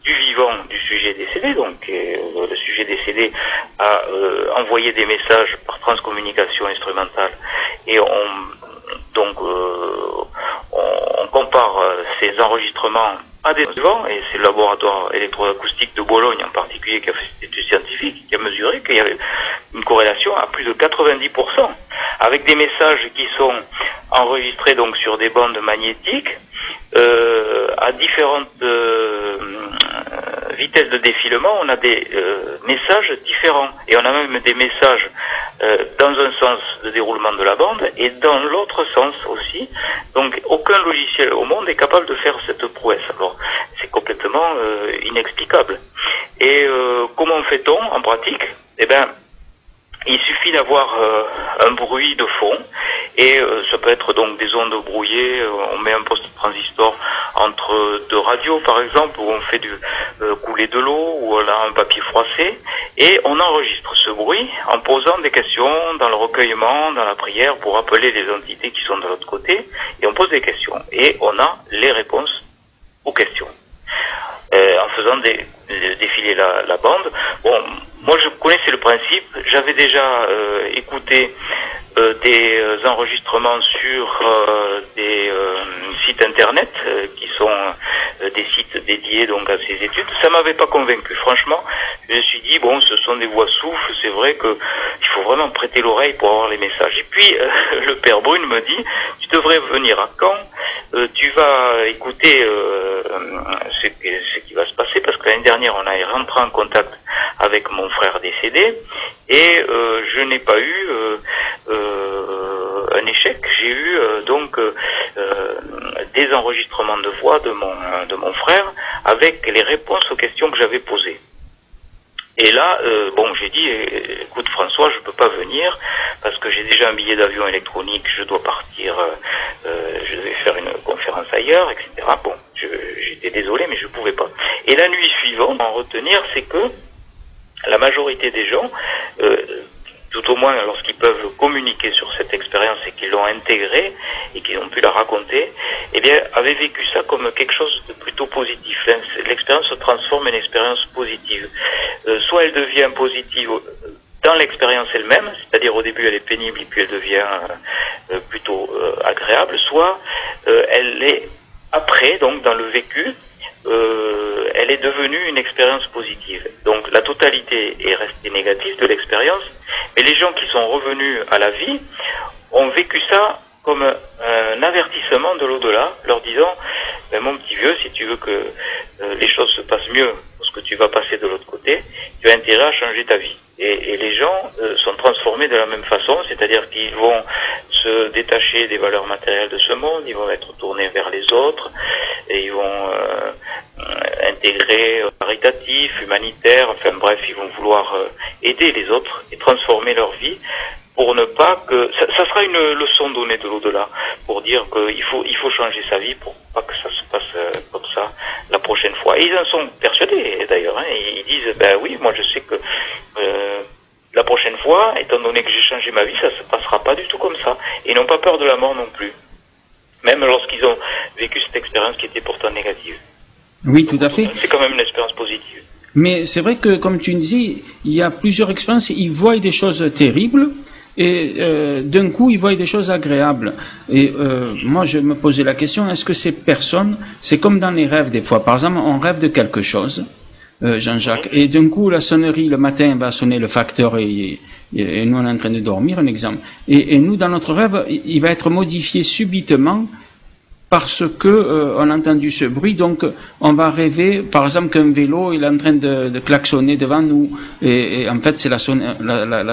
du vivant du sujet décédé. Donc le sujet décédé a envoyé des messages par transcommunication instrumentale, et on compare ces enregistrements à des vivants, et c'est le laboratoire électroacoustique de Bologne en particulier qui a fait cette étude scientifique, qui a mesuré qu'il y avait une corrélation à plus de 90%, avec des messages qui sont enregistrés donc sur des bandes magnétiques à différentes vitesses de défilement. On a des messages différents, et on a même des messages dans un sens de déroulement de la bande et dans l'autre sens aussi. Donc aucun logiciel au monde est capable de faire cette prouesse. Alors c'est complètement inexplicable. Et comment fait-on en pratique? Eh ben, il suffit d'avoir un bruit de fond, et ça peut être donc des ondes brouillées. On met un poste transistor entre deux radios par exemple, où on fait couler de l'eau, où on a un papier froissé, et on enregistre ce bruit en posant des questions dans le recueillement, dans la prière, pour appeler les entités qui sont de l'autre côté, et on pose des questions, et on a les réponses aux questions. En faisant défiler la bande. Bon, moi je connaissais le principe, j'avais déjà écouté des enregistrements sur des sites internet qui sont des sites dédiés donc à ces études. Ça m'avait pas convaincu, franchement. Je me suis dit bon, ce sont des voix souffles, c'est vrai que il faut vraiment prêter l'oreille pour avoir les messages. Et puis le père Brune me dit, tu devrais venir à Caen, tu vas écouter ce qui va se passer, parce que l'année dernière on a rentré en contact avec mon frère décédé, et je n'ai pas eu un échec. J'ai eu donc des enregistrements de voix de mon frère avec les réponses aux questions que j'avais posées. Et là, bon, j'ai dit, écoute François, je peux pas venir parce que j'ai déjà un billet d'avion électronique, je dois partir, je devais faire une conférence ailleurs, etc. Bon, j'étais désolé, mais je pouvais pas. Et la nuit suivante, en retenir, c'est que la majorité des gens, tout au moins lorsqu'ils peuvent communiquer sur cette expérience et qu'ils l'ont intégrée et qu'ils ont pu la raconter, eh bien, avaient vécu ça comme quelque chose de plutôt positif. L'expérience se transforme en une expérience positive. Soit elle devient positive dans l'expérience elle-même, c'est-à-dire au début elle est pénible et puis elle devient plutôt agréable, soit elle est après, donc dans le vécu, elle est devenue une expérience positive. Donc la totalité est restée négative de l'expérience, mais les gens qui sont revenus à la vie ont vécu ça comme un avertissement de l'au-delà, leur disant ben, mon petit vieux, si tu veux que les choses se passent mieux parce que tu vas passer de l'autre côté, tu as intérêt à changer ta vie. Et les gens sont transformés de la même façon, c'est-à-dire qu'ils vont se détacher des valeurs matérielles de ce monde, ils vont être tournés vers les autres, et ils vont intégrer caritatif, humanitaire, enfin bref, ils vont vouloir aider les autres et transformer leur vie pour ne pas que... Ça sera une leçon donnée de l'au-delà, pour dire qu'il faut changer sa vie pour pas que ça se passe comme ça la prochaine fois. Et ils en sont persuadés d'ailleurs, hein, ils disent, ben oui, moi je sais que la prochaine fois, étant donné que j'ai changé ma vie, ça se passera pas du tout comme ça. Et ils n'ont pas peur de la mort non plus, même lorsqu'ils ont vécu cette expérience qui était pourtant négative. Oui, tout à fait. C'est quand même une expérience positive. Mais c'est vrai que, comme tu disais, il y a plusieurs expériences, ils voient des choses terribles, et d'un coup, ils voient des choses agréables. Et moi, je me posais la question, est-ce que ces personnes, c'est comme dans les rêves des fois, par exemple, on rêve de quelque chose, Jean-Jacques, et d'un coup, la sonnerie, le matin, va sonner le facteur, et nous, on est en train de dormir, un exemple. Et nous, dans notre rêve, il va être modifié subitement, parce que on a entendu ce bruit, donc on va rêver, par exemple, qu'un vélo il est en train de klaxonner devant nous, et en fait c'est la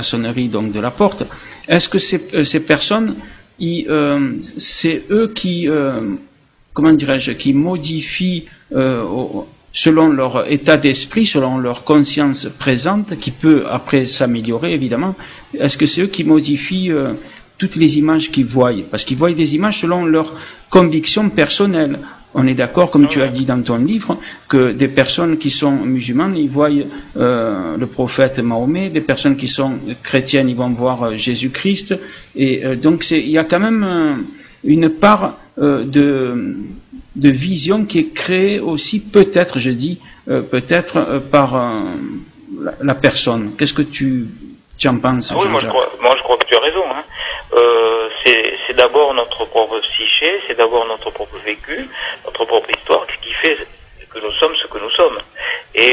sonnerie donc de la porte. Est-ce que ces personnes, c'est eux qui, comment dirais-je, qui modifient selon leur état d'esprit, selon leur conscience présente, qui peut après s'améliorer évidemment. Est-ce que c'est eux qui modifient toutes les images qu'ils voient, parce qu'ils voient des images selon leurs convictions personnelles. On est d'accord, comme tu as dit dans ton livre, que des personnes qui sont musulmanes, ils voient le prophète Mahomet, des personnes qui sont chrétiennes, ils vont voir Jésus-Christ, et donc il y a quand même une part de vision qui est créée aussi, peut-être, je dis, peut-être par la personne. Qu'est-ce que tu en penses? Oui, moi je crois que tu as raison. Hein. C'est d'abord notre propre psyché, c'est d'abord notre propre vécu, notre propre histoire qui fait que nous sommes ce que nous sommes. Et